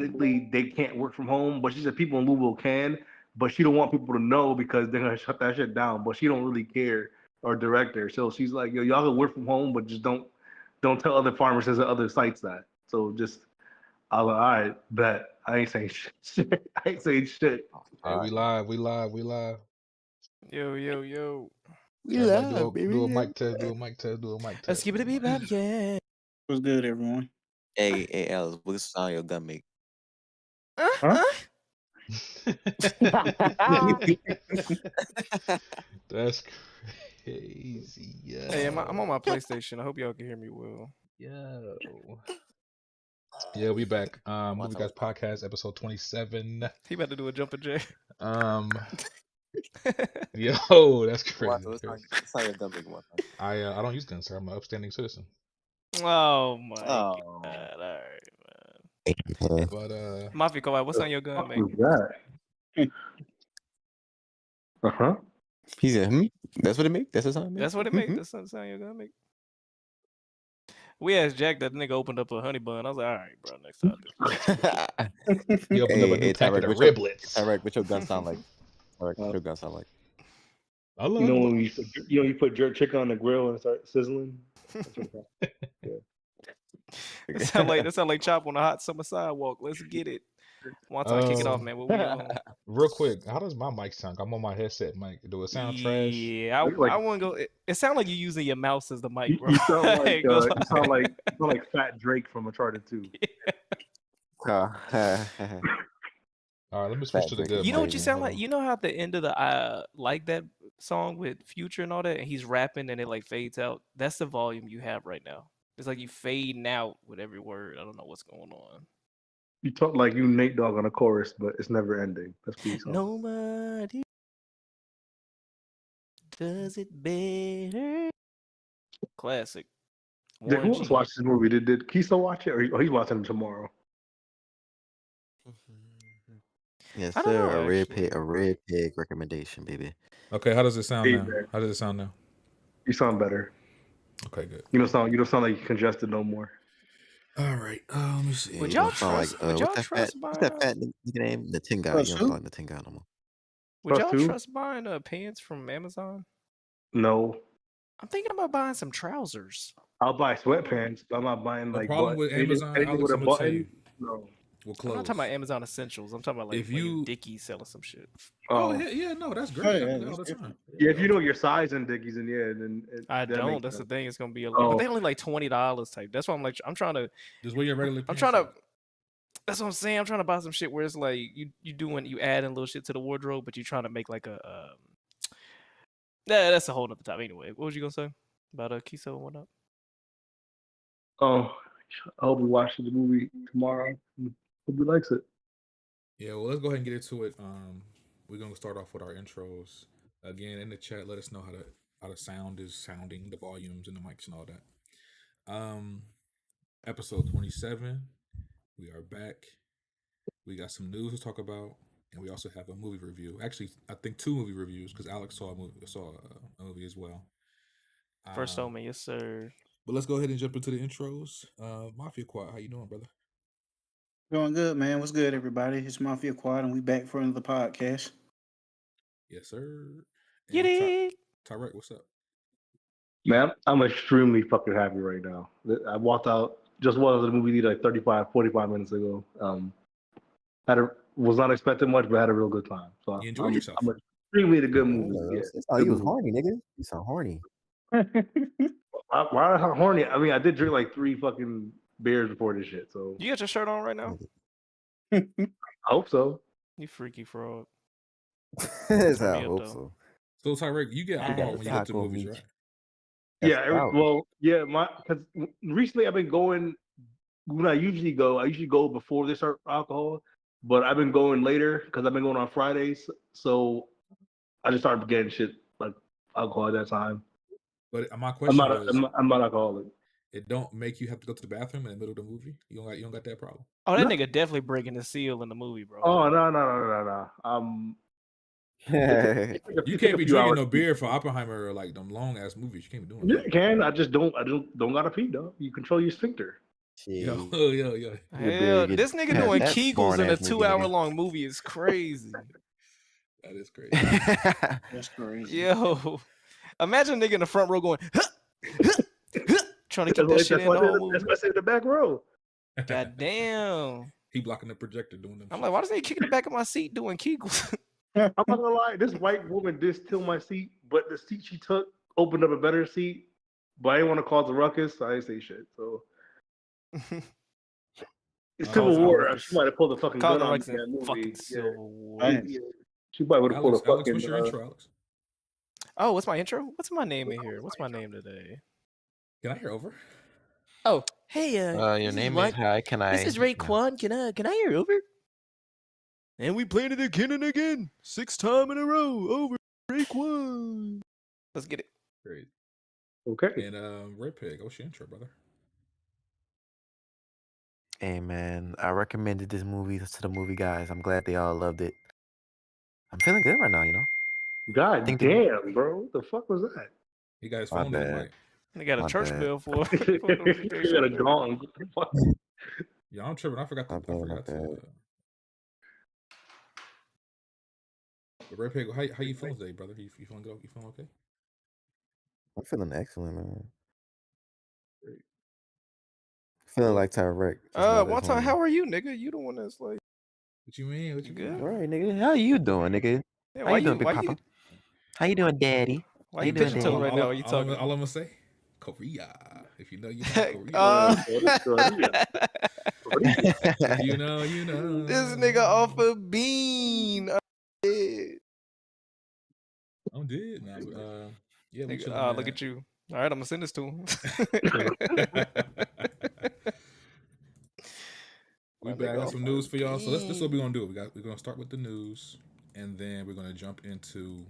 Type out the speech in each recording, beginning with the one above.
technically they can't work from home, but she said people in Louisville can, but she don't want people to know because they're gonna shut that shit down. But she don't really care or director, so she's like, yo, y'all can work from home, but just don't tell other pharmacists at other sites that. So just I was like, all right, bet. I ain't saying shit. I ain't saying shit. Hey, we live. Yo. We live, baby. Do a mic test. Let's keep it a beat up, yeah. What's good, everyone? Hey, Alice, what sound your gun make? Huh? That's crazy. Yeah. Hey, I'm on my PlayStation. I hope y'all can hear me well. Yeah, we back. Movie Guys Podcast, episode 27. He about to do a jumping jack. Yo, that's crazy. What's sound your gun make? I don't use guns, sir. I'm an upstanding citizen. Oh my god! All right, man. But Mafia, go out. What's on your gun, What man? was that? He said, That's what it make? That's the sound it make? That's what it makes. That's the sound your gun make. We asked Jack that nigga opened up a honey bun. I was like, all right, bro, next time. He opened up a new packet of riblets. Tyrek, what your gun sound like? What your gun sound like? I love You know when you put jerk chicken on the grill and start sizzling? That sound like Chop on a hot summer sidewalk. Let's get it. One time, kick it off, man. What we on? Real quick, how does my mic sound? I'm on my headset mic. Do it sound trash? Yeah, I want to go. It sounds like you're using your mouse as the mic, bro. You sound like Fat Drake from Uncharted 2. All right, let me switch to the good. You know what you sound like? You know how at the end of the like that song with Future and all that, and he's rapping and it like fades out? That's the volume you have right now. It's like you fading out with every word. I don't know what's going on. You talk like you Nate Dogg on a chorus, but it's never ending. That's what you sound. Nobody does it better. Classic. Who else watched this movie? Did Kisa watch it, or he's watching it tomorrow? Yes, sir. A red pig recommendation, baby. Okay, how does it sound now? You sound better. Okay, good. You don't sound like you're congested no more. All right. Let me see. Would y'all trust? What's that fat nigga name? The tin guy. You don't sound like the tin guy no more. Would y'all trust buying pants from Amazon? No. I'm thinking about buying some trousers. I'll buy sweatpants, but I'm not buying the problem with Amazon. anything with a button. No. We'll close. I'm not talking about Amazon Essentials. I'm talking about like Dickies selling some shit. Oh yeah, no, that's great. All the time. Yeah, if you know your size in Dickies, and then I don't. That's the thing. It's gonna be a lot, but they only like $20 type. That's why I'm like, I'm trying to just wear your regular. I'm trying to. That's what I'm saying. I'm trying to buy some shit where it's like you adding little shit to the wardrobe, but you're trying to make like a. That's a whole nother topic. Anyway, what was you gonna say about Kiso and whatnot? Oh, I hope he watches the movie tomorrow. Hope he likes it. Yeah, well, let's go ahead and get into it. We're gonna start off with our intros. Again, in the chat, let us know how the sound is sounding, the volumes and the mics and all that. Episode 27. We are back. We got some news to talk about, and we also have a movie review. Actually, I think 2 movie reviews because Alex saw a movie as well. First Omen, yes sir. But let's go ahead and jump into the intros. Mafia Quad, how you doing, brother? Doing good, man. What's good, everybody? It's Mafia Quad, and we back for another podcast. Yes, sir. Get it. Tyrek, what's up? Man, I'm extremely fucking happy right now. I walked out of the movie theater like 45 minutes ago. Was not expecting much, but had a real good time. So you enjoyed yourself. I'm extremely a good movie. Yeah. You was horny, nigga. You sound horny. Why horny? I mean, I did drink like 3 fucking beers before this shit. So you got your shirt on right now? I hope so. You freaky frog. I hope so. So Tyrek, you get alcohol when you go to the movies, right? Because recently I've been going. When I usually go before they start alcohol, but I've been going later because I've been going on Fridays. So I just started getting shit like alcohol at that time. But my question I'm not alcoholic. It don't make you have to go to the bathroom in the middle of the movie. You don't got that problem. Oh, that nigga definitely breaking the seal in the movie, bro. Oh no. You can't be drinking no beer for Oppenheimer or like them long ass movies. You can't be doing that. You can. I just don't gotta pee though. You control your sphincter. Yo, Shit. yo. Hell, this nigga doing that Kegels boring in a ass movie, 2 hour nigga. long movie is crazy. That is crazy. That's crazy. Yo, imagine a nigga in the front row going, huh, huh, huh, trying to keep that shit in the whole movie. That's why I said the back row. God damn. He blocking the projector doing them. I'm shit. like, why does he kick in the back of my seat doing Kegels? I'm not gonna lie, this white woman did steal my seat, but the seat she took opened up a better seat. But I didn't want to cause a ruckus, so I didn't say shit. So it's Civil War. She might have pulled a fucking gun on me in that movie. Fucking Civil War. Yeah. She probably would have pulled a fucking. Alex, what's your intro, Alex? Oh, what's my intro? What's my name in here? What's my name today? Can I hear over? Oh, hey, your name is Hi. Can I? This is Raekwon. Can I hear over? And we played it again and again. 6 times in a row. Over Raekwon. Let's get it. Great. Okay. And Red Pig, what's your intro, brother? Hey man, I recommended this movie to the movie guys. I'm glad they all loved it. I'm feeling good right now, you know. God damn, bro. What the fuck was that? He got his phone on the mic. They got a church bell for He got a gong. Yeah, I'm tripping. I forgot to. But Red Pig, how you feeling today, brother? You feeling good? You feeling okay? I'm feeling excellent, man. Great. Feeling like Tyrek. One time, how are you, nigga? You the one that's like. What you mean? What you good? mean? All right, nigga. How you doing, nigga? Yeah, how you doing, Big Papa? How you doing, Daddy? Why you pigeon toed right now? Are you talking? All I'm gonna say, Korea. If you know, you know. Korea. If you know, you know. This nigga off a bean. I'm dead now. But, yeah, we nigga, look at you. All right, I'm gonna send this to him. We back. I got some news for y'all. So this is what we're gonna do. We're gonna start with the news, and then we're gonna jump into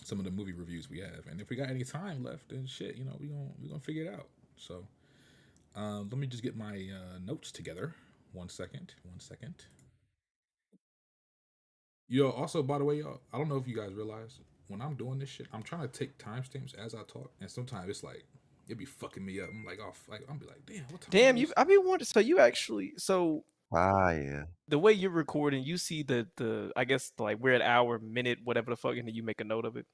some of the movie reviews we have. And if we got any time left, then shit, you know, we're gonna figure it out. So let me just get my notes together. One second. Yo, also, by the way, y'all, I don't know if you guys realize, when I'm doing this shit, I'm trying to take timestamps as I talk, and sometimes it's like, it be fucking me up. I'm like, I'm be like, damn, what time? Damn, I be wondering. So you actually, yeah. The way you're recording, you see the I guess like we're at hour, minute, whatever the fuck, and then you make a note of it.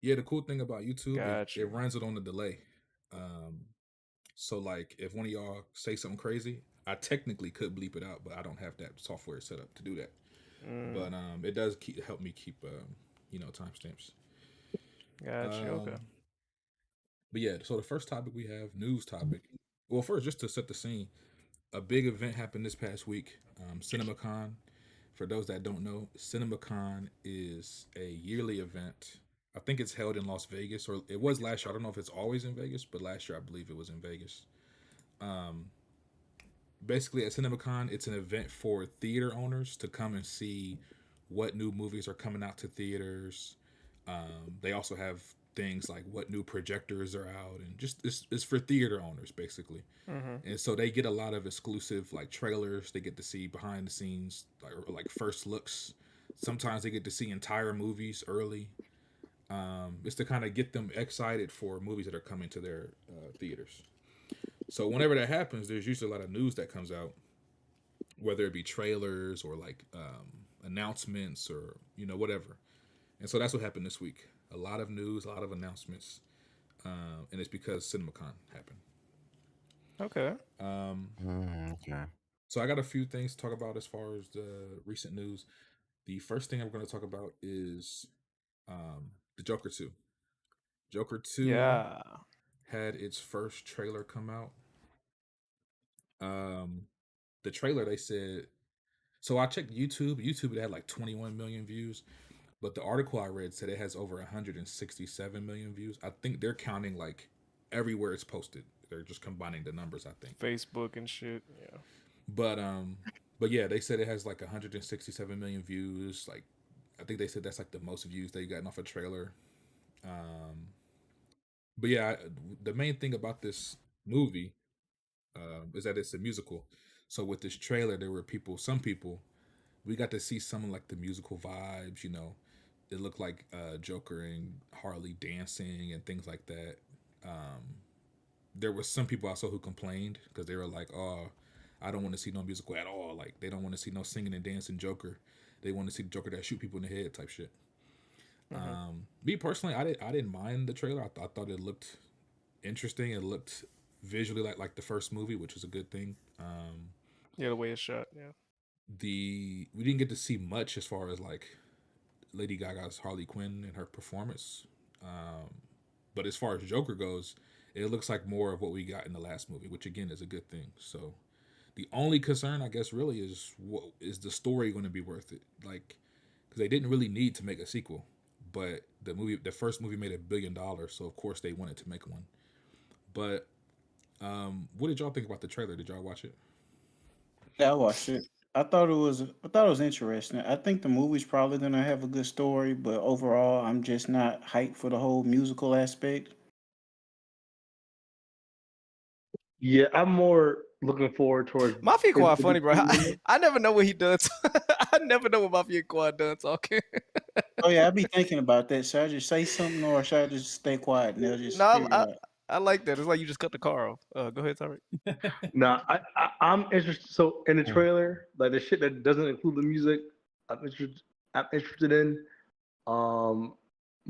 Yeah, the cool thing about YouTube, it runs it on the delay. So like, if one of y'all say something crazy, I technically could bleep it out, but I don't have that software set up to do that. But it does help me keep timestamps. Gotcha. Okay. But yeah, so the first topic we have, news topic. Well, first, just to set the scene, a big event happened this past week, CinemaCon. For those that don't know, CinemaCon is a yearly event. I think it's held in Las Vegas, or it was last year. I don't know if it's always in Vegas, but last year I believe it was in Vegas. Basically, at CinemaCon, it's an event for theater owners to come and see what new movies are coming out to theaters. They also have things like what new projectors are out, and just it's for theater owners basically. And so they get a lot of exclusive like trailers. They get to see behind the scenes, like first looks. Sometimes they get to see entire movies early. It's to kind of get them excited for movies that are coming to their theaters. So whenever that happens, there's usually a lot of news that comes out, whether it be trailers or like announcements or whatever. And so that's what happened this week. A lot of news, a lot of announcements, and it's because CinemaCon happened. Okay. Okay. So I got a few things to talk about as far as the recent news. The first thing I'm going to talk about is the Joker 2. Joker 2 had its first trailer come out. The trailer, they said, so I checked YouTube. YouTube, it had like 21 million views. But the article I read said it has over 167 million views. I think they're counting like everywhere it's posted. They're just combining the numbers, I think. Facebook and shit. Yeah. But yeah, they said it has like 167 million views. Like, I think they said that's like the most views they've gotten off a trailer. But yeah, the main thing about this movie is that it's a musical. So with this trailer, there were some people, we got to see some of like the musical vibes, It looked like Joker and Harley dancing and things like that. there was some people I saw who complained because they were like, "Oh, I don't want to see no musical at all. Like they don't want to see no singing and dancing Joker. They want to see the Joker that shoot people in the head type shit." Me personally, I didn't mind the trailer. I thought it looked interesting. It looked visually like the first movie, which was a good thing. Yeah, the way it's shot. Yeah. We didn't get to see much as far as like Lady Gaga's Harley Quinn and her performance. But as far as Joker goes, it looks like more of what we got in the last movie, which again is a good thing. So the only concern, I guess, really is is the story going to be worth it? Like, because they didn't really need to make a sequel, but the first movie made $1 billion, so of course they wanted to make one. But what did y'all think about the trailer? Did y'all watch it? Yeah, I watched it. I thought it was interesting. I think the movie's probably gonna have a good story, but overall, I'm just not hyped for the whole musical aspect. Yeah, I'm more looking forward towards. Mafia is Quad it funny, bro. I never know what he does. I never know what Mafia Quad does talking. Oh yeah, I be thinking about that. Should I just say something or should I just stay quiet and they'll just No, figure it out? I like that. It's like you just cut the car off. Go ahead, Tyreek. Nah, I'm interested. So in the trailer, like the shit that doesn't include the music, I'm interested. I'm interested in. Um,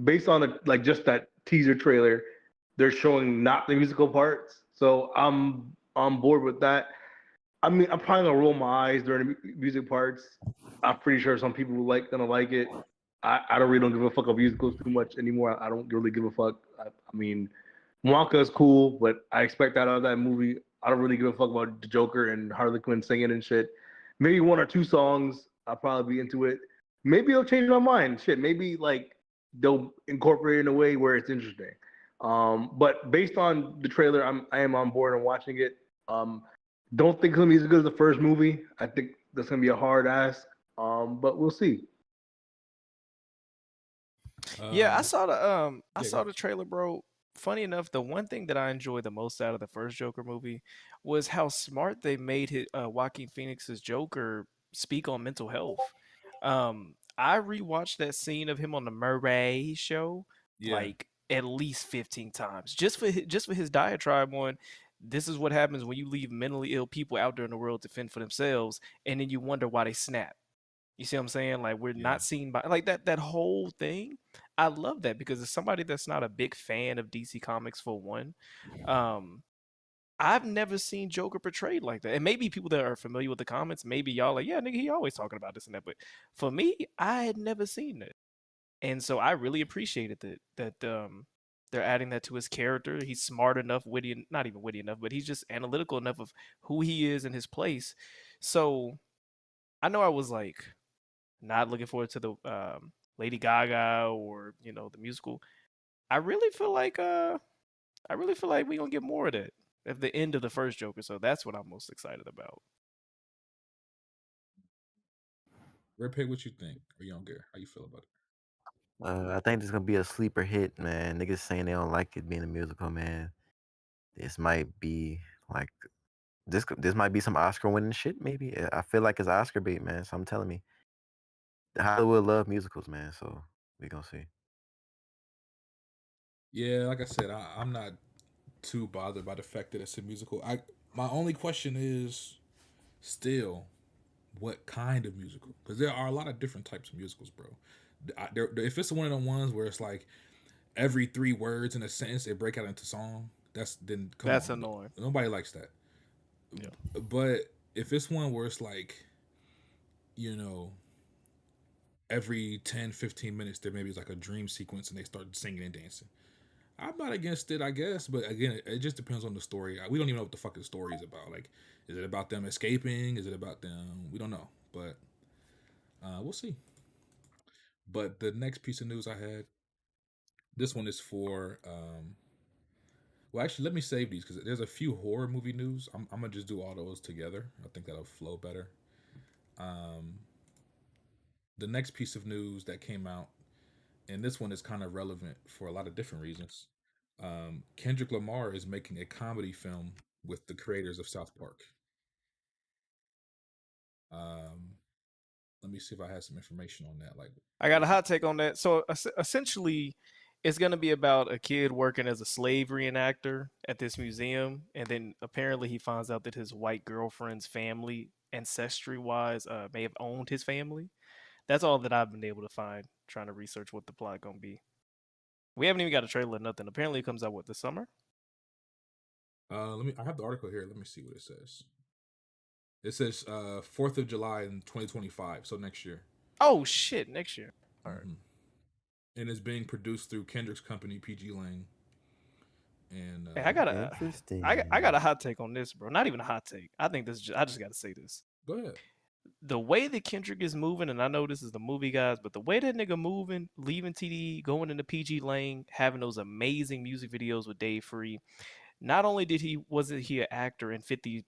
based on like just that teaser trailer, they're showing not the musical parts. So I'm on board with that. I mean, I'm probably gonna roll my eyes during the music parts. I'm pretty sure some people gonna like it. I don't really don't give a fuck about musicals too much anymore. I don't really give a fuck. I mean, Wonka is cool, but I expect that out of that movie. I don't really give a fuck about the Joker and Harley Quinn singing and shit. Maybe one or two songs, I'll probably be into it. Maybe it'll change my mind. Shit, maybe like they'll incorporate it in a way where it's interesting. But based on the trailer, I am on board and watching it. Don't think it's gonna be as good as the first movie. I think that's gonna be a hard ask. But we'll see. Yeah, I saw I yeah, saw the trailer, bro. Funny enough, the one thing that I enjoyed the most out of the first Joker movie was how smart they made Joaquin Phoenix's Joker speak on mental health. I rewatched that scene of him on the Murray show yeah, like at least 15 times just for his diatribe on this is what happens when you leave mentally ill people out there in the world to fend for themselves, and then you wonder why they snap. You see what I'm saying? Like we're yeah. not seen by like that whole thing. I love that because as somebody that's not a big fan of DC Comics for one, um, I've never seen Joker portrayed like that. And maybe people that are familiar with the comics, maybe y'all like, yeah, nigga, he always talking about this and that. But for me, I had never seen it, and so I really appreciated that they're adding that to his character. He's smart enough, witty, not even witty enough, but he's just analytical enough of who he is in his place. So I know I was like not looking forward to the Lady Gaga or the musical. I really feel like we gonna get more of that at the end of the first Joker. So that's what I'm most excited about. Red Pig, what you think? Or you don't care? How you feel about it? I think this gonna be a sleeper hit, man. Niggas saying they don't like it being a musical, man. This might be like this might be some Oscar winning shit. Maybe I feel like it's Oscar bait, man. So I'm telling me, Hollywood love musicals, man. So we gonna see. Yeah, like I said, I'm not too bothered by the fact that it's a musical. My only question is still what kind of musical? Because there are a lot of different types of musicals, bro. If it's one of the ones where it's like every 3 words in a sentence they break out into song, then come That's on, annoying. nobody likes that. Yeah. But if it's one where it's like, you know, every 10, 15 minutes there maybe is like a dream sequence and they start singing and dancing, I'm not against it, I guess. But again, it just depends on the story. We don't even know what the fuck the story is about. Like, is it about them escaping? Is it about them? We don't know. But we'll see. But the next piece of news I had, this one is for. Well, actually, let me save these because there's a few horror movie news. I'm gonna just do all those together. I think that'll flow better. Um, the next piece of news that came out, and this one is kind of relevant for a lot of different reasons. Kendrick Lamar is making a comedy film with the creators of South Park. Um, Let me see if I have some information on that. Like, I got a hot take on that. So essentially, It's gonna be about a kid working as a slave reenactor at this museum, and then apparently he finds out that his white girlfriend's family, ancestry-wise, may have owned his family. That's all that I've been able to find trying to research what the plot gonna be. We haven't even got a trailer or nothing. Apparently, it comes out this summer. I have the article here. Let me see what it says. It says 4th of July in 2025, so next year. Oh shit, next year. All right. And it's being produced through Kendrick's company, PG Lang. And Hey, I got Interesting. I got a hot take on this, bro. Not even a hot take. I think this. I just got to say this. Go ahead. The way that Kendrick is moving, and I know this is the movie guys, but the way that nigga moving, leaving TD, going into PG Lang, having those amazing music videos with Dave Free. Not only wasn't he an actor in 50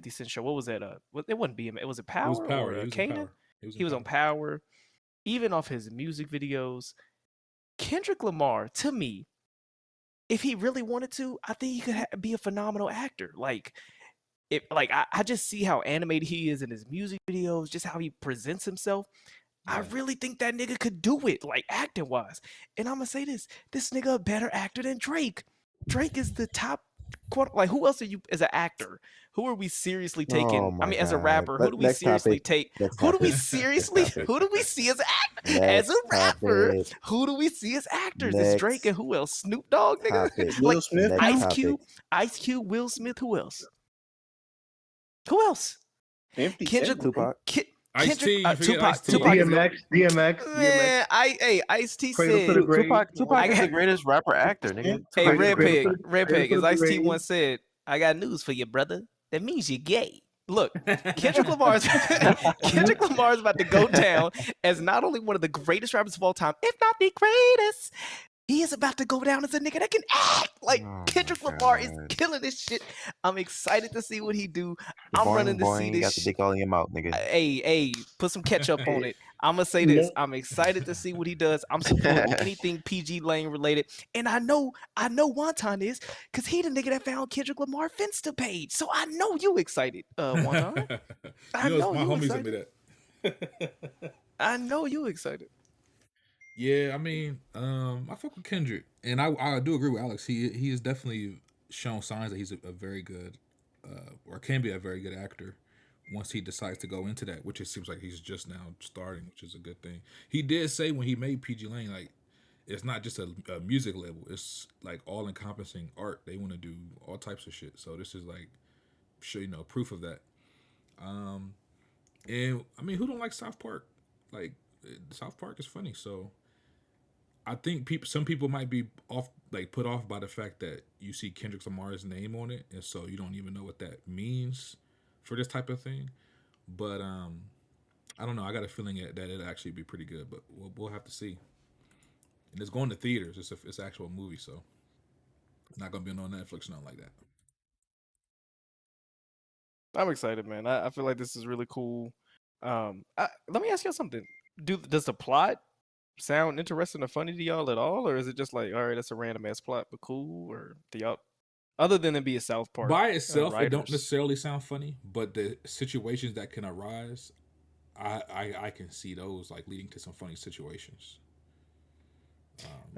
Cent show. What was that? It wasn't BM. Was it Power? It was Power. Or He was Kanan? in Power. He was on Power. Even off his music videos, Kendrick Lamar, to me, if he really wanted to, I think he could be a phenomenal actor. Like, I just see how animated he is in his music videos, just how he presents himself. Yeah. I really think that nigga could do it, like acting wise. And I'm gonna say this nigga a better actor than Drake. Drake is the top, like, who else are you as an actor? Who are we seriously taking? I mean, as a rapper, who do we seriously take? Who do we seriously? Who do we see as actor? As a rapper, who do we see as actors? It's Drake and who else? Snoop Dogg, nigga. Will Smith, Ice Cube, Will Smith. Who else? Who else? 50 Kendrick, Tupac. Ice-T, Tupac, DMX. Ice-T Cradle to said the Grave. Tupac is the greatest rapper actor, nigga. Hey, Cradle Red to Peg, the as Ice-T Grave. once said, I got news for you, brother. That means you're gay. Look, Kendrick Lamar's about to go down as not only one of the greatest rappers of all time, if not the greatest. He is about to go down as a nigga that can act. Like, Kendrick Lamar is killing this shit. I'm excited to see what he do. I'm running to see this got the dick all in your mouth, nigga. Hey, put some ketchup on it. I'm going to say this. I'm excited to see what he does. I'm supporting anything PG Lang related. And I know Wonton is, because he the nigga that found Kendrick Lamar Finsta page. So I know you excited, Wonton. I know my you homies excited. sent me that. I know you excited. Yeah, I mean, I fuck with Kendrick, and I do agree with Alex. He has definitely shown signs that he's a very good, or can be a very good actor once he decides to go into that, which it seems like he's just now starting, which is a good thing. He did say when he made PG Lang, like, it's not just a music label, it's like all encompassing art. They want to do all types of shit. So this is like, proof of that. And I mean, who don't like South Park? Like, South Park is funny, so I think some people might be put off by the fact that you see Kendrick Lamar's name on it, and so you don't even know what that means for this type of thing. But I don't know. I got a feeling that it'll actually be pretty good, but we'll have to see. And it's going to theaters. It's an actual movie, so it's not going to be on Netflix or nothing like that. I'm excited, man. I feel like this is really cool. Let me ask y'all something. Does the plot sound interesting or funny to y'all at all, or is it just like, all right, that's a random ass plot, but cool? Or do y'all, other than it be a South Park by itself, it don't necessarily sound funny, but the situations that can arise, I can see those like leading to some funny situations.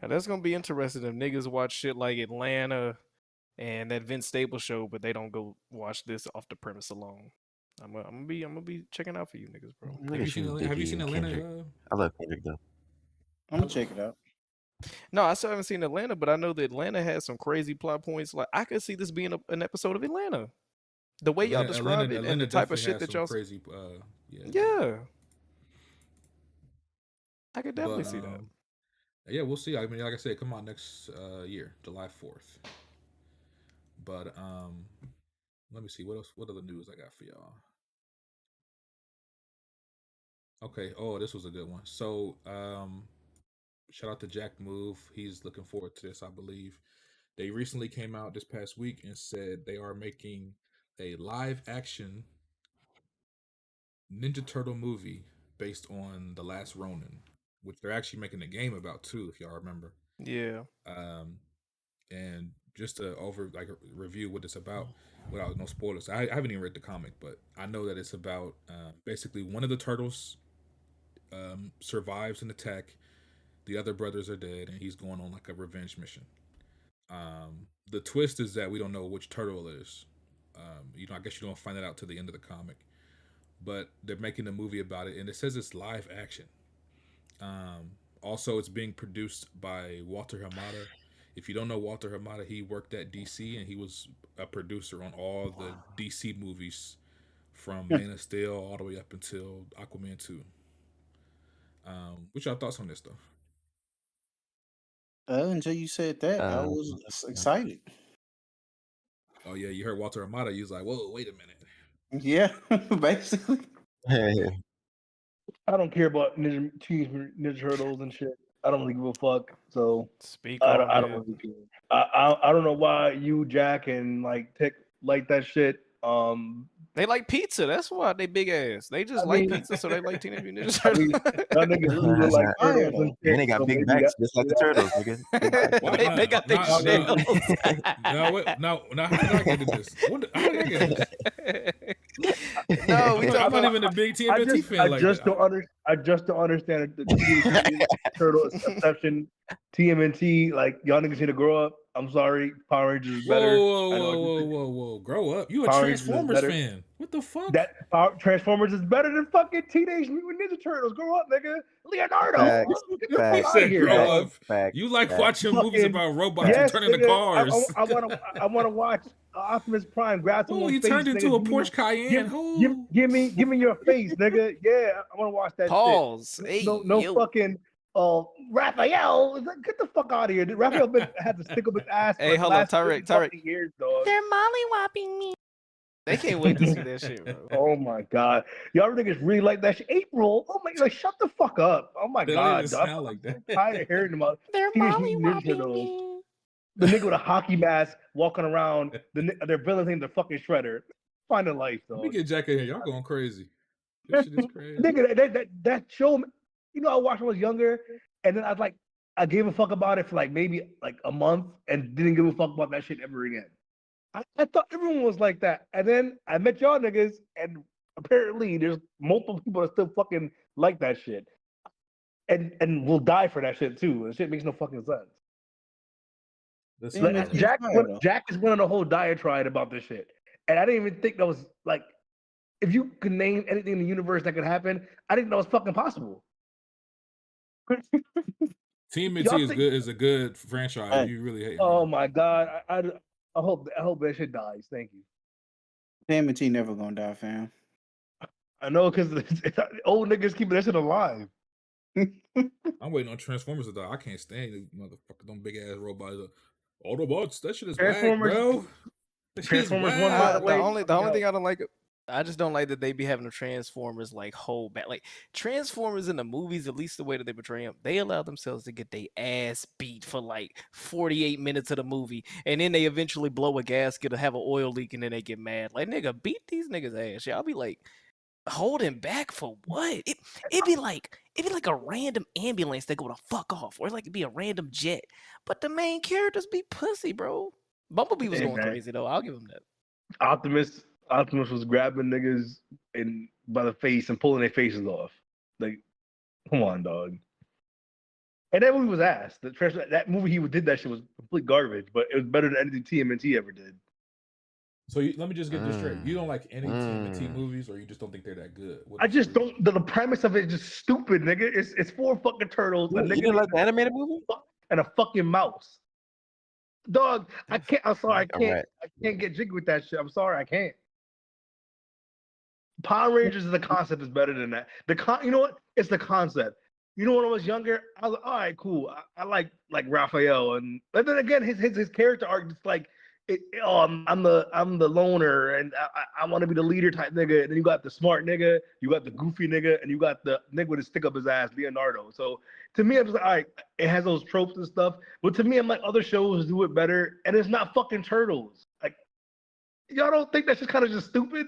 Now that's gonna be interesting if niggas watch shit like Atlanta and that Vince Staples show, but they don't go watch this off the premise alone. I'm gonna be checking out for you niggas, bro. Have you seen Atlanta? I love Kendrick though. I'm gonna check it out. No, I still haven't seen Atlanta, but I know that Atlanta has some crazy plot points. Like, I could see this being an episode of Atlanta. The way y'all describe it and the type of shit that y'all crazy. Yeah. I could definitely see that. Yeah, we'll see. I mean, like I said, come on next year, July 4th. But let me see what else. What other news I got for y'all? Okay. Oh, this was a good one. So, shout out to Jack Move. He's looking forward to this, I believe. They recently came out this past week and said they are making a live action Ninja Turtle movie based on The Last Ronin, which they're actually making a game about too, if y'all remember. Yeah. And just to review what it's about without no spoilers. I haven't even read the comic, but I know that it's about basically one of the turtles survives an attack, The other brothers are dead, and he's going on like a revenge mission. The twist is that we don't know which turtle it is. I guess you don't find that out till the end of the comic. But they're making a movie about it, and it says it's live action. Also, it's being produced by Walter Hamada. If you don't know Walter Hamada, he worked at DC, and he was a producer on all the DC movies from Man of Steel all the way up until Aquaman 2. What's your thoughts on this stuff? Until you said that, I was excited. Oh yeah, you heard Walter Hamada. You was like, "Whoa, wait a minute." Yeah, basically. I don't care about Ninja Turtles and shit. I don't really give a fuck. So Speak I on don't it. really care. I don't know why you, Jack, and like Tech like that shit. They like pizza. That's why they big ass. They just I like mean- pizza, so they like Teenage Mutant Ninja I mean, Turtles. y'all niggas really look like Fire, turtles and though. shit. And they got so big maybe backs, that- just like the turtles, nigga. Big backs. Why they got their nah, shit. Now, how did I get into this? How did I get into this? No, we I'm talking not about. even a big TMNT fan like that. I just don't understand the Teenage Mutant Ninja Turtle exception. TMNT, like y'all niggas need to grow up. I'm sorry, Power Rangers is better. Whoa! Grow up! You a Power Rangers is Transformers better. fan? What the fuck? That Transformers is better than fucking Teenage Mutant Ninja Turtles. Grow up, nigga. Leonardo. Facts. Get the Facts. fuck out Said of here, grow dog. up. Facts. You like Facts. watching movies Fucking- about robots Yes, who turn into nigga. cars. I want to watch Optimus Prime grab Oh, someone's he face. turned into a nigga. Porsche Cayenne. Oh. Give me your face, nigga. Yeah, I want to watch that Pause. shit. Hey, No yo. fucking Raphael. Get the fuck out of here. Raphael had to stick up his ass for Hey, the hold on, last 30 Tarek. fucking years, dog. They're mollywopping me. They can't wait to see that shit, bro. Oh my god, y'all niggas really like that shit. April, oh my, like shut the fuck up. Oh my They don't god, even dog. sound like that. I'm tired of hearing about They're Teenage Mutant Ninja mollywopping Turtles. me. The nigga with a hockey mask walking around. Their villain's named the fucking Shredder. Find a life, Let me dog. get Jack in here. Y'all going crazy. This shit is crazy. Nigga, that show, I watched when I was younger, and then I gave a fuck about it for like maybe like a month, and didn't give a fuck about that shit ever again. I thought everyone was like that, and then I met y'all niggas, and apparently there's multiple people that still fucking like that shit, and will die for that shit too. That shit makes no fucking sense. Listen, Like, TMNT Jack fire, though. Jack is went on a whole diatribe about this shit, and I didn't even think that was like, if you could name anything in the universe that could happen, I didn't know it was fucking possible. TMNT Y'all is think- good. Is a good franchise. Hey. You really hate. Oh my god, I hope that shit dies. Thank you. TMNT never gonna die, fam. I know because old niggas keeping that shit alive. I'm waiting on Transformers to die. I can't stand these motherfuckers. Them big ass robots. Autobots. That shit is whack, Transformers- bro. That shit is Transformers whack. one, by the way, The only fucking thing I don't like, I just don't like that they be having the Transformers like whole back. Like Transformers in the movies, at least the way that they portray them, they allow themselves to get their ass beat for like 48 minutes of the movie, and then they eventually blow a gasket or have an oil leak, and then they get mad. Like nigga, beat these niggas ass. Y'all be like holding back for what? It'd be like a random ambulance that go to fuck off, or like it'd be a random jet. But the main characters be pussy, bro. Bumblebee was Hey, going man. crazy though. I'll give him that. Optimus was grabbing niggas by the face and pulling their faces off. Like, come on, dog. And that movie was ass. That movie he did that shit was complete garbage, but it was better than anything TMNT ever did. So let me just get this straight. You don't like any TMNT movies, or you just don't think they're that good? What I is just the reason? don't. The premise of it is just stupid, nigga. It's four fucking turtles, a You nigga didn't like the animated movie? and a fucking mouse. Dog, I can't. I'm sorry, I can't. Alright. I can't get jiggy with that shit. I'm sorry, I can't. Power Rangers as a concept is better than that. You know what? It's the concept. You know, when I was younger, I was like, all right, cool. I like Raphael, but then again, his character arc just like I'm the loner, and I want to be the leader type nigga. And then you got the smart nigga, you got the goofy nigga, and you got the nigga with a stick up his ass, Leonardo. So to me, I'm just like, all right, it has those tropes and stuff. But to me, I'm like, other shows do it better, and it's not fucking turtles. Like, y'all don't think that's just kind of just stupid?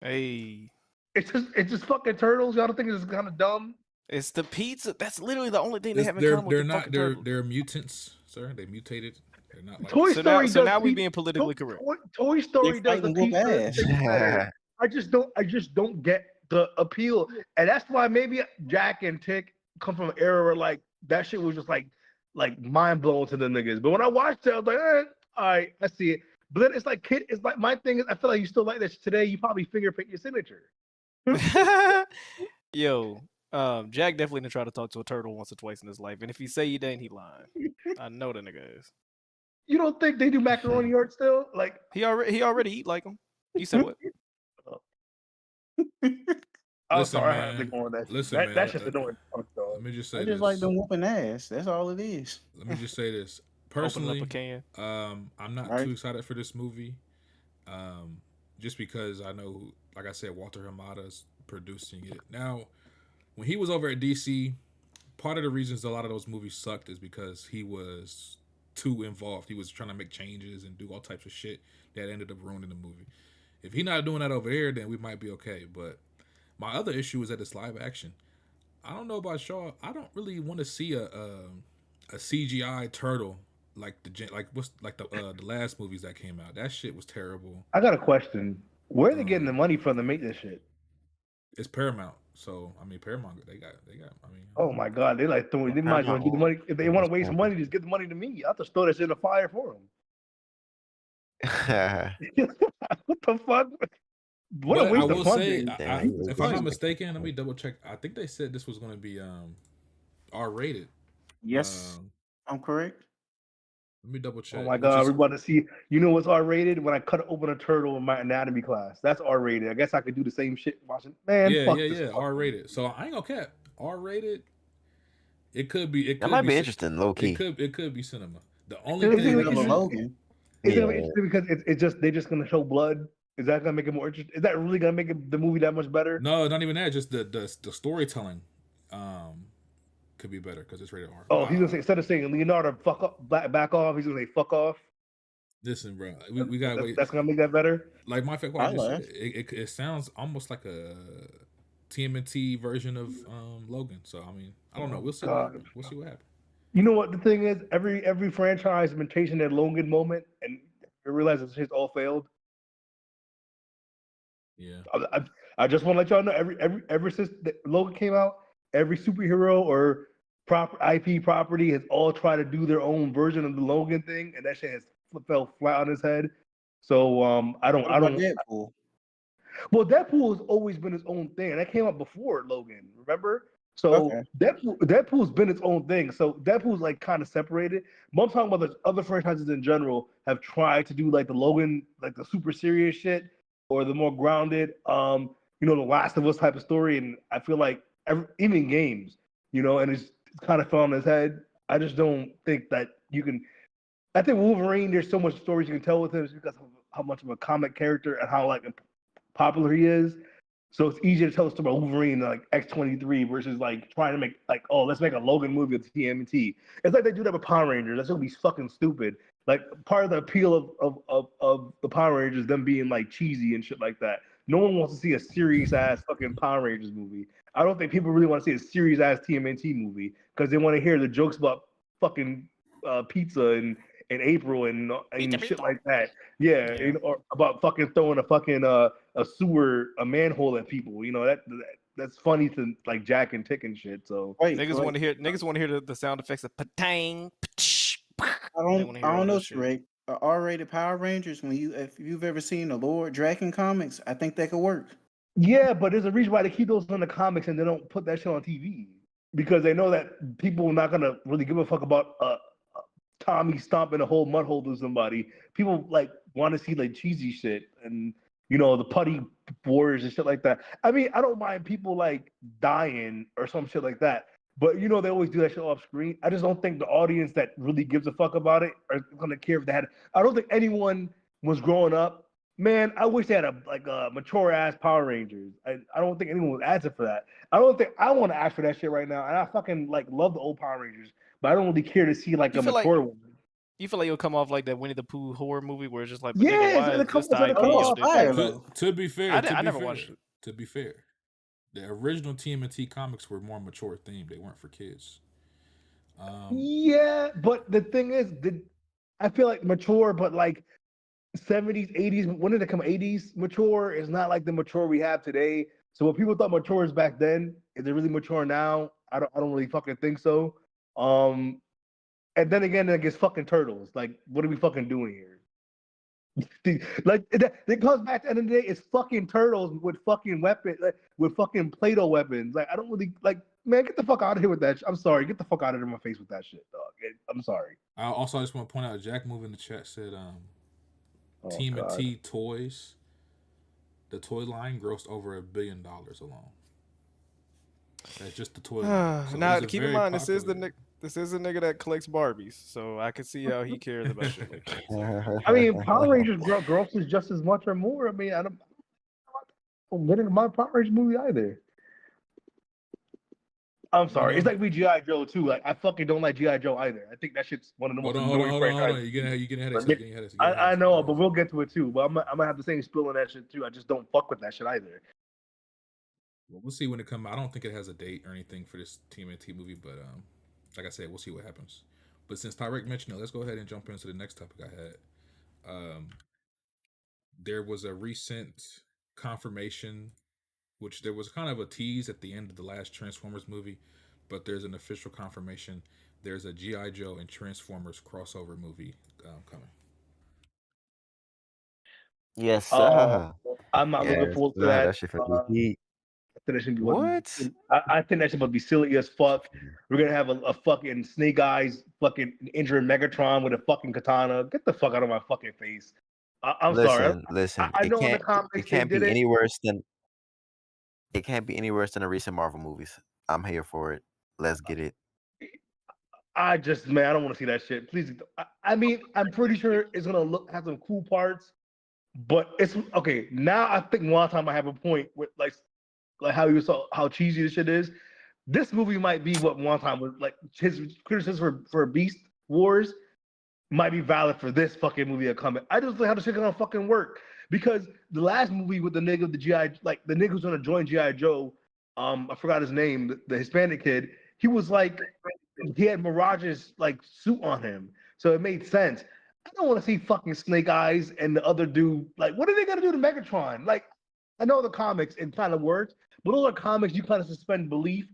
Hey. It's just fucking turtles. Y'all don't think it's kind of dumb? It's the pizza. That's literally the only thing they have in They're common with the not. fucking turtles. They're mutants, sir. They mutated. They're not like. Toy So Story now does we pe- being politically correct. Toy Story They're does the fighting whoop pizza ass. thing better. I just don't get the appeal, and that's why maybe Jack and Tick come from an era where like that shit was just like mind blowing to the niggas. But when I watched it, I was like, all right, I see it. But then it's like my thing is I feel like you still like that shit today. You probably fingerprint your signature. Yo, Jack definitely didn't try to talk to a turtle once or twice in his life, and if he say he didn't, he lying. I know the nigga is. You don't think they do macaroni art still? Like he already eat like him. You said what? I'm Listen, sorry, I had to man. go on that. Listen, That, man. that's just annoying. Let me just say I this. just like them whooping ass. That's all it is. Let me just say this. Open up Personally, a can. I'm not too excited for this movie. Just because I know, like I said, Walter Hamada's producing it. Now, when he was over at DC, part of the reasons a lot of those movies sucked is because he was too involved. He was trying to make changes and do all types of shit that ended up ruining the movie. If he's not doing that over here, then we might be okay. But my other issue is that it's live action. I don't know about y'all. I don't really want to see a CGI turtle like the last movies that came out. That shit was terrible. I got a question. Where are they getting the money from to make this shit? It's Paramount, so I mean Paramount. They got. I mean, oh my god, they like throwing. They might as well get the money. If they want to waste money, just get the money to me. I'll just throw that shit in the fire for them. What the fuck? What a waste of funding. If I'm not mistaken, let me double check. I think they said this was going to be R-rated. Yes, I'm correct. Let me double check. Oh my god, we're about to see. You know what's R-rated? When I cut open a turtle in my anatomy class, that's R-rated. I guess I could do the same shit watching. Man, yeah. R-rated. So I ain't gonna cap. R-rated. It could be. It might be interesting, low key. It could be cinema. The only thing is Logan. It's gonna be interesting because it's just they're just gonna show blood. Is that gonna make it more interesting? Is that really gonna make the movie that much better? No, not even that. Just the storytelling could be better because it's rated R. Oh, he's gonna say instead of saying Leonardo fuck up, back off, he's gonna say fuck off. Listen, bro, we gotta wait. That's gonna make that better. Like my fact, it sounds almost like a TMNT version of Logan. So I mean, I don't know. We'll see. We'll see what happens. You know what the thing is? Every franchise has been chasing that Logan moment, and they realize this shit's all failed. Yeah. I just want to let y'all know ever since Logan came out, every superhero or IP property has all tried to do their own version of the Logan thing, and that shit has fell flat on his head. So I don't. Deadpool. Well, Deadpool has always been his own thing, and that came out before Logan. Remember? So Deadpool's been its own thing. So Deadpool's like kind of separated. But I'm talking about the other franchises in general have tried to do like the Logan, like the super serious shit, or the more grounded, the Last of Us type of story. And I feel like even games, and it's kind of fell on his head. I just don't think that you can. I think Wolverine, there's so much stories you can tell with him because of how much of a comic character and how like popular he is. So it's easier to tell a story about Wolverine like X-23 versus like trying to make like, oh, let's make a Logan movie with TMNT. It's like they do that with Power Rangers. That's gonna be fucking stupid. Like part of the appeal of the Power Rangers, them being like cheesy and shit like that. No one wants to see a serious ass fucking Power Rangers movie. I don't think people really want to see a serious ass TMNT movie because they want to hear the jokes about fucking pizza and April and shit like that. Yeah. Or about fucking throwing a fucking a manhole at people. That's funny to like Jack and Tick and shit. So niggas want to hear the sound effects of patang. I don't know, Shrek. R-rated Power Rangers. If you've ever seen the Lord Draken comics, I think that could work. Yeah, but there's a reason why they keep those in the comics and they don't put that shit on TV because they know that people are not gonna really give a fuck about Tommy stomping a whole mud hole to somebody. People like want to see like cheesy shit and the putty warriors and shit like that. I mean, I don't mind people like dying or some shit like that, but they always do that shit off screen. I just don't think the audience that really gives a fuck about it are gonna care if they had. I don't think anyone was growing up. Man, I wish they had a mature ass Power Rangers. I don't think anyone would answer for that. I don't think I want to ask for that shit right now. And I fucking like love the old Power Rangers. But I don't really care to see like a mature one. You feel like it'll come off like that Winnie the Pooh horror movie where it's just like, to be fair, I never watched it. To be fair, the original TMNT comics were more mature themed. They weren't for kids. Yeah, but the thing is, I feel like mature, but like 70s, 80s. When did it come? 80s mature is not like the mature we have today. So what people thought mature is back then, is it really mature now? I don't really fucking think so. And then again, like it's fucking turtles. Like, what are we fucking doing here? Like it comes back to the end of the day, it's fucking turtles with fucking weapons, like, with fucking Play-Doh weapons. Like, I don't really like, man, get the fuck out of here with that. I'm sorry, get the fuck out of my face with that shit, dog. I'm sorry. I just want to point out, Jack Move in the chat said, Oh, TMNT toys, the toy line grossed over $1 billion alone. That's just the toy line. So now these are keep in very mind, this is popular. this is a nigga that collects Barbies, so I can see how he cares about shit like that. I mean, Power Rangers grosses just as much or more. I mean, I don't get into my Power Rangers movie either. I'm sorry. It's like we G.I. Joe too. Like, I fucking don't like G.I. Joe either. I think that shit's one of the most annoying franchises. You're getting ahead of yourself. I know, but we'll get to it too. But I'm gonna have the same spill on that shit too. I just don't fuck with that shit either. Well, we'll see when it comes. I don't think it has a date or anything for this TMNT movie, but like I said, we'll see what happens. But since Tyreek mentioned it, let's go ahead and jump into the next topic I had. There was a recent confirmation, which there was kind of a tease at the end of the last Transformers movie, but there's an official confirmation. There's a G.I. Joe and Transformers crossover movie coming. Yes, sir. I'm not looking forward to that. That shit for me. What? I think that shit would be silly as fuck. We're gonna have a fucking Snake Eyes fucking injured Megatron with a fucking katana. Get the fuck out of my fucking face. I'm sorry. Listen. I know in the comics it can't they be did any worse than. It can't be any worse than the recent Marvel movies. I'm here for it. Let's get it. I just, man, I don't want to see that shit. Please. I mean, I'm pretty sure it's gonna have some cool parts, but it's okay. Now I think one time I have a point with like how you saw how cheesy this shit is. This movie might be what one time was like his criticism for Beast Wars might be valid for this fucking movie that's coming. I just don't know how the shit gonna fucking work because the last movie with the nigga, the GI, like the nigga who's gonna join GI Joe, I forgot his name, the Hispanic kid. He was like, he had Mirage's like suit on him, so it made sense. I don't want to see fucking Snake Eyes and the other dude. Like, what are they gonna do to Megatron? Like, I know the comics it kind of works, but those are comics you kind of suspend belief.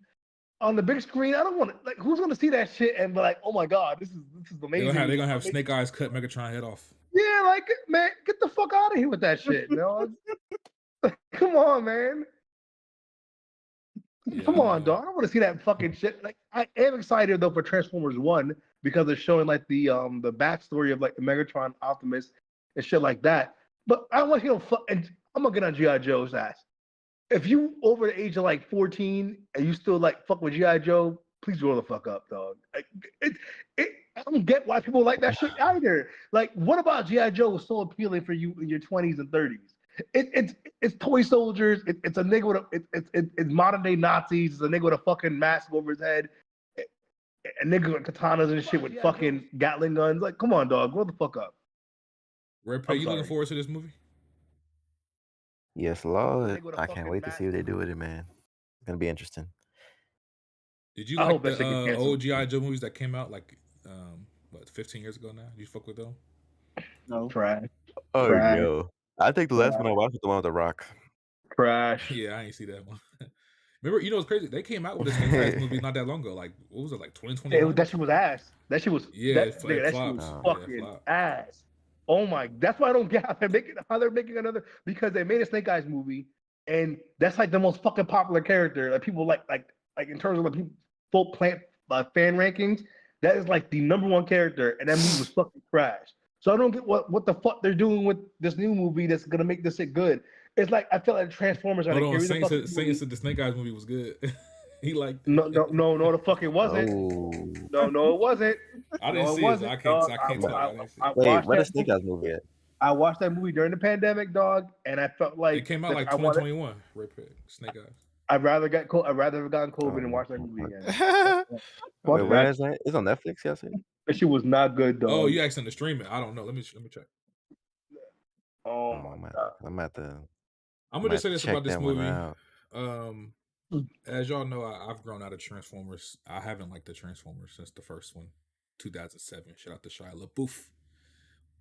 On the big screen, I don't want to like. Who's gonna see that shit and be like, "Oh my god, this is amazing"? They're gonna have Snake Eyes cut Megatron head off. Yeah, like, man, get the fuck out of here with that shit, dog. Come on, man. Yeah, Come on, dog. I don't want to see that fucking shit. Like, I am excited though for Transformers 1 because it's showing like the backstory of like the Megatron Optimus and shit like that. But I don't want you to and I'm gonna get on G.I. Joe's ass. If you over the age of like 14 and you still like fuck with G.I. Joe, please grow the fuck up, dog. Like, I don't get why people like that shit either. Like, what about G.I. Joe was so appealing for you in your 20s and 30s? It's toy soldiers. It's a nigga with it's modern day Nazis. It's a nigga with a fucking mask over his head. A nigga with katanas and shit with fucking Gatling guns. Like, come on, dog, grow the fuck up. Red Pay, you looking forward to this movie? Yes, Lord. I can't wait to see what they do with it, man. It's gonna be interesting. Did you like the old G.I. Joe movies that came out like 15 years ago now? Did you fuck with them? No. Trash. Oh, yo. I think the last one I watched was the one with The Rock. Trash. Yeah, I ain't see that one. Remember, you know, it's crazy. They came out with a Snake Eyes movie not that long ago. Like, what was it, like 2021? That shit was ass. That shit was that shit was fucking ass. Oh my! That's why I don't get how they're making another, because they made a Snake Eyes movie, and that's like the most fucking popular character. Like, people like in terms of the full fan rankings, that is like the number one character, and that movie was fucking trash. So I don't get what the fuck they're doing with this new movie that's gonna make this shit good. It's like I feel like Transformers are Hold on, Saint said the Snake Eyes movie was good. He liked it. No, the fuck it wasn't. No, it wasn't. I didn't see it. So I can't tell. Wait, what is Snake Eyes movie at? I watched that movie during the pandemic, dog, and I felt like it came out like 2021. Snake Eyes. I'd rather have gotten COVID and watched that movie again. Wait, where is that? It's on Netflix, yes. That shit was not good, though. Oh, you asking to stream it? I don't know. Let me check. Oh my god. I'm at the. I'm gonna just say this about this movie. As y'all know, I've grown out of Transformers. I haven't liked the Transformers since the first one, 2007. Shout out to Shia LaBeouf.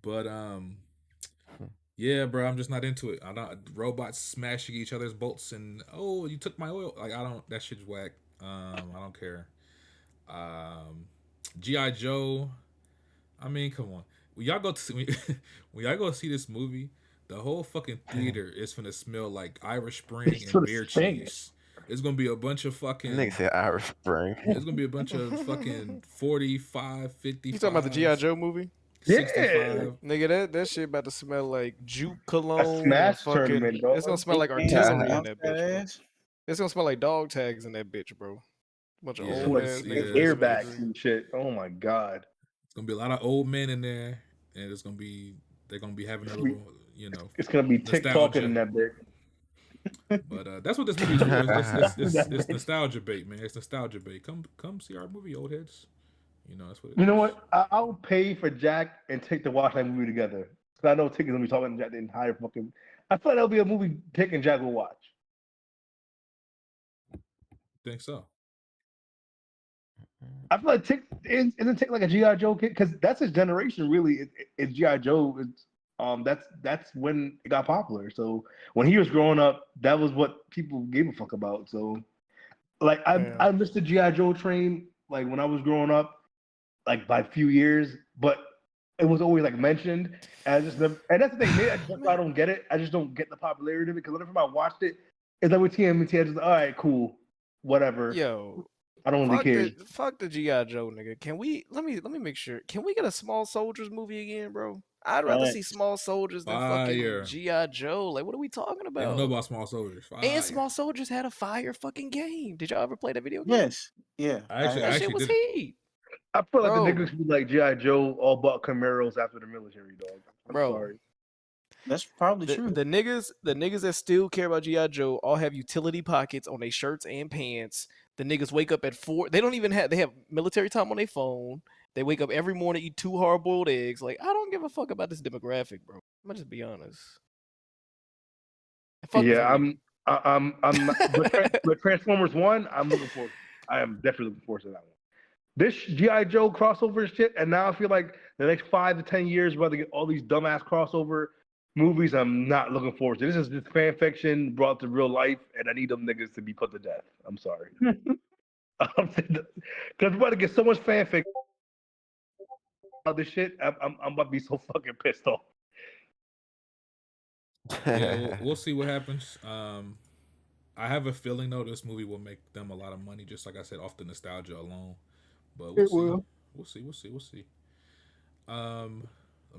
But yeah, bro, I'm just not into it. Robots smashing each other's bolts and you took my oil. Like, I don't. That shit's whack. I don't care. GI Joe. I mean, come on. When y'all go to see, when y'all go see this movie, the whole fucking theater is gonna smell like Irish Spring It's and for the beer stink. cheese. It's gonna be a bunch of Nigga fucking. said Irish Spring. It's gonna be a bunch of fucking 45, You talking about the GI 55s, Joe movie? Yeah, 65. Nigga, that shit about to smell like juke a cologne and smash fucking. tournament, It's gonna dog. smell They like can't just artillery in bounce that that bitch, bro. ass. It's gonna smell like dog tags in that bitch, bro. Bunch of Yeah, old Like, ass like niggas in some airbags drink. and shit. Oh my god. it's gonna be a lot of old men in there, and it's gonna be they're gonna be having a little, It's gonna be TikToking in nostalgia. that bitch. But that's what this movie is for. In that It's bitch. nostalgia bait, man. It's nostalgia bait. Come see our movie, old heads. That's what it You know is. what? I'll pay for Jack and Tick to watch that movie together. Cause I know Tick is gonna be talking to Jack the entire fucking. I feel like that'll be a movie Tick and Jack will watch. Think so? I feel like Tick isn't Tick like a GI Joe kid because that's his generation. Really, it's GI Joe. That's when it got popular. So when he was growing up, that was what people gave a fuck about. So like Yeah. I missed the GI Joe train like when I was growing up, like by a few years, but it was always like mentioned. And I just never, and that's the thing. Maybe I don't get it. I just don't get the popularity of it because whenever I watched it, it's like with TMNT. I just all right, cool, whatever. Yo, I don't really care. fuck the GI Joe nigga. Can we let me make sure? Can we get a Small Soldiers movie again, bro? I'd rather see Facts. Small Soldiers than fucking Fire. GI Joe. Like, what are we talking You don't know about? about small soldiers. Fire. And Small Soldiers had a fire fucking game. Did y'all ever play that video game? Yes. Yeah. I actually, That I shit actually was did it. heat, I feel like the bro. niggas should be like GI Joe, all bought Camaros after the military, dog. I'm Bro, sorry. That's probably the true. the niggas that still care about GI Joe all have utility pockets on their shirts and pants. The niggas wake up at 4. They don't even have. They have military time on their phone. They wake up every morning, eat 2 hard-boiled eggs. Like, I don't give a fuck about this demographic, bro. I'm gonna just be honest. Fuck this Yeah, movie. but Transformers One, I'm looking forward. I am definitely looking forward to that one. This GI Joe crossover shit, and now I feel like the next 5 to 10 years, we're about to get all these dumbass crossover movies. I'm not looking forward to. This is just fan fiction brought to real life, and I need them niggas to be put to death. I'm sorry, because we're about to get so much fan fiction about this shit. I'm about to be so fucking pissed off. Yeah, we'll see what happens. I have a feeling though this movie will make them a lot of money, just like I said, off the nostalgia alone. But we'll It see. will. We'll see. We'll see. We'll see. Let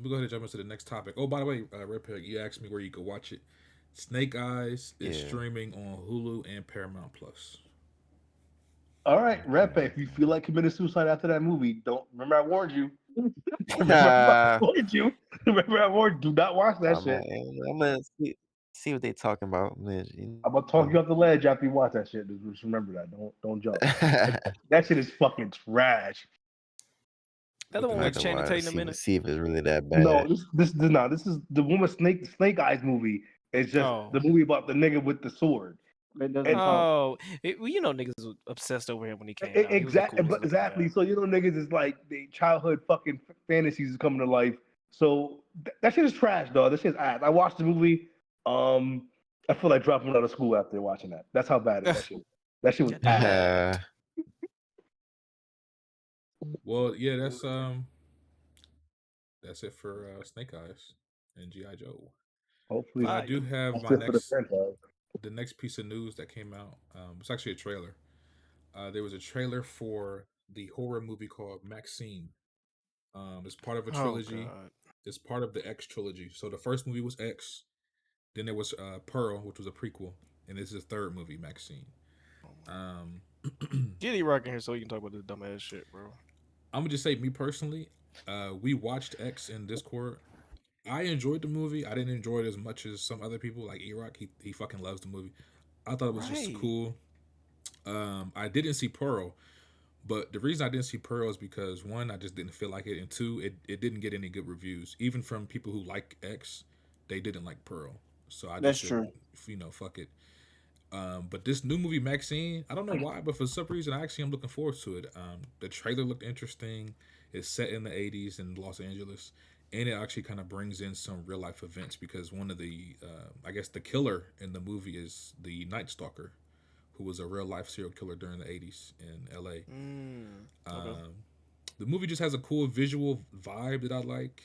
me go ahead and jump into the next topic. Oh, by the way, Red Peg, you asked me where you could watch it. Snake Eyes is Yeah. streaming on Hulu and Paramount Plus. All right, Repe, if you feel like committing suicide after that movie, don't remember I warned you. Remember I warned you. Remember I warned you. Do not watch that shit. I'm gonna see what they talking about. Man, I'm gonna talk you off the ledge after you watch that shit. Just remember that. Don't jump. That shit is fucking trash. That the What one the with heck? Channing Tatum in it. see if it's really that bad. No, this is not. This is the woman Snake Eyes movie. It's just Oh. the movie about the nigga with the sword. It doesn't And- count. Oh, well, you know niggas was obsessed over him when he came out. He was the Exactly, coolest looking exactly. guy. So niggas is like the childhood fucking fantasies is coming to life. So that shit is trash, dog. That shit's ass. I watched the movie. I feel like dropping out of school after watching that. That's how bad that shit. That shit was ass. Well, yeah, that's it for Snake Eyes and GI Joe. Hopefully, I do have that's my it for the franchise. the next piece of news that came out. It's actually a trailer. There was a trailer for the horror movie called MaXXXine. It's part of a trilogy. Oh, God. It's part of the X trilogy. So the first movie was X, then there was Pearl, which was a prequel, and this is the third movie, MaXXXine. Get E Rock in here so you can talk about this dumbass shit, bro. I'm gonna just say, me personally, we watched X in Discord. I enjoyed the movie. I didn't enjoy it as much as some other people, like E-Rock. He fucking loves the movie. I thought it was just cool. I didn't see Pearl, but the reason I didn't see Pearl is because, one, I just didn't feel like it, and two, it didn't get any good reviews. Even from people who like X, they didn't like Pearl. So I just That's said, fuck it. But this new movie, MaXXXine, I don't know why, but for some reason, I'm looking forward to it. The trailer looked interesting. It's set in the 80s in Los Angeles, and it actually kind of brings in some real life events because one of the, I guess, the killer in the movie is the Night Stalker, who was a real life serial killer during the 80s in LA. Okay. The movie just has a cool visual vibe that I like.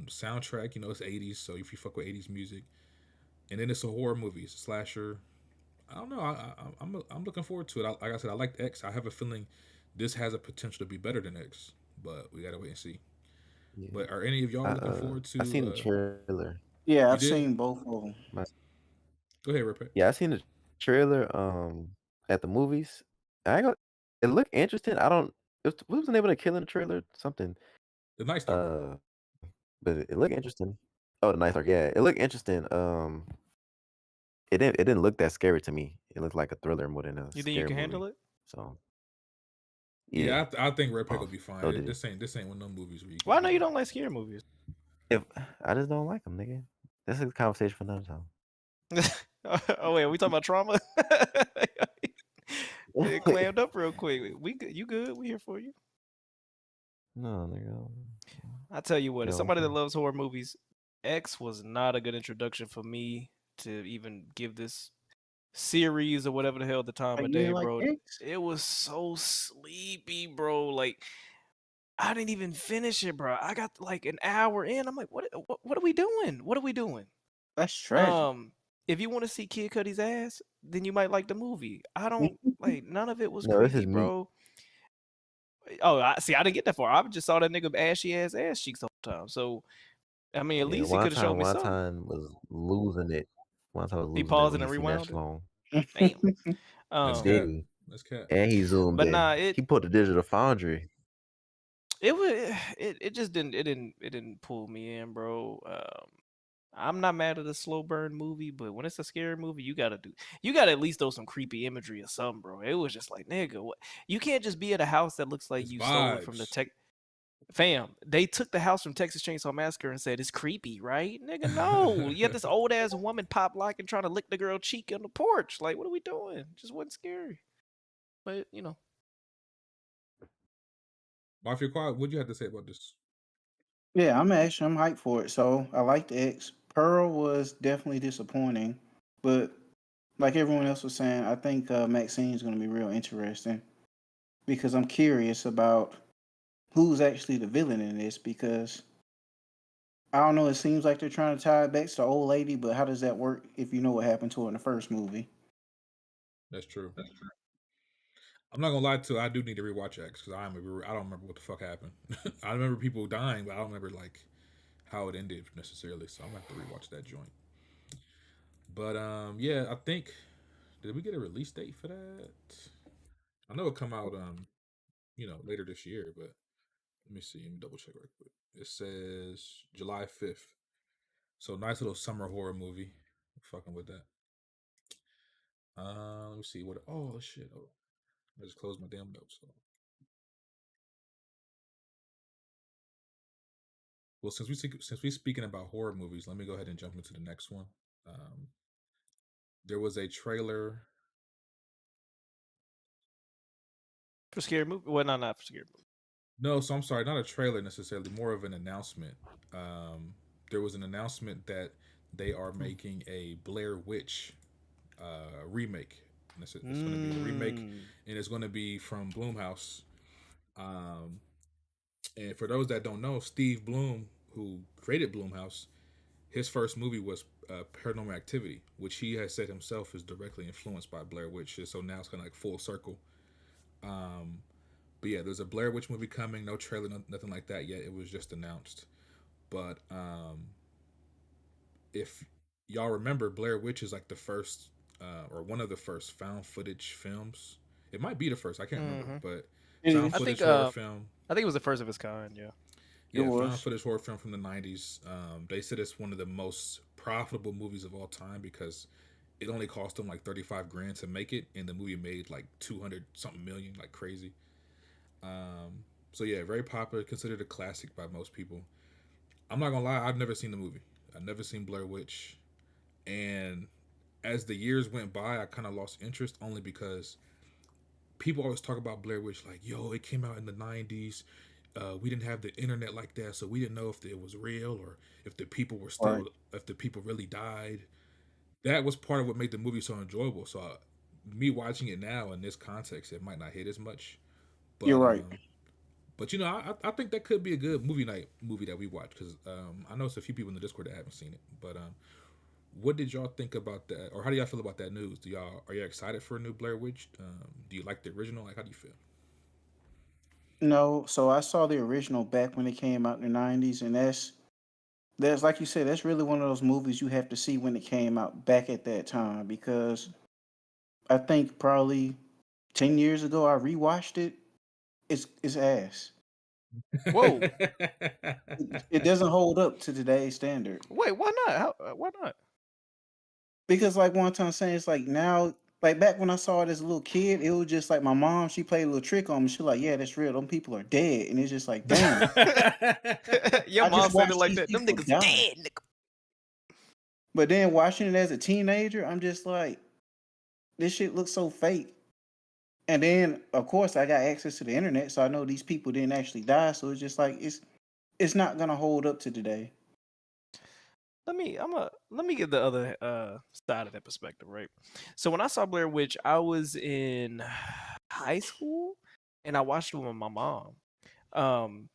Soundtrack, it's 80s, so if you fuck with 80s music, and then it's a horror movie, it's a slasher. I don't know. I'm looking forward to it. Like I said, I liked X. I have a feeling this has a potential to be better than X, but we gotta wait and see. Yeah. But are any of y'all looking forward to? I seen the trailer. Yeah, You I've did? seen both of them. My, Go ahead, Rip. yeah, I seen the trailer at the movies. I ain't gonna, it looked interesting. I don't. What was the name of the kill in the trailer? Something. The Night Stalker. But it looked interesting. Oh, the Night Stalker. Yeah, it looked interesting. It didn't look that scary to me. It looked like a thriller more than a You think you scary can handle movie. it? So Yeah, yeah, I think Red Peg will off. be fine. No did. This ain't one of them movies where you. Well, I know you don't like scary movies. If I just don't like them, nigga. That's a conversation for another time. Oh wait, are we talking about trauma? It clammed up real quick. You good? We here for you. No, nigga. I tell you what, as Yeah, somebody that okay. loves horror movies, X was not a good introduction for me to even give this series or whatever the hell the time Like, of you day, didn't like bro. X? It was so sleepy, bro. Like I didn't even finish it, bro. I got like an hour in. I'm like, what are we doing? What are we doing? That's tragic. If you want to see Kid Cudi's ass, then you might like the movie. I don't like none of it was No, this creepy, is meat. bro. Oh, I see. I didn't get that far. I just saw that nigga ashy ass cheeks the whole time. So, I mean, at Yeah, least he could have showed me one something. time was losing it. One time was He losing it paused when and he then seen that rewound it. slow. Damn. That's Um, cat. Did he? That's cat. And he zoomed but in. nah, He put the digital foundry. it was it just didn't pull me in, bro. I'm not mad at a slow burn movie, but when it's a scary movie, you gotta at least throw some creepy imagery or something, bro. It was just like, nigga, what? You can't just be at a house that looks like It's you stole it from the vibes. tech. Fam, they took the house from Texas Chainsaw Massacre and said it's creepy, right? Nigga, no. You had this old ass woman pop lock and trying to lick the girl cheek on the porch. Like, what are we doing? Just wasn't scary. But Mafia Quad, what do you have to say about this? Yeah, I'm hyped for it. So I liked X. Pearl was definitely disappointing, but like everyone else was saying, I think MaXXXine is going to be real interesting because I'm curious about who's actually the villain in this. Because I don't know, it seems like they're trying to tie it back to the old lady, but how does that work if you know what happened to her in the first movie? That's true. I'm not gonna lie to you, I do need to rewatch X because I don't remember what the fuck happened. I remember people dying, but I don't remember like how it ended necessarily. So I'm gonna have to rewatch that joint. But yeah, I think did we get a release date for that? I know it come out later this year, but let me see. Let me double check right quick. It says July 5th. So nice little summer horror movie. I'm fucking with that. Let me see what. Oh shit! Oh, I just closed my damn notes. Well, since we speaking about horror movies, let me go ahead and jump into the next one. Um, there was a trailer. for scary movie. Well, no, not for scary movie. No, so I'm sorry, not a trailer necessarily, more of an announcement. There was an announcement that they are making a Blair Witch remake. And it's going to be a remake, and it's going to be from Blumhouse. And for those that don't know, Steve Bloom, who created Blumhouse, his first movie was Paranormal Activity, which he has said himself is directly influenced by Blair Witch. So now it's kind of like full circle. But yeah, there's a Blair Witch movie coming. No trailer, nothing like that yet. It was just announced. But if y'all remember, Blair Witch is like the first or one of the first found footage films. It might be the first. I can't remember, but found footage horror film. I think it was the first of its kind. Yeah. Yeah, found footage horror film from the 90s. They said it's one of the most profitable movies of all time because it only cost them like 35 grand to make it, and the movie made like 200 something million, like crazy. So yeah, very popular, considered a classic by most people. I'm not gonna lie, I've never seen the movie. I've never seen Blair Witch, and as the years went by, I kind of lost interest only because people always talk about Blair Witch like, yo, it came out in the 90s. We didn't have the internet like that, so we didn't know if it was real or if the people were still, if the people really died. That was part of what made the movie so enjoyable. So me watching it now in this context, it might not hit as much. You're But right. but you know, I think that could be a good movie night movie that we watch because I know it's a few people in the Discord that haven't seen it. But what did y'all think about that, or how do y'all feel about that news? Are you excited for a new Blair Witch? Do you like the original? Like, how do you feel? No, so I saw the original back when it came out in the '90s, and that's like you said, that's really one of those movies you have to see when it came out back at that time because I think probably 10 years ago I rewatched it. It's ass. Whoa. It doesn't hold up to today's standard. Wait, why not? Why not? Because like one time saying it's like now, like back when I saw it as a little kid, it was just like my mom, she played a little trick on me. She like, yeah, that's real. Them people are dead. And it's just like, damn. Your I mom just said it watched like these that. Them people niggas die. dead, nigga. But then watching it as a teenager, I'm just like, this shit looks so fake. And then of course I got access to the internet, so I know these people didn't actually die. So it's just like it's not gonna hold up to today. Let me get the other side of that perspective, right? So when I saw Blair Witch, I was in high school and I watched it with my mom. Um,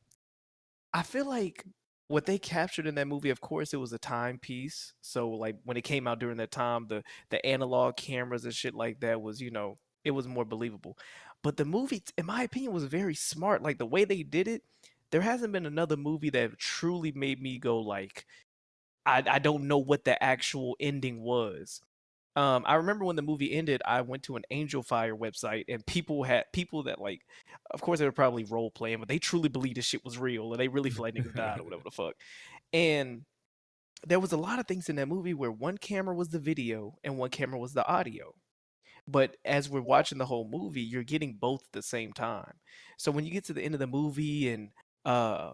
I feel like what they captured in that movie, of course, it was a timepiece. So like when it came out during that time, the analog cameras and shit like that was, it was more believable. But the movie, in my opinion, was very smart. Like the way they did it, there hasn't been another movie that truly made me go like, I don't know what the actual ending was. I remember when the movie ended, I went to an Angel Fire website and people that like, of course they were probably role playing, but they truly believed this shit was real and they really feel like niggas died or whatever the fuck. And there was a lot of things in that movie where one camera was the video and one camera was the audio. But as we're watching the whole movie, you're getting both at the same time. So when you get to the end of the movie and uh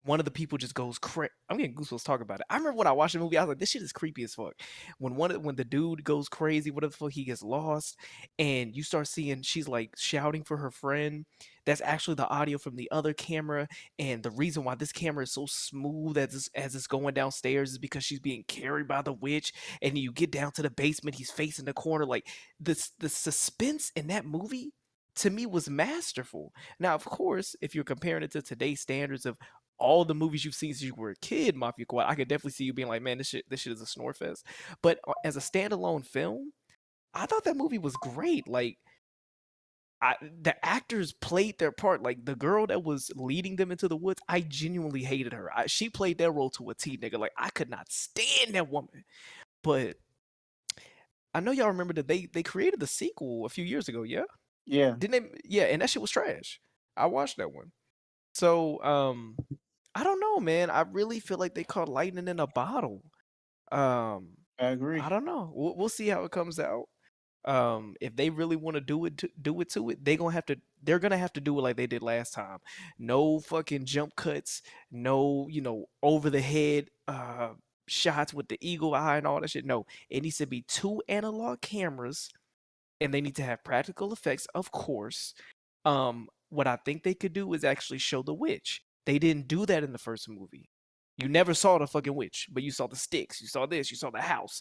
one of the people just goes crazy. I'm getting goosebumps talking about it. I remember when I watched the movie, I was like, "This shit is creepy as fuck." When the dude goes crazy, whatever the fuck, he gets lost, and you start seeing she's like shouting for her friend. That's actually the audio from the other camera, and the reason why this camera is so smooth as it's going downstairs is because she's being carried by the witch. And you get down to the basement, he's facing the corner. Like the suspense in that movie to me was masterful. Now, of course, if you're comparing it to today's standards of all the movies you've seen since you were a kid, Mafia Squad, I could definitely see you being like, man, this shit is a snore fest. But as a standalone film, I thought that movie was great. Like, the actors played their part. Like the girl that was leading them into the woods, I genuinely hated her. She played that role to a T, nigga. Like I could not stand that woman. But I know y'all remember that they created the sequel a few years ago. Yeah, Yeah, didn't they? Yeah, and that shit was trash. I watched that one. So I don't know, man. I really feel like they caught lightning in a bottle. Um, I agree. I don't know. We'll see how it comes out. If they really want to do it to it, they're gonna have to do it like they did last time. No fucking jump cuts, no, over the head shots with the eagle eye and all that shit. No, it needs to be two analog cameras and they need to have practical effects, of course. What I think they could do is actually show the witch. They didn't do that in the first movie. You never saw the fucking witch, but you saw the sticks, you saw this, you saw the house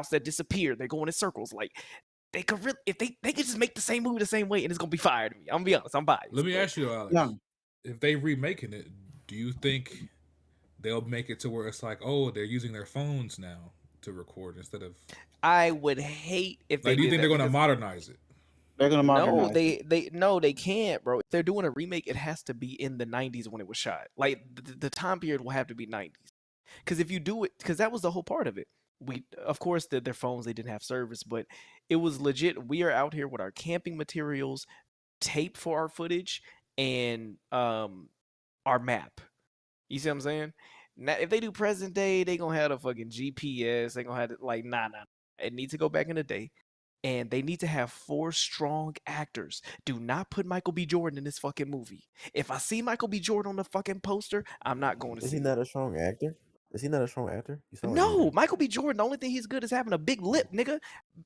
that disappeared. They're going in circles. Like they could really, if they could just make the same movie the same way, and it's gonna be fire to me. I'm gonna be honest, I'm biased. Let me but ask you, Alex. No, If they remaking it, do you think they'll make it to where it's like, oh, they're using their phones now to record instead of I would hate if they like? Do you did think that they're going to because modernize it? they're gonna no, modernize it. they can't, bro. If they're doing a remake, it has to be in the 90s when it was shot. Like the time period will have to be 90s. Because if you do it, because that was the whole part of it. We, of course, their phones they didn't have service, but it was legit. We are out here with our camping materials, tape for our footage, and our map. You see what I'm saying? Now, if they do present day, they gonna have a fucking GPS. They gonna have like nah. It needs to go back in the day, and they need to have four strong actors. Do not put Michael B. Jordan in this fucking movie. If I see Michael B. Jordan on the fucking poster, I'm not going to Is he see it. not a strong actor? Is he not a strong actor? You sound like he's No, a Michael B. Jordan, the only thing he's good is having a big lip, nigga.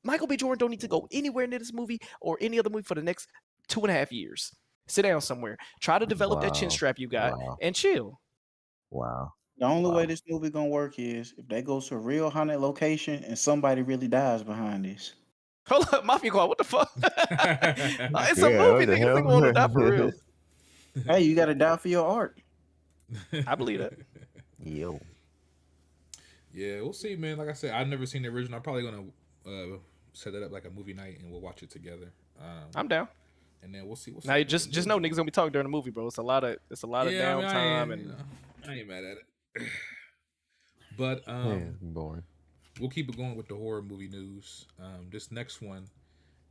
Michael B. Jordan don't need to go anywhere near this movie or any other movie for the next 2.5 years. Sit down somewhere. Try to develop that chin wow, strap you got wow, and chill. wow, The only way wow. this movie gonna work is if they go to a real haunted location and somebody really dies behind this. Hold up, Mafia Squad. What the fuck? It's a Yeah, movie. what the Niggas ain't want to die for real. hell? Hey, you got to die for your art. I believe that. Yo. Yeah, we'll see, man. Like I said, I've never seen the original. I'm probably gonna set that up like a movie night, and we'll watch it together. I'm down. And then we'll see. Now, just know niggas gonna be talking during the movie, bro. It's a lot of downtime, and I ain't mad at it. But Boring. we'll keep it going with the horror movie news. This next one,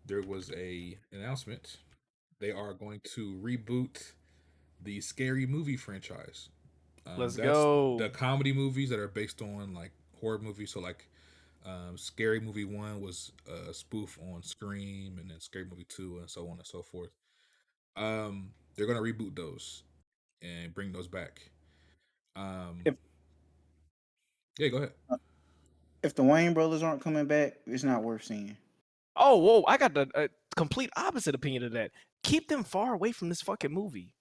there was a announcement. They are going to reboot the Scary Movie franchise. Let's that's go. The comedy movies that are based on like horror movies. So like Scary Movie 1 was a spoof on Scream, and then Scary Movie 2, and so on and so forth. They're gonna reboot those and bring those back. Yeah, go ahead. If the Wayne brothers aren't coming back, it's not worth seeing. Oh, whoa! I got the complete opposite opinion of that. Keep them far away from this fucking movie.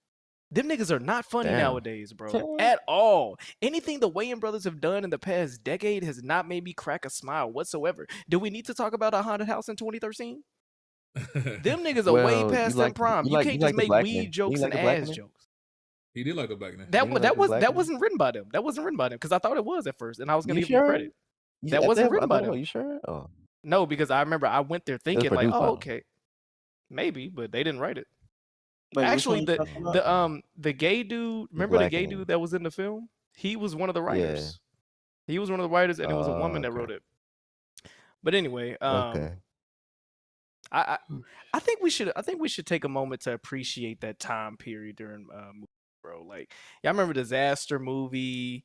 Them niggas are not funny Damn. nowadays, bro. At all. Anything the Wayans brothers have done in the past decade has not made me crack a smile whatsoever. Do we need to talk about a haunted house in 2013? Them niggas are way past their prime. You can't just make weed jokes and ass jokes. He did like the black man. That wasn't written by them. That wasn't written by them because I thought it was at first, and I was gonna give them credit. That wasn't written by them. You sure? Oh. No, because I remember I went there thinking like, produced by oh, them. okay, maybe, but they didn't write it. Wait, Actually, which one you talking about? the gay dude, remember the gay Blackening. dude that was in the film? He was one of the writers. He was one of the writers, and it was a woman that okay. wrote it. But anyway, Okay. I think we should take a moment to appreciate that time period during movies, bro. Like, yeah, I remember Disaster Movie,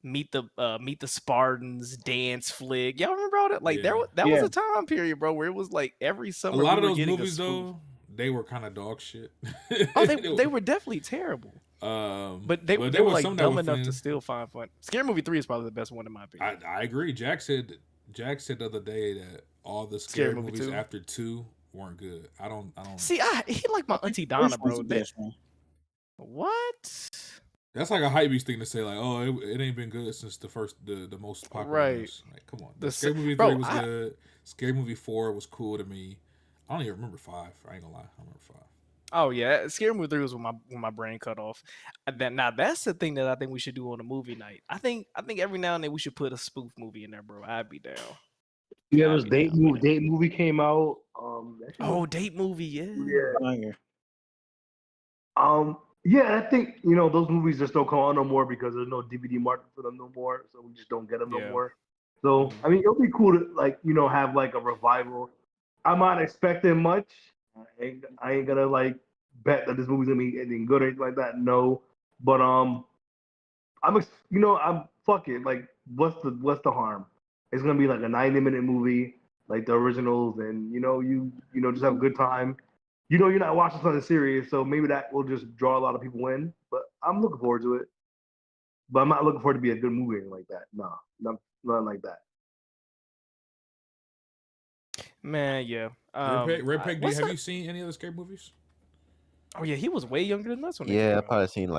Meet the Spartans, Dance Flick. Y'all remember all that? Like, Yeah. that was a time period, bro, where it was like every A summer. lot we of were those getting a movies spoof. though, they were kind of dog shit. Oh, they were definitely terrible. But they were like some that dumb were enough fun. to still find fun. Scary Movie 3 is probably the best one in my opinion. I agree. Jack said the other day that all the scary Movie movies 2. after 2 weren't good. I don't See, he like my auntie Donna, First one's bro. the best one. What? That's like a hypebeast thing to say, like, oh, it ain't been good since the most popular Right. ones. Like, come on. The Scary Movie 3 was good. Scary Movie 4 was cool to me. I don't even remember 5. I ain't gonna lie. I don't remember 5. Oh yeah, Scary Movie 3 was when my brain cut off. Now that's the thing that I think we should do on a movie night. I think every now and then we should put a spoof movie in there, bro. I'd be down. Yeah, this date movie came out. Date movie, yeah. Yeah, I think those movies just don't come out no more because there's no DVD market for them no more, so we just don't get them no more. So I mean, it'll be cool to have like a revival. I'm not expecting much. I ain't gonna like bet that this movie's gonna be anything good or anything like that. No, but I'm fuck it. Like, what's the harm? It's gonna be like a 90-minute movie, like the originals, and you just have a good time. You're not watching something serious, so maybe that will just draw a lot of people in. But I'm looking forward to it. But I'm not looking for it to be a good movie like that. No, not like that. Man, yeah. Red Peg, have you seen any other scary movies? Oh yeah, he was way younger than us when they Yeah, came I out. probably seen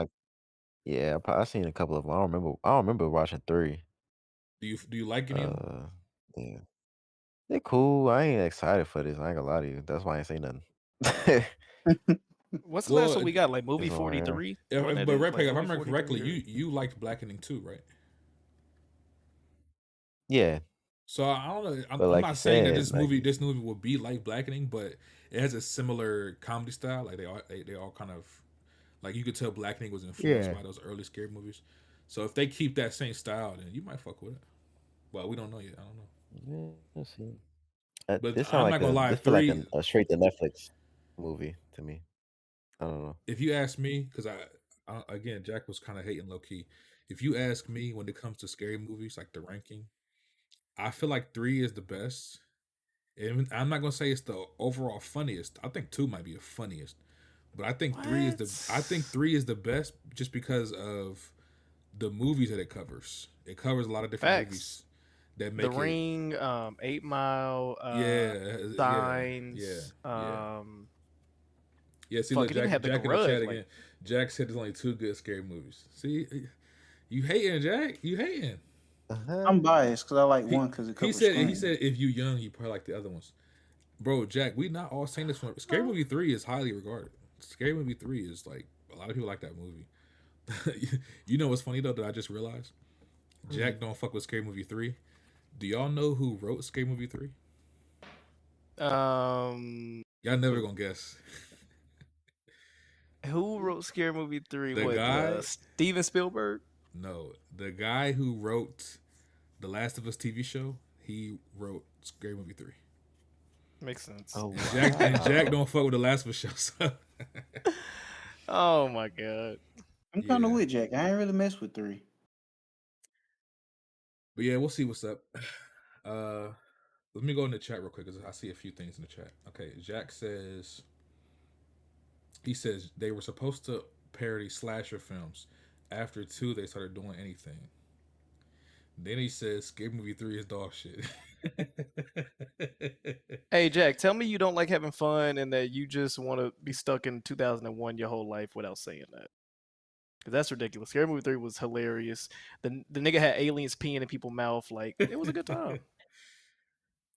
I've seen a couple of them. I don't remember watching 3. Do you like any of them? Yeah. They're cool. I ain't excited for this. I ain't gonna lie to you. That's why I ain't say nothing. What's the last one we got? Like movie 43? But Red Peg, if I remember correctly, you liked Blackening too, right? Yeah. So I don't know. I'm like not saying that this movie will be like Blackening, but it has a similar comedy style. Like they all kind of, like, you could tell Blackening was influenced by those early scary movies. So if they keep that same style, then you might fuck with it. Well, we don't know yet. I don't know. Yeah, we'll see. But this I'm not gonna lie. This feel like a straight to Netflix movie to me. I don't know. If you ask me, because I again, Jack was kind of hating low key. If you ask me, when it comes to scary movies, like the ranking, I feel like 3 is the best. And I'm not gonna say it's the overall funniest. I think 2 might be the funniest, but I think 3 is the best just because of the movies that it covers. It covers a lot of different movies that make The Ring, 8 Mile, Signs. See, look, Jack in the chat again. Jack said there's only 2 good scary movies. See, you hating, Jack? You hating? I'm biased because I like one because it covers. He said if you young, you probably like the other ones. Bro, Jack, we not all saying this one. Scary Movie 3 is highly regarded. Scary Movie 3 is like a lot of people like that movie. You know what's funny though that I just realized? Jack don't fuck with Scary Movie 3. Do y'all know who wrote Scary Movie 3? Y'all never gonna guess. Who wrote Scary Movie 3? The What? guy? Steven Spielberg? No, the guy who wrote the Last of Us TV show, he wrote Scary Movie 3. Makes sense. Oh, And Jack don't fuck with the Last of Us show. So. Oh my god. I'm kind of Yeah. with Jack. I ain't really mess with 3. But yeah, we'll see what's up. Let me go in the chat real quick because I see a few things in the chat. Okay, Jack says they were supposed to parody slasher films. After 2, they started doing anything. Then he says Scary Movie 3 is dog shit. Hey Jack, tell me you don't like having fun and that you just want to be stuck in 2001 your whole life without saying that. Cause that's ridiculous. Scary Movie 3 was hilarious. The nigga had aliens peeing in people's mouth. Like it was a good time.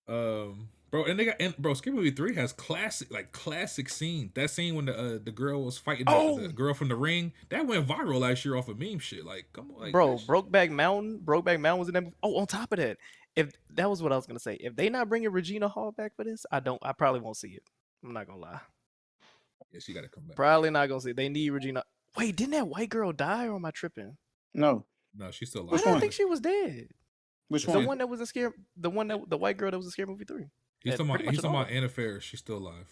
Bro, and Scary Movie 3 has classic scene. That scene when the girl was fighting the girl from the ring, that went viral last year off of meme shit. Like, come on, like, bro, Brokeback Mountain was in that movie. Oh, on top of that, if that was what I was gonna say, if they not bringing Regina Hall back for this, I probably won't see it. I'm not gonna lie. Yeah, she gotta come back. Probably not gonna see it. They need Regina. Wait, didn't that white girl die, or am I tripping? No. No, she's still alive. Why did I think she was dead? Which The one? one that was in Scare, the white girl that was in Scare Movie 3. He's talking about Anna Faris. She's still alive.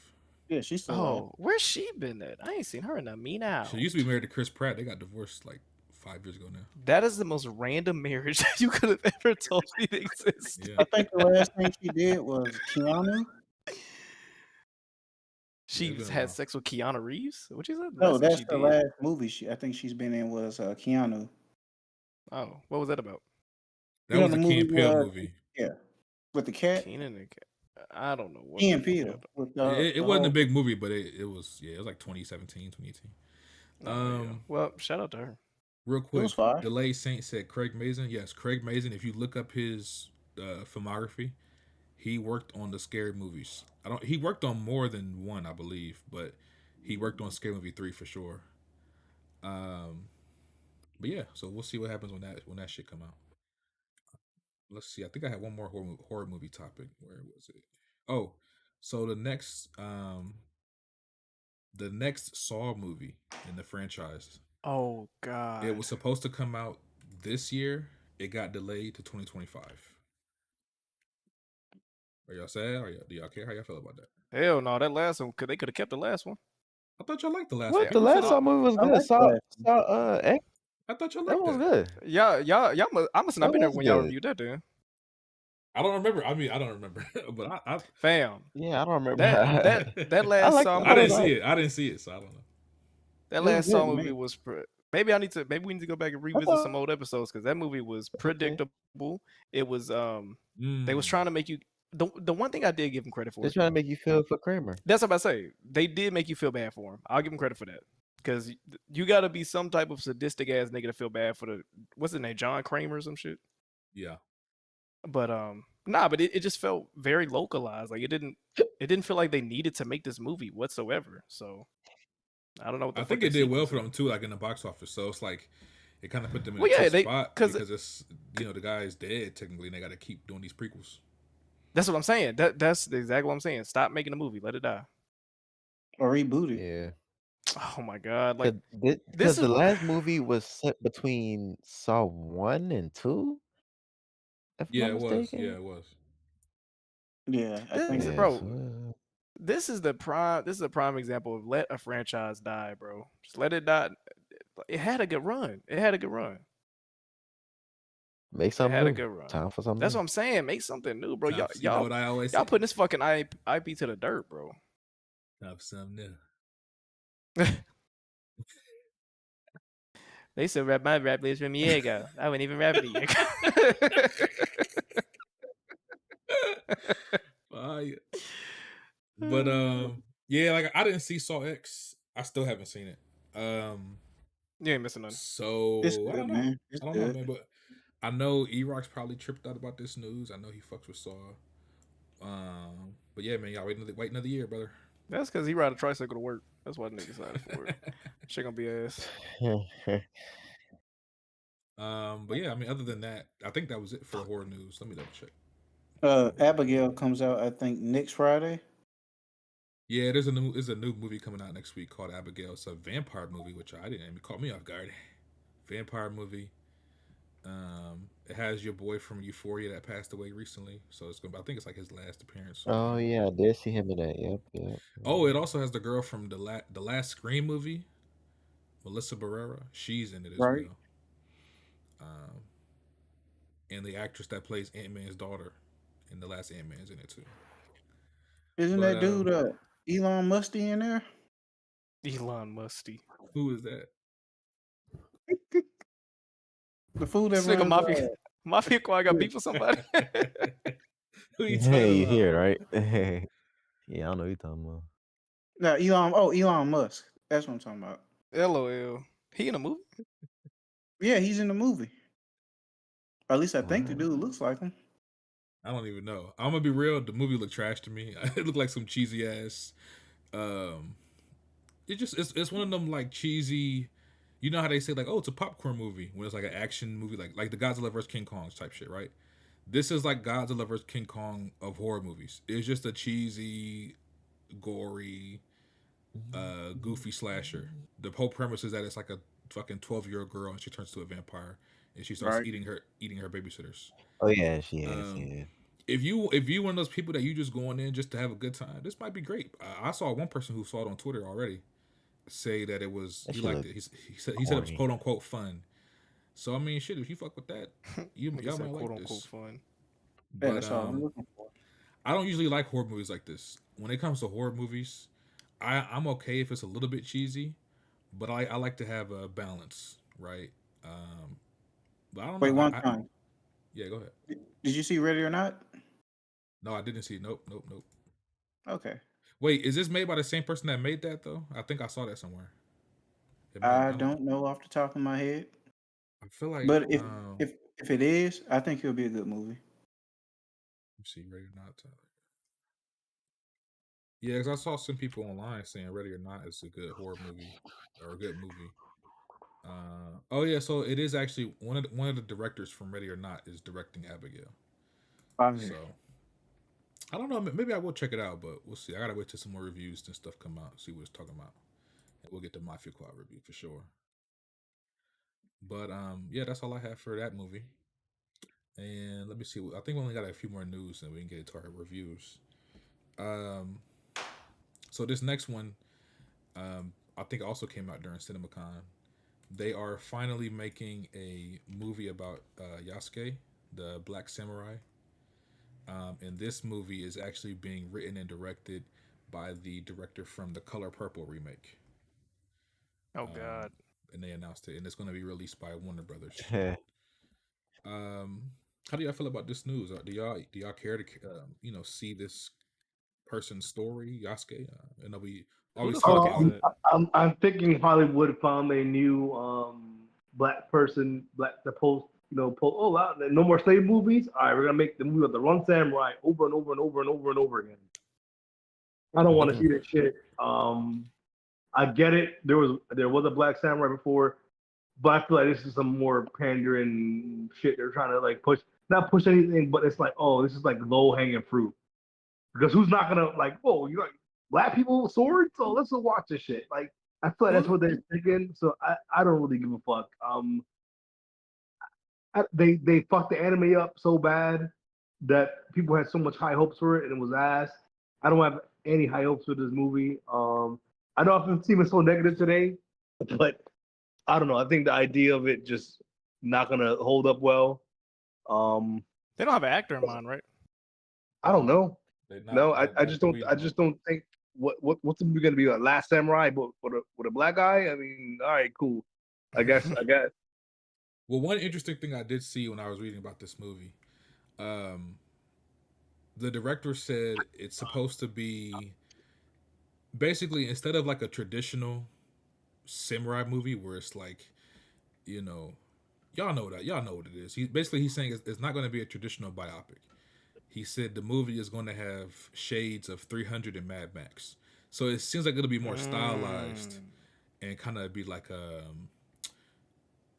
Yeah, she's still alive. Oh, where's she been at? I ain't seen her in a mean hour. She used to be married to Chris Pratt. They got divorced like 5 years ago now. That is the most random marriage that you could have ever told me to exist. Yeah. I think the last thing she did was Keanu. She had sex with Keanu Reeves? What you said? No, that's the last movie I think she's been in was Keanu. Oh, what was that about? That was the Key and Peele movie. Yeah, with the cat. Keenan and Cat. I don't know. Key and Peele. It wasn't a big movie, but it was like 2017, 2018. Yeah. Well, shout out to her. Real quick, Delay Saint said Craig Mazin. Yes, Craig Mazin. If you look up his filmography, he worked on the scary movies. He worked on more than one, I believe, but he worked on Scary Movie 3 for sure. But yeah, so we'll see what happens when that shit come out. Let's see. I think I had one more horror movie topic. Where was it? Oh, so the next Saw movie in the franchise. Oh God! It was supposed to come out this year. It got delayed to 2025. Are y'all sad? Do y'all care? How y'all feel about that? Hell no, that last one. They could have kept the last one. I thought y'all liked the last one. What? The last Saw movie was good. Saw X. I thought y'all liked that. Was good. Y'all I must not been there when y'all reviewed that, then. I don't remember. I mean, I don't remember. But I fam. Yeah, I don't remember that last Saw. I didn't see it. I didn't see it, so I don't know. That last Saw movie was. Maybe we need to go back and revisit some old episodes because that movie was predictable. It was they was trying to make you. The one thing I did give him credit for. They're trying to make you feel for Kramer. That's what I say. They did make you feel bad for him. I'll give him credit for that. Because you got to be some type of sadistic ass nigga to feel bad for what's his name, John Kramer or some shit. Yeah. But but it just felt very localized. Like it didn't feel like they needed to make this movie whatsoever. So I don't know. What I think it did well for them too, like in the box office. So it's like it kind of put them in a tough spot because it's the guy's dead technically, and they got to keep doing these prequels. That's what I'm saying. That's exactly what I'm saying. Stop making the movie. Let it die. Or reboot it. Yeah. Oh my God! Like because the last movie was set between Saw 1 and 2. Yeah, it was. Yeah, it was. Yeah, I think bro. This is the prime example of let a franchise die, bro. Just let it die. It had a good run. Make something had new. A good run. Time for something. That's new. what I'm saying. Make something new, bro. You know what I always say? Y'all putting this fucking IP to the dirt, bro. Time for something new. They still rap my rap list from a year ago. I wouldn't even rap it a year ago. But yeah, like I didn't see Saw X. I still haven't seen it. You ain't missing nothing. So it's good, I don't know. man. I don't know, man. But I know E-Rock's probably tripped out about this news. I know he fucks with Saw. But yeah, man, y'all wait another year, brother. That's because he ride a tricycle to work. That's why the nigga excited for it. Shit gonna be ass. But yeah, I mean, other than that, I think that was it for the horror news. Let me double check. Abigail comes out, I think, next Friday. Yeah, there's a new movie coming out next week called Abigail. It's a vampire movie, which I didn't even caught me off guard. Vampire movie. It has your boy from Euphoria that passed away recently, so it's gonna. I think it's like his last appearance. Oh yeah, I did see him in that. Yep. Oh, it also has the girl from the last Scream movie, Melissa Barrera. She's in it as Right. well. And the actress that plays Ant-Man's daughter in the last Ant-Man's in it too. Isn't But that dude Elon Musty in there? Elon Musty. who is that? The fool that This nigga runs. Mafia Squad got beef with somebody. Who you Hey, talking you about? here, right? Yeah, I don't know what you're talking about. No, Elon Musk. That's what I'm talking about. LOL. He in a movie? Yeah, he's in the movie. Or at least I think the What? dude looks like him. I don't even know. I'm gonna be real. The movie looked trash to me. It looked like some cheesy ass. It's one of them like cheesy. You know how they say like, oh, it's a popcorn movie when it's like an action movie, like the Godzilla vs King Kong type shit, right? This is like Godzilla vs King Kong of horror movies. It's just a cheesy, gory, goofy slasher. The whole premise is that it's like a fucking 12-year-old girl and she turns to a vampire and she starts Right. eating her babysitters. Oh yeah, she is. Yeah. If you one of those people that you just going in just to have a good time, this might be great. I saw one person who saw it on Twitter already say that it was That he shit liked look it. He said it was corny. quote unquote fun. So I mean, shit, if you fuck with that, Nigga y'all said might quote like unquote this. fun. Yeah, But that's all I'm looking for. I don't usually like horror movies like this. When it comes to horror movies, I'm okay if it's a little bit cheesy, but I like to have a balance, right? But I don't Wait, know. one time. Yeah, go ahead. Did you see Ready or Not? No, I didn't see. Nope. Okay. Wait, is this made by the same person that made that though? I think I saw that somewhere. I I don't know. don't know off the top of my head. I feel like But if it is, I think it'll be a good movie. let's see, Ready or Not. Yeah, because I saw some people online saying Ready or Not is a good horror movie or a good movie. Oh yeah, so it is actually one of the directors from Ready or Not is directing Abigail. So I don't know. Maybe I will check it out, but we'll see. I gotta wait till some more reviews and stuff come out, see what it's talking about, and we'll get the Mafia Quad review for sure. But yeah, that's all I have for that movie. And let me see. I think we only got a few more news, and we can get into our reviews. So this next one, I think also came out during CinemaCon. They are finally making a movie about Yasuke, the Black Samurai. And this movie is actually being written and directed by the director from the Color Purple remake. Oh God. And they announced it, and it's going to be released by Warner Brothers. Yeah. How do y'all feel about this news? Do y'all care to see this person's story, Yasuke? I know we always the fuck talk is about. that? I'm thinking Hollywood found a new black person, the post, oh wow, no more slave movies. All right, we're gonna make the movie of the Run Samurai over and over and over and over and over again. I don't want to see that shit. I get it. There was a Black Samurai before, but I feel like this is some more pandering shit. They're trying to like not push anything, but it's like, oh, this is like low hanging fruit. Because who's not gonna like, whoa, you like black people with swords? So let's go watch this shit. Like I feel like that's what they're thinking. So I don't really give a fuck. They fucked the anime up so bad that people had so much high hopes for it and it was ass. I don't have any high hopes for this movie. I know I've seen it so negative today, but I don't know. I think the idea of it just not gonna hold up well. They don't have an actor in mind, right? I don't know. No, I that just don't. we I just don't think what's the movie gonna be? A Last Samurai, but with a black guy. I mean, all right, cool. I guess. Well, one interesting thing I did see when I was reading about this movie, the director said it's supposed to be basically instead of like a traditional samurai movie where it's like, y'all know what it is. He's saying it's not going to be a traditional biopic. he said the movie is going to have shades of 300 and Mad Max. So it seems like it'll be more stylized and kind of be like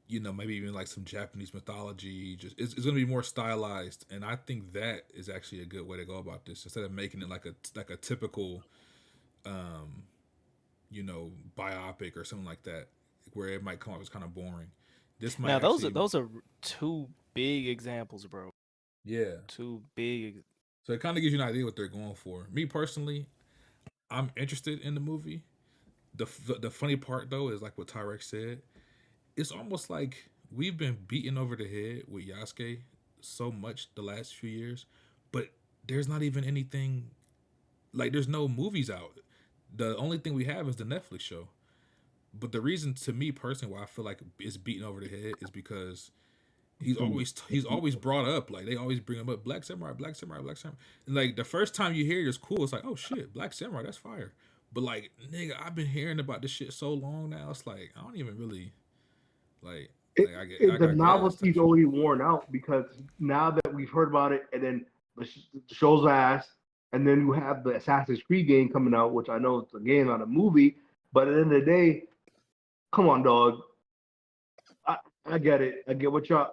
maybe even like some Japanese mythology. Just it's going to be more stylized, and I think that is actually a good way to go about this instead of making it like a typical, biopic or something like that, where it might come off as kind of boring. This might Now actually, those are two big examples, bro. yeah. Two big. So it kind of gives you an idea what they're going for. Me personally, I'm interested in the movie. The funny part though is like what Tyrex said. It's almost like we've been beaten over the head with Yasuke so much the last few years, but there's not even anything like there's no movies out. The only thing we have is the Netflix show. But the reason to me personally why I feel like it's beaten over the head is because he's always brought up, like they always bring him up, Black Samurai, Black Samurai, Black Samurai. And like the first time you hear it, it's cool. It's like, oh shit, Black Samurai, that's fire. But like, nigga, I've been hearing about this shit so long now. It's like I don't even really like. The novelty's already worn out because now that we've heard about it, and then the show's ass, and then you have the Assassin's Creed game coming out, which I know it's a game, not a movie. But at the end of the day, come on, dog. I get it. I get what y'all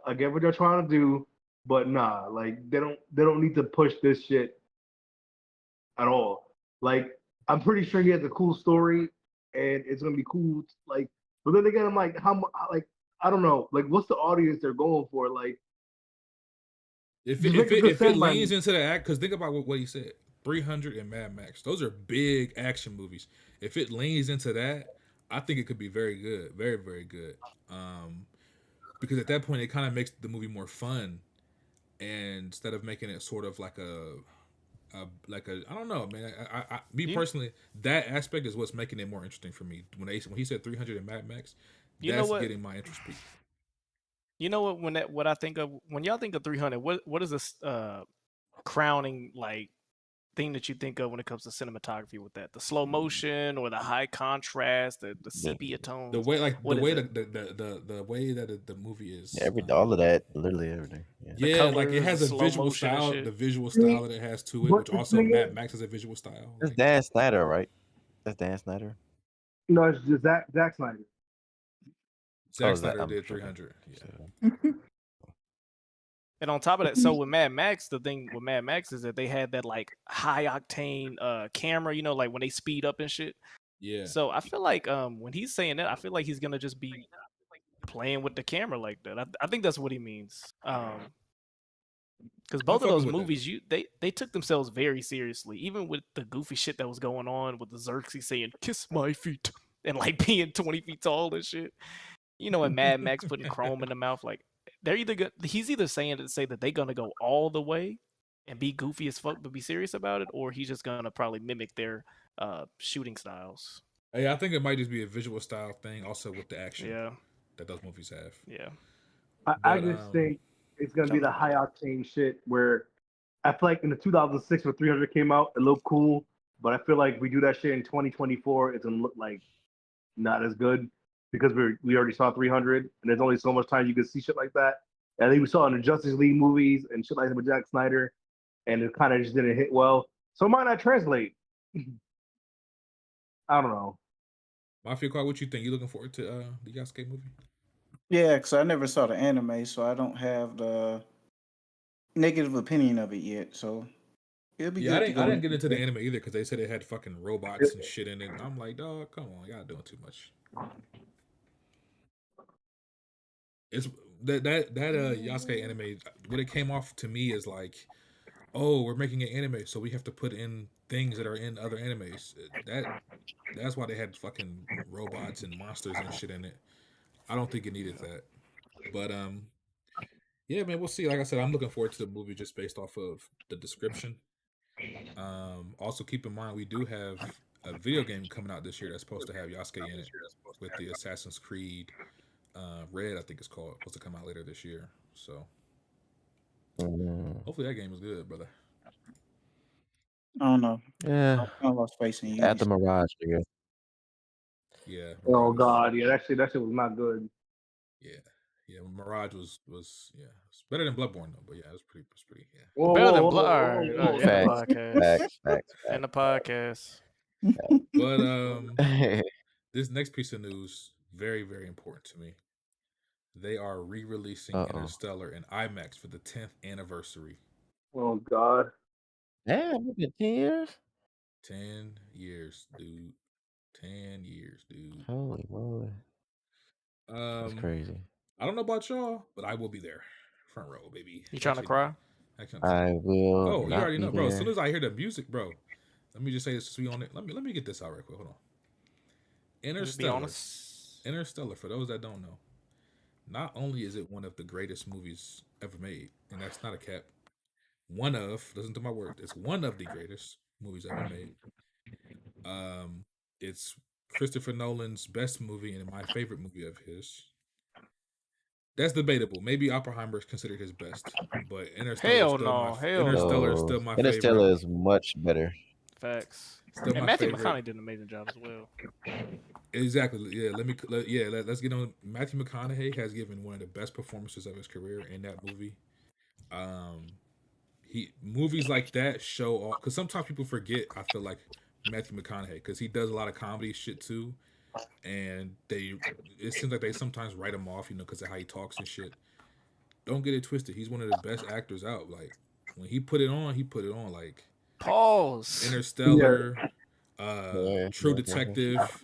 trying to do, but nah, like they don't need to push this shit at all. Like I'm pretty sure he has a cool story, and it's gonna be cool. Like, but then again, I'm like, like I don't know. Like, what's the audience they're going for? Like, if it leans into the act, because think about what he said. 300 and Mad Max. Those are big action movies. If it leans into that, I think it could be very good, very very good. Because at that point, it kind of makes the movie more fun, and instead of making it sort of like I don't know, man. Personally, that aspect is what's making it more interesting for me. When he said 300 and Mad Max, that's getting my interest peaked. You know what? What I think of when y'all think of 300, what is this crowning like thing that you think of when it comes to cinematography with that? The slow motion or the high contrast, the sepia tones? The way the way that the movie is. All of that, literally everything. Yeah, colors, like it has a visual style, the visual style that it has to it, which also Mad Max has a visual style. That's Dan Snyder, right? That's Dan Snyder. No, it's just Zack Snyder. Zack Snyder did 300. Yeah. And on top of that, so with Mad Max, the thing with Mad Max is that they had that like high octane camera, like when they speed up and shit. Yeah. So I feel like when he's saying that, I feel like he's gonna just be playing with the camera like that. I think that's what he means. Because both of those movies, they took themselves very seriously, even with the goofy shit that was going on with the Xerxes saying "kiss my feet" and like being 20 feet tall and shit. And Mad Max putting chrome in the mouth, like. He's either saying to say that they're gonna go all the way and be goofy as fuck but be serious about it, or he's just gonna probably mimic their shooting styles. Hey, I think it might just be a visual style thing, also with the action that those movies have. Yeah, I just think it's gonna be the high octane shit where I feel like in the 2006 when 300 came out, it looked cool, but I feel like we do that shit in 2024, it's gonna look like not as good. Because we already saw 300, and there's only so much time you can see shit like that. And I think we saw it in the Justice League movies and shit like that with Zack Snyder, and it kind of just didn't hit well. So it might not translate. I don't know. Mafia Car, what you think? You looking forward to the Yasuke movie? Yeah, because I never saw the anime, so I don't have the negative opinion of it yet. So it'll be good. I didn't get into the anime either because they said it had fucking robots and shit in it. I'm like, dog, come on, y'all doing too much. It's that Yasuke anime. What it came off to me is like, oh, we're making an anime, so we have to put in things that are in other animes. That's why they had fucking robots and monsters and shit in it. I don't think it needed that, but yeah, man, we'll see. Like I said, I'm looking forward to the movie just based off of the description. Also keep in mind we do have a video game coming out this year that's supposed to have Yasuke in it with the Assassin's Creed. Red, I think it's called. Supposed to come out later this year. So hopefully that game is good, brother. I don't know. Yeah, I lost faith in you. At the Mirage, I guess. Yeah. Oh God, yeah, that shit was not good. Yeah, Mirage was it's better than Bloodborne though. But yeah, it was pretty. Yeah. Whoa, Better than whoa, Blood. whoa, All whoa, right, whoa, in the whoa. Facts, podcast. facts, In the podcast. But facts. this next piece of news, very, very important to me. They are re-releasing Uh-oh. Interstellar in IMAX for the 10th anniversary. Oh God. Damn, it's been 10 years? 10 years, dude. 10 years, dude. Holy moly. That's crazy. I don't know about y'all, but I will be there. Front row, baby. You trying to cry? I will Oh, you not already be know, bro. As there. soon as I hear the music, bro. Let me just say this. We on it. Let me get this out right quick. Hold on. Let's be honest. Interstellar. For those that don't know, not only is it one of the greatest movies ever made, and that's not a cap. Listen to my word. It's one of the greatest movies ever made. It's Christopher Nolan's best movie and my favorite movie of his. That's debatable. Maybe Oppenheimer is considered his best, but Hell no. Interstellar is still my favorite. Interstellar is much better. Facts. Still And my Matthew favorite. McConaughey did an amazing job as well. Exactly. Yeah. Let's get on. Matthew McConaughey has given one of the best performances of his career in that movie. Movies like that show all, because sometimes people forget. I feel like Matthew McConaughey, because he does a lot of comedy shit too, and it seems like they sometimes write him off, because of how he talks and shit. Don't get it twisted. He's one of the best actors out. Like when he put it on. Like Pause. Interstellar, True Yeah. Detective.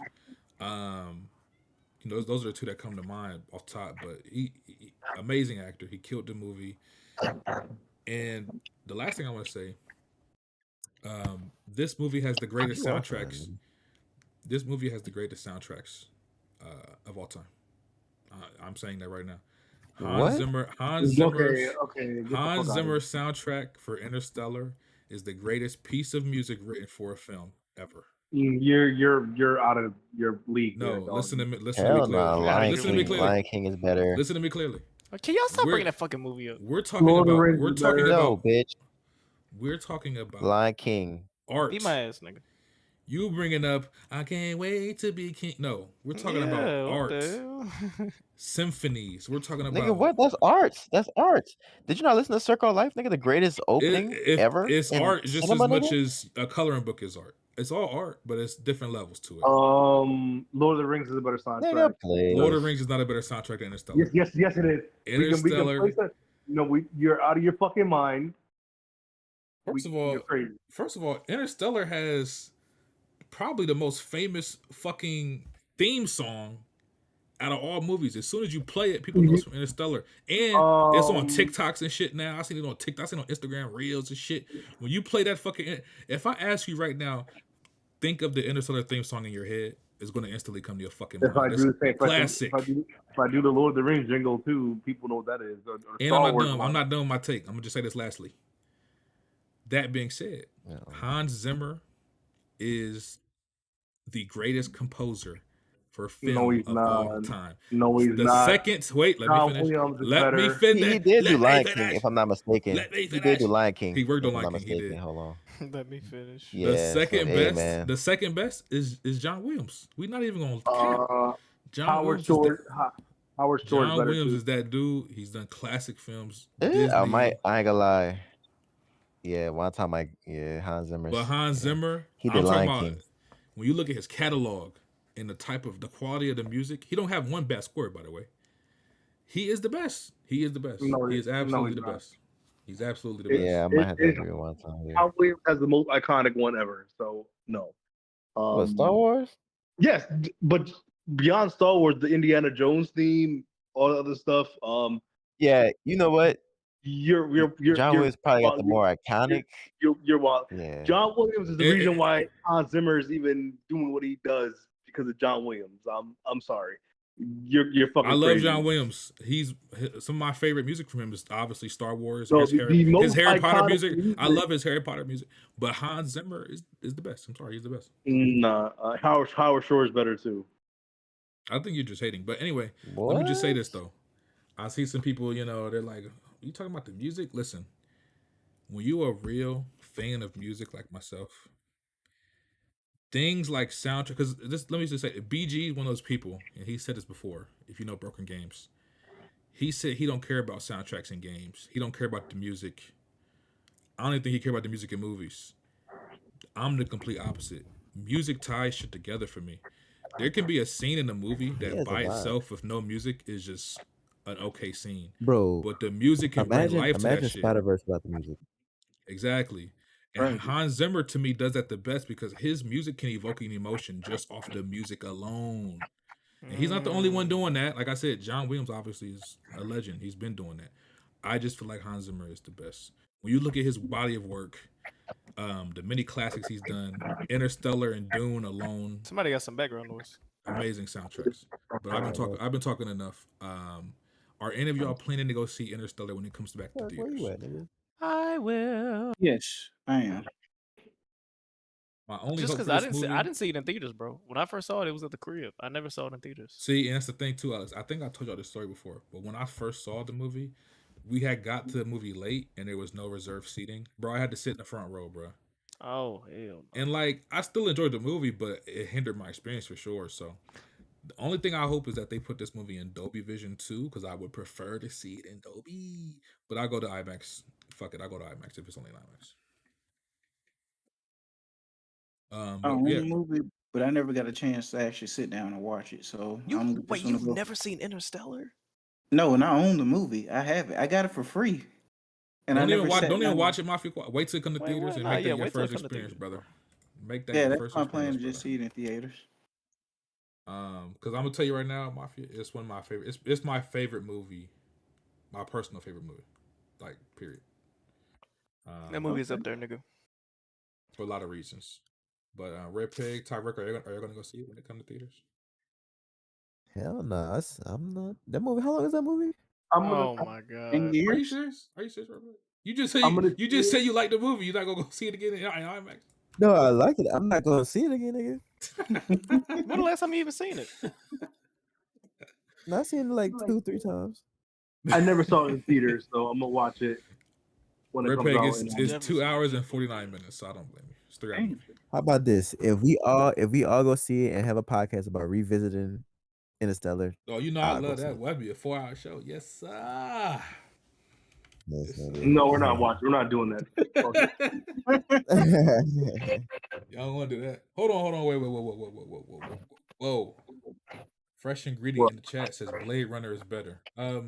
Those are the two that come to mind off top. But he amazing actor. He killed the movie. And the last thing I want to say, this movie has the greatest soundtracks. This movie has the greatest soundtracks of all time. I'm saying that right now. Hans Zimmer soundtrack for Interstellar is the greatest piece of music written for a film ever. You're out of your league. No, there, listen to me. Listen Hell to me clearly. no, Lion King is better. Listen to me clearly. Can y'all stop bringing that fucking movie up? We're talking about. No, bitch. We're talking about Lion King. Art. Beat my ass, nigga. You bringing up, I can't wait to be king. No, we're talking about art. Symphonies. We're talking about. Nigga, what? That's arts. That's arts. Did you not listen to Circle of Life? Nigga, the greatest opening ever. It's art just cinema, as much nigga? as a coloring book is art. It's all art, but it's different levels to it. Lord of the Rings is a better soundtrack. Nigga, please. Lord of the Rings is not a better soundtrack than Interstellar. Yes, it is. Interstellar. We can place that. No, you're out of your fucking mind. First of all, Interstellar has probably the most famous fucking theme song out of all movies. As soon as you play it, people know it's from Interstellar. And it's on TikToks and shit now. I seen it on TikTok. I seen it on Instagram Reels and shit. When you play that fucking... If I ask you right now, think of the Interstellar theme song in your head, it's going to instantly come to your fucking mind. Classic. If I do the Lord of the Rings jingle too, people know what that is. And I'm not done with my take. I'm going to just say this lastly. That being said, Hans Zimmer is the greatest composer for film of all time. No, he's not. Wait, let me finish. He did do Lion King, if I'm not mistaken. He did do Lion King. He worked on Lion King. He did. Hold on. Let me finish. Yeah, the second best is John Williams. We're not even gonna count. John Williams is that dude. He's done classic films. I ain't gonna lie. Yeah, one time Hans Zimmer. But Hans Zimmer, he did Lion King. When you look at his catalog and the quality of the music, he don't have one bad score, by the way. He is the best. He is the best. He is absolutely the best. He's absolutely the best. Yeah, I might have to agree one time. Yeah. John Williams has the most iconic one ever. So no. What, Star Wars? Yes, but beyond Star Wars, the Indiana Jones theme, all the other stuff. Yeah, you know what? John Williams probably got the more iconic. You're wild. Yeah. John Williams is the reason why Hans Zimmer is even doing what he does, because of John Williams. I'm sorry. You're fucking. I love crazy. John Williams. Some of my favorite music from him is obviously Star Wars. So his Harry Potter music. music. I love his Harry Potter music. But Hans Zimmer is the best. I'm sorry, he's the best. Nah, Howard Shore is better too. I think you're just hating. But anyway, let me just say this though. I see some people, they're like, you talking about the music? Listen, when you are a real fan of music like myself, things like soundtrack, because let me just say, BG is one of those people, and he said this before, if you know Broken Games, he said he don't care about soundtracks in games. He don't care about the music I don't even think he cared about the music in movies. I'm the complete opposite. Music ties shit together for me. There can be a scene in a movie He that has a by vibe, itself with no music is just an okay scene, bro. but the music can bring life to that Imagine shit. Spider-Verse without the music. Exactly. And Right. Hans Zimmer to me does that the best because his music can evoke an emotion just off the music alone. And he's not the only one doing that. Like I said, John Williams obviously is a legend. He's been doing that. I just feel like Hans Zimmer is the best. When you look at his body of work, the many classics he's done, Interstellar and Dune alone, Somebody got some background noise. amazing soundtracks. But I've been talking enough. Are any of y'all planning to go see Interstellar when it comes back to Where you theaters? at, nigga? I will. Yes, I am. My only Just hope because for this movie. I didn't see it in theaters, bro. When I first saw it, it was at the crib. I never saw it in theaters. See, and that's the thing too, Alex. I think I told y'all this story before, but when I first saw the movie, we had got to the movie late and there was no reserved seating. Bro, I had to sit in the front row, bro. Oh hell. No. And like, I still enjoyed the movie, but it hindered my experience for sure. So the only thing I hope is that they put this movie in Dolby Vision too, because I would prefer to see it in Dolby. But I go to IMAX. Fuck it, I go to IMAX if it's only in IMAX. I But own yeah, the movie, but I never got a chance to actually sit down and watch it. So I'm just gonna You've go. never seen Interstellar? No, and I own the movie. I have it. I got it for free, and I don't never even watch. sat Don't even down. watch it, Mafia. Wait till it come to Wait, theaters what? and Nah, make that yeah, your wait till it first come to experience, theaters, brother. bro. Make that Yeah, your that's first my plan experience, to just brother. see it in theaters. Because I'm gonna tell you right now, Mafia, it's one of my favorite. It's my favorite movie, my personal favorite movie, like period. That movie is up there, nigga. For a lot of reasons. But Red Pig, Tyreek, are you gonna go see it when it comes to theaters? Hell no, I'm not. That movie. How long is that movie? I'm gonna. Oh my 10 god. Are you years? serious? Are you serious, Red Pig? You just say I'm gonna. you just say you like the movie. You're not gonna go see it again in IMAX. No, I like it. I'm not gonna see it again, nigga. When the last time you even seen it? No, I've seen it like 2-3 times. I never saw it in theaters, so I'm gonna watch it when it Red comes Pig out. is And is Never 2 seen hours and 49 minutes, so I don't blame you. It's 3 hours. Damn. How about this? If we all go see it and have a podcast about revisiting Interstellar. Oh, you know I I'll go love see that. it. Well, that'd be a 4-hour show. Yes, sir. Yes, Yes, sir. no, we're not watching. We're not doing that. Fuck it. Y'all want to do that? Hold on. Wait. Whoa. Fresh ingredient in the chat says Blade Runner is better. Let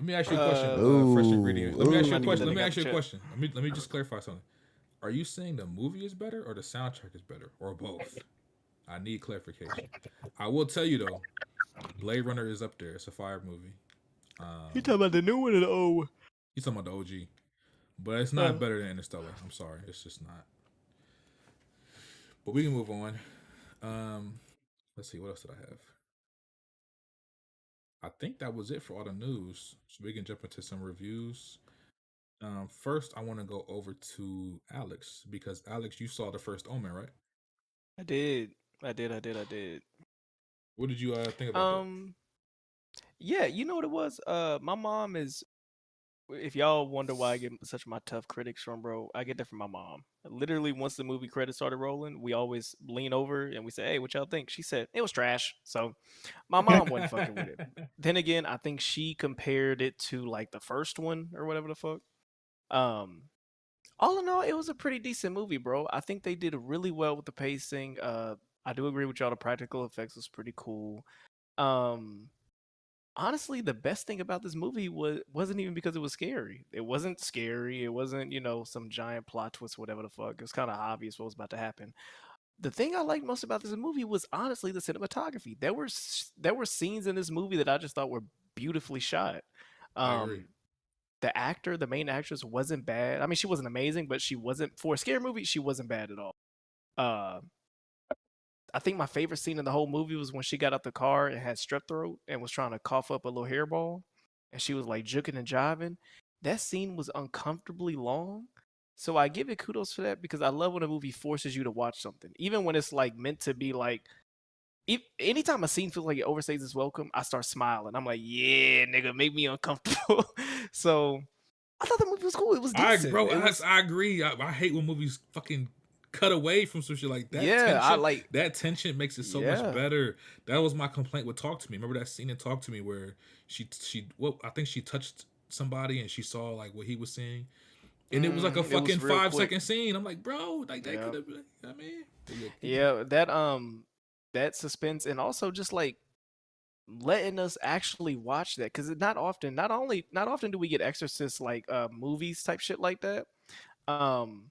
me ask you a question. Fresh ingredient. Let me ask you a question. Let me just clarify something. Are you saying the movie is better or the soundtrack is better or both? I need clarification. I will tell you though, Blade Runner is up there. It's a fire movie. You talking about the new one or the old one? He's talking about the OG, but it's not better than Interstellar. I'm sorry, it's just not. But we can move on. Let's see, what else did I have? I think that was it for all the news. So we can jump into some reviews. First, I want to go over to Alex because Alex, you saw the first Omen, right? I did. What did you think about that? Yeah, you know what it was? My mom is. If y'all wonder why I get such my tough critics from, bro, I get that from my mom. Literally, once the movie credits started rolling, we always lean over and we say, "Hey, what y'all think?" She said it was trash. So my mom wasn't fucking with it. Then again, I think she compared it to like the first one or whatever the fuck. All in all, it was a pretty decent movie, bro. I think they did really well with the pacing. I do agree with y'all. The practical effects was pretty cool. Honestly, the best thing about this movie wasn't even because it was scary. It wasn't scary. It wasn't, some giant plot twist, whatever the fuck. It was kind of obvious what was about to happen. The thing I liked most about this movie was honestly the cinematography. There were scenes in this movie that I just thought were beautifully shot. I agree. The main actress wasn't bad. I mean, she wasn't amazing, but she wasn't, for a scary movie, she wasn't bad at all. I think my favorite scene in the whole movie was when she got out the car and had strep throat and was trying to cough up a little hairball, and she was like juking and jiving. That scene was uncomfortably long, so I give it kudos for that because I love when a movie forces you to watch something, even when it's like meant to be like. Anytime a scene feels like it overstays its welcome, I start smiling. I'm like, yeah, nigga, make me uncomfortable. So I thought the movie was cool. It was decent. I agree. I hate when movies fucking cut away from some shit like that. Yeah, tension, that tension makes it so much better. That was my complaint with Talk to Me. Remember that scene in Talk to Me where I think she touched somebody and she saw like what he was seeing. And it was like a It was fucking real 5 second quick. scene. I'm like, bro, like that Yeah. could have been. I mean, Yeah, that suspense and also just like letting us actually watch that because not often do we get exorcist like movies type shit like that. um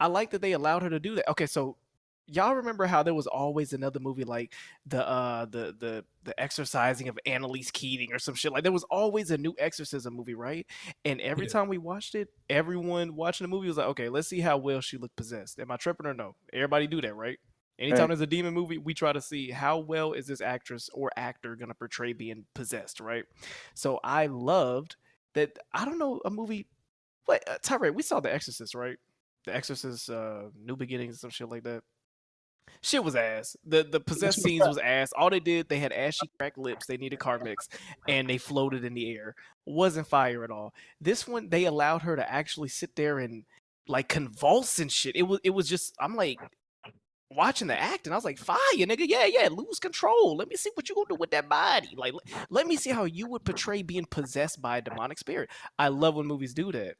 I like that they allowed her to do that. Okay, so y'all remember how there was always another movie like the exorcising of Annalise Keating or some shit, like there was always a new exorcism movie, right? And every Yeah. time we watched it, everyone watching the movie was like, okay, let's see how well she looked possessed. Am I tripping or no? Everybody do that, right? Anytime Right. there's a demon movie, we try to see how well is this actress or actor gonna portray being possessed, right? So I loved that. I don't know, a movie. What, Tyree? We saw The Exorcist, right? The Exorcist, New Beginnings, some shit like that. Shit was ass. The possessed scenes was ass. All they did, they had ashy cracked lips. They needed car mix, and they floated in the air. Wasn't fire at all. This one, they allowed her to actually sit there and like convulse and shit. It was just. I'm like watching the act, and I was like, fire, nigga. Yeah. Lose control. Let me see what you gonna do with that body. Like, let me see how you would portray being possessed by a demonic spirit. I love when movies do that.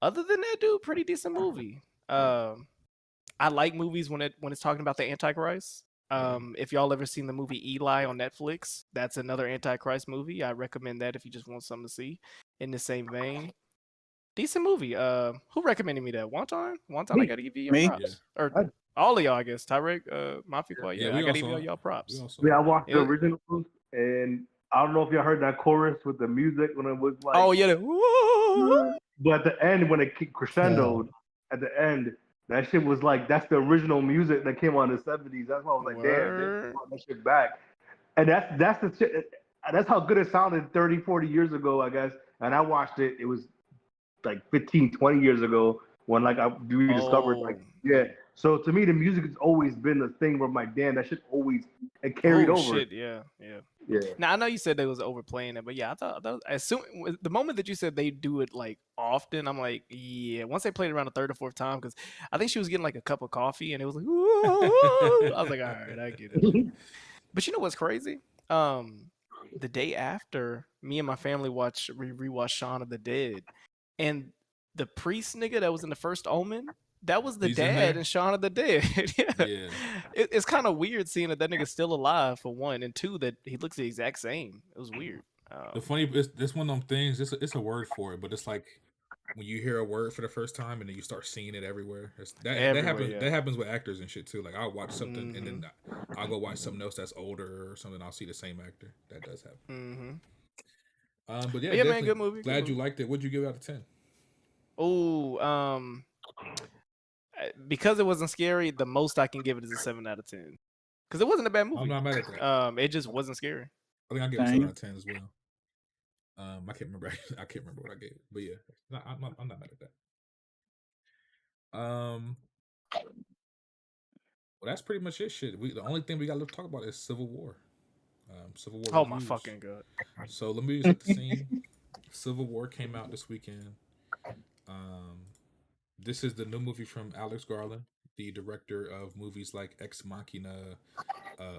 Other than that, dude, pretty decent movie. I like movies when it's talking about the Antichrist. If y'all ever seen the movie Eli on Netflix, that's another Antichrist movie. I recommend that if you just want something to see in the same vein. Decent movie. Who recommended me that? Wonton? Wonton, I Me. gotta give you your Me? props. Or I- all of y'all, I guess. Tyrek, Mafia Quad, Yeah, yeah, I gotta give y'all props. We also. Yeah, I watched the It- original, and I don't know if y'all heard that chorus with the music when it was like. oh yeah, But at the end, when it crescendoed, at the end, that shit was like that's the original music that came on in the '70s. That's why I was like, damn, they word. brought that shit back. And that's the shit. That's how good it sounded 30, 40 years ago, I guess. And I watched it. It was like 15, 20 years ago when like I rediscovered like Oh. yeah. So to me, the music has always been the thing where I'm like, damn, that shit always it carried Oh over. shit, yeah. Yeah. Now I know you said they was overplaying it, but yeah, I thought that was, as soon the moment that you said they do it like often, I'm like, yeah. Once they played it around the third or fourth time, because I think she was getting like a cup of coffee, and it was like, I was like, all right, I get it. But you know what's crazy? The day after, me and my family rewatched Shaun of the Dead, and the priest nigga that was in the first Omen, that was the He's in dad there? in Shaun of the Dead. Yeah. Yeah. It's kind of weird seeing that nigga's still alive for one, and two that he looks the exact same. It was weird. The funny is this one of them things. It's a word for it, but it's like when you hear a word for the first time and then you start seeing it everywhere. That Everywhere, happens. yeah. That happens with actors and shit too. Like I'll watch something and Mm-hmm. then I'll go watch something else that's older or something. I'll see the same actor. That does happen. But yeah, But yeah, man, definitely good movie. glad you liked it. What'd you give out of 10? Oh, because it wasn't scary, the most I can give it is a 7 out of 10. Because it wasn't a bad movie. I'm not mad at that. It just wasn't scary. I think I'll give it 7 out of 10 as well. I can't remember. I can't remember what I gave, but yeah, I'm not mad at that. Well, that's pretty much it. Shit, the only thing we got to talk about is Civil War. Civil War. Oh reviews. my fucking god! So let me set the scene. Civil War came out this weekend. This is the new movie from Alex Garland, the director of movies like Ex Machina,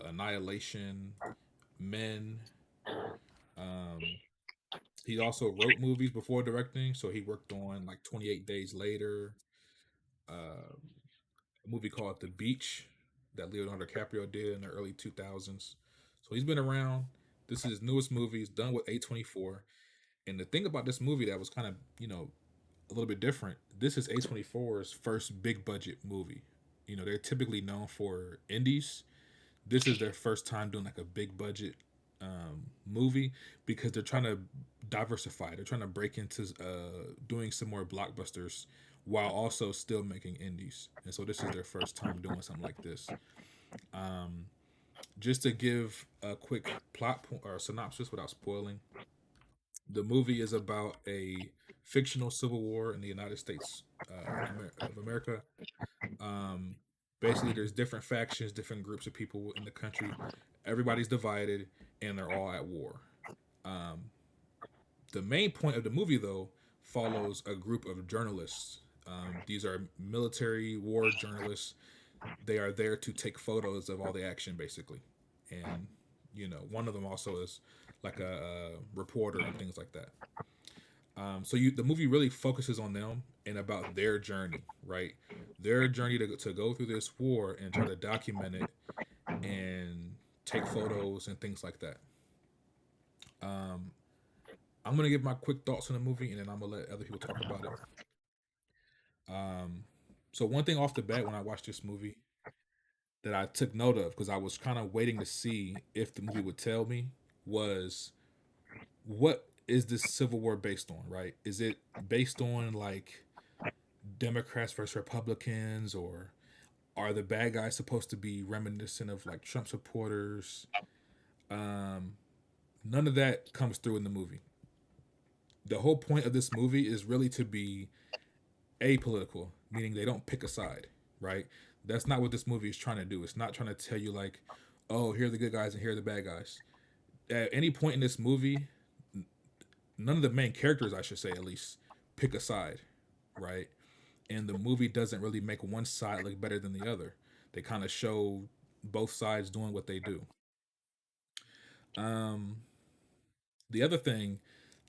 Annihilation, Men. He also wrote movies before directing, so he worked on like 28 Days Later, a movie called The Beach that Leonardo DiCaprio did in the early 2000s. So he's been around. This is his newest movie. He's done with A24. And the thing about this movie that was kind of, a little bit different, this is A24's first big budget movie. They're typically known for indies. This is their first time doing like a big budget movie because they're trying to diversify. They're trying to break into doing some more blockbusters while also still making indies. And so this is their first time doing something like this. Just to give a quick plot or synopsis without spoiling, the movie is about a fictional civil war in the United States of America. Basically, there's different factions, different groups of people in the country. Everybody's divided, and they're all at war. The main point of the movie, though, follows a group of journalists. These are military war journalists. They are there to take photos of all the action, basically. And, one of them also is like a reporter and things like that. So the movie really focuses on them and about their journey, right? Their journey to go through this war and try to document it and take photos and things like that. Um, I'm gonna give my quick thoughts on the movie and then I'm gonna let other people talk about it. Um, so one thing off the bat when I watched this movie that I took note of because I was kind of waiting to see if the movie would tell me was what is this Civil War based on, right? Is it based on like Democrats versus Republicans, or are the bad guys supposed to be reminiscent of like Trump supporters? Um, None of that comes through in the movie. The whole point of this movie is really to be apolitical, meaning they don't pick a side, right? That's not what this movie is trying to do. It's not trying to tell you like, oh, here are the good guys and here are the bad guys. At any point in this movie, none of the main characters, I should say at least, pick a side, right? And the movie doesn't really make one side look better than the other. They kind of show both sides doing what they do. Um, the other thing,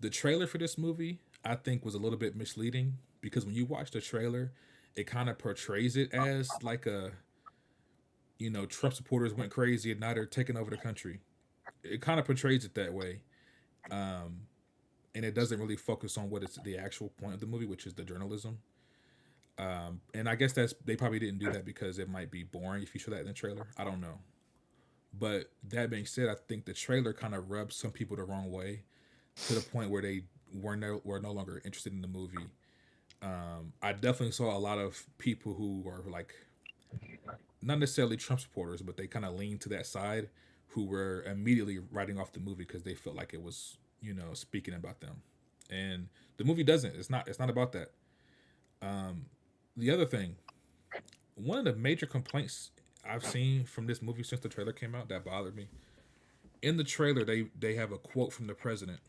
the trailer for this movie, I think was a little bit misleading because when you watch the trailer, it kind of portrays it as like a, Trump supporters went crazy and now they're taking over the country. It kind of portrays it that way. Um, and it doesn't really focus on what is the actual point of the movie, which is the journalism. And I guess they probably didn't do that because it might be boring if you show that in the trailer. I don't know. But that being said, I think the trailer kind of rubbed some people the wrong way to the point where they were no longer interested in the movie. I definitely saw a lot of people who were like not necessarily Trump supporters, but they kind of leaned to that side, who were immediately writing off the movie because they felt like it was speaking about them, and the movie doesn't. It's not about that. The other thing, one of the major complaints I've seen from this movie since the trailer came out that bothered me. In the trailer, they have a quote from the president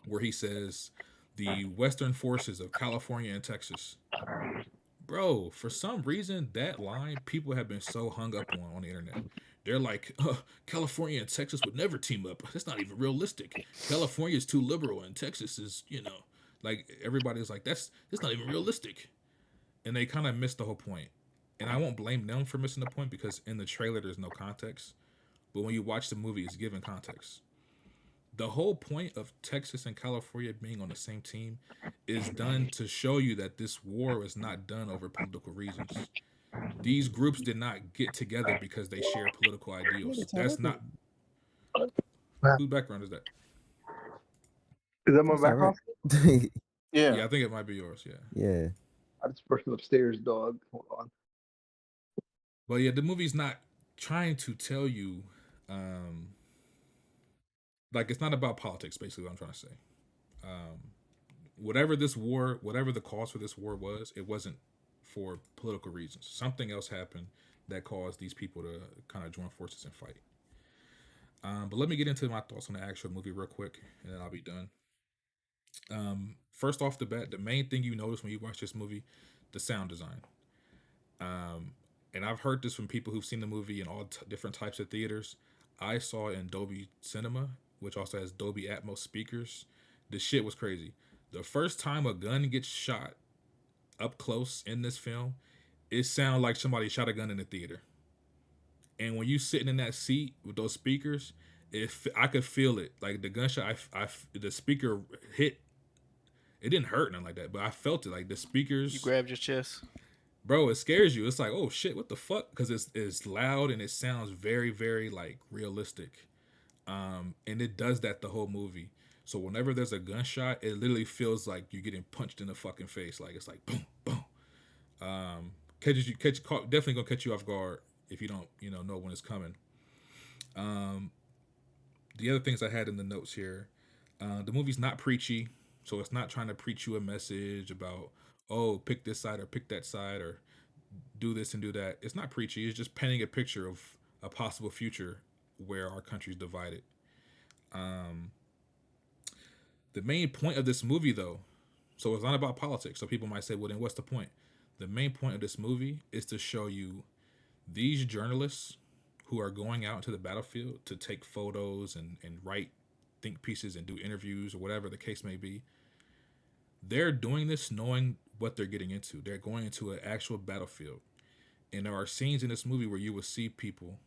where he says, "The Western forces of California and Texas." Bro, for some reason, that line people have been so hung up on the internet. They're like, California and Texas would never team up. That's not even realistic. California is too liberal, and Texas is, like everybody's like, that's not even realistic. And they kind of missed the whole point. And I won't blame them for missing the point because in the trailer there's no context. But when you watch the movie, it's given context. The whole point of Texas and California being on the same team is done to show you that this war was not done over political reasons. These groups did not get together because they share political ideals. That's not. Whose background is that? Is that my It's all right. background? Yeah. Yeah, I think it might be yours. Yeah. Yeah. I just brushed upstairs, dog. Hold on. But yeah, the movie's not trying to tell you, like it's not about politics. Basically, what I'm trying to say. Whatever the cause for this war was, it wasn't for political reasons. Something else happened that caused these people to kind of join forces and fight. But let me get into my thoughts on the actual movie real quick, and then I'll be done. First off the bat, the main thing you notice when you watch this movie, the sound design. And I've heard this from people who've seen the movie in all different types of theaters. I saw it in Dolby Cinema, which also has Dolby Atmos speakers. The shit was crazy. The first time a gun gets shot up close in this film, it sounded like somebody shot a gun in the theater. And when you sitting in that seat with those speakers, I could feel it. Like the gunshot, the speaker hit. It didn't hurt nothing like that, but I felt it. Like the speakers. You grabbed your chest. Bro, it scares you. It's like, oh shit, what the fuck? Because it's loud and it sounds very, very like realistic. And it does that the whole movie. So whenever there's a gunshot, it literally feels like you're getting punched in the fucking face. Like it's like boom, boom. Definitely gonna catch you off guard if you don't, know when it's coming. The other things I had in the notes here, the movie's not preachy, so it's not trying to preach you a message about, oh, pick this side or pick that side or do this and do that. It's not preachy. It's just painting a picture of a possible future where our country's divided. The main point of this movie, though, so it's not about politics. So people might say, well, then what's the point? The main point of this movie is to show you these journalists who are going out into the battlefield to take photos and write think pieces and do interviews or whatever the case may be. they're doing this knowing what they're getting into. They're going into an actual battlefield. And there are scenes in this movie where you will see people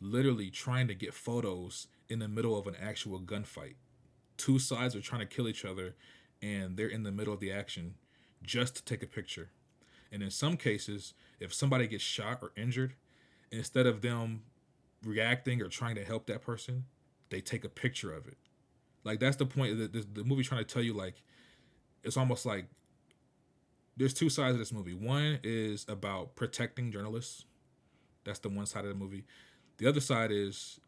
literally trying to get photos in the middle of an actual gunfight. Two sides are trying to kill each other, and they're in the middle of the action just to take a picture. And in some cases, if somebody gets shot or injured, instead of them reacting or trying to help that person, they take a picture of it. Like, that's the point that the movie trying to tell you. Like, it's almost like there's two sides of this movie. One is about protecting journalists. That's the one side of the movie. The other side is,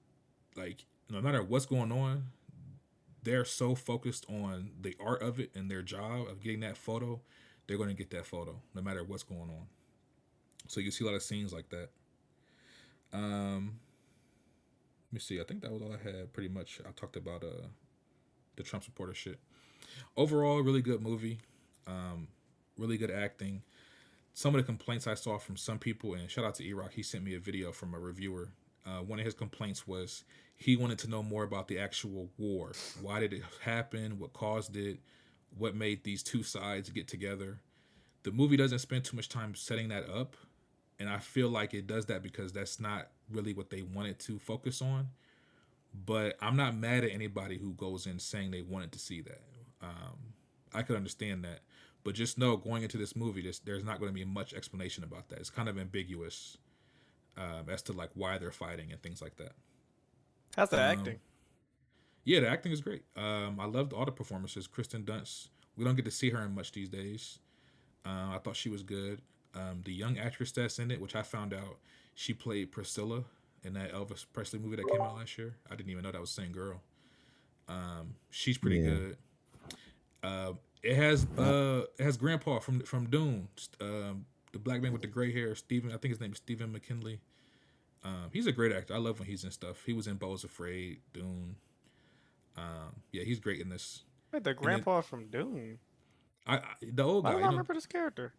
like, no matter what's going on, they're so focused on the art of it and their job of getting that photo, they're going to get that photo no matter what's going on. So you see a lot of scenes like that. Let me see. I think that was all I had. Pretty much, I talked about the Trump supporter shit. Overall, really good movie. Really good acting. Some of the complaints I saw from some people, and shout out to E-Rock, he sent me a video from a reviewer. One of his complaints was he wanted to know more about the actual war. Why did it happen? What caused it? What made these two sides get together? The movie doesn't spend too much time setting that up, and I feel like it does that because that's not really what they wanted to focus on. But I'm not mad at anybody who goes in saying they wanted to see that. I could understand that. But just know, going into this movie, there's not going to be much explanation about that. It's kind of ambiguous as to like why they're fighting and things like that. How's the acting? Yeah, the acting is great. I loved all the performances. Kristen Dunst, we don't get to see her in much these days. I thought she was good. The young actress that's in it, which I found out, she played Priscilla in that Elvis Presley movie that came out last year. I didn't even know that was the same girl. She's pretty good. It has Grandpa from Dune, the black man with the gray hair, Stephen. I think his name is Stephen McKinley. He's a great actor. I love when he's in stuff. He was in Beau's Afraid, Dune. Yeah, he's great in this. Wait, the grandpa from Dune. The old guy. I don't remember this character.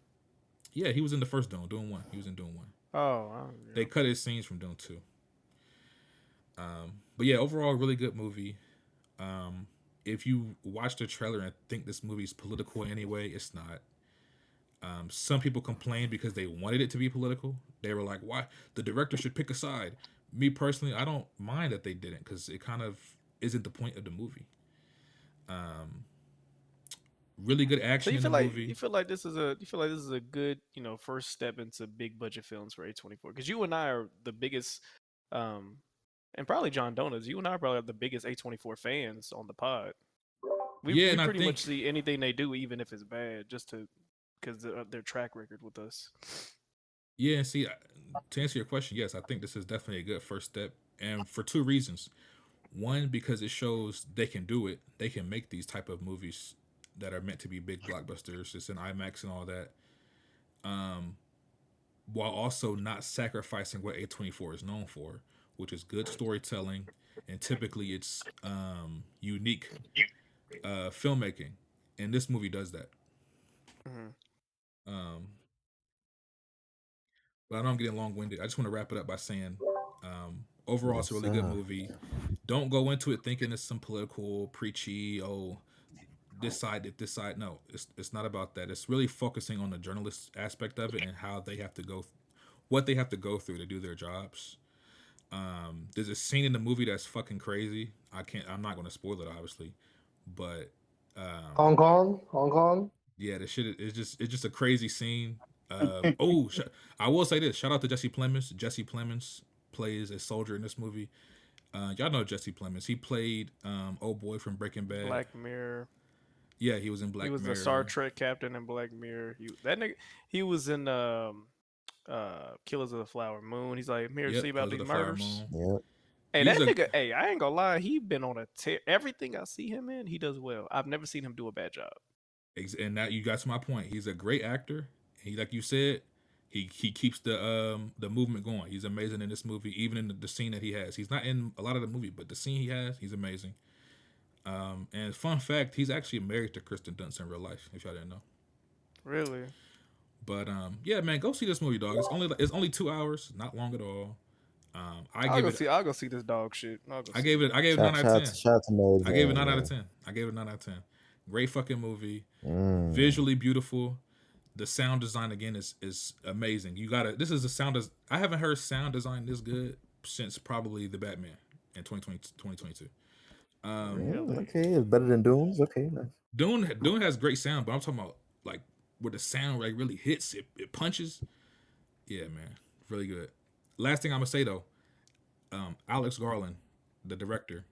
Yeah, he was in the first Dune 1. He was in Dune 1. Oh, They cut his scenes from Dune 2. But yeah, overall, really good movie. If you watch the trailer and think this movie's political in any way, it's not. Some people complained because they wanted it to be political. They were like, why? The director should pick a side. Me personally, I don't mind that they didn't because it kind of isn't the point of the movie. Really good action in the movie. You feel like this is a good, first step into big budget films for A24? Because you and I are the biggest, and probably John Donuts, you and I are probably the biggest A24 fans on the pod. We pretty much see anything they do, even if it's bad, just because their track record with us. Yeah, and see, to answer your question, yes, I think this is definitely a good first step, and for two reasons. One, because it shows they can do it. They can make these type of movies that are meant to be big blockbusters. It's in IMAX and all that. While also not sacrificing what A24 is known for, which is good storytelling, and typically it's unique filmmaking, and this movie does that. But I know I'm getting long-winded. I just want to wrap it up by saying, overall, it's a really good movie. Don't go into it thinking it's some political, preachy, this side, this side. No, it's not about that. It's really focusing on the journalist aspect of it and how they have to go, what they have to go through to do their jobs. There's a scene in the movie that's fucking crazy. I'm not going to spoil it, obviously, but Hong Kong. Yeah, the shit is just a crazy scene. I will say this. Shout out to Jesse Plemons. Jesse Plemons plays a soldier in this movie. Y'all know Jesse Plemons. He played old boy from Breaking Bad. Black Mirror. Yeah, he was in Black Mirror. He was the Star Trek captain in Black Mirror. He was in Killers of the Flower Moon. He's like, Mirror, see about these murders. Yep. Hey, that nigga, I ain't gonna lie, he been on a tear. Everything I see him in, he does well. I've never seen him do a bad job. And that you got to my point. He's a great actor. He, like you said, he keeps the movement going. He's amazing in this movie, even in the scene that he has. He's not in a lot of the movie, but the scene he has, he's amazing. And fun fact, he's actually married to Kristen Dunst in real life, if y'all didn't know. Really? But yeah, man, go see this movie, dog. It's only 2 hours, not long at all. I'll go see this dog shit. I gave it 9 out of 10. Shout out to Mary I gave it Jane, 9 out man. of 10. I gave it 9 out of 10. Great fucking movie. Mm. Visually beautiful. The sound design again is amazing. You gotta. This is the sound. I haven't heard sound design this good since probably the Batman in 2022. Really? Okay, it's better than Doom's. Okay, nice. Dune has great sound, but I'm talking about like where the sound like really hits it punches. Yeah, man, really good. Last thing I'm gonna say though, Alex Garland, the director,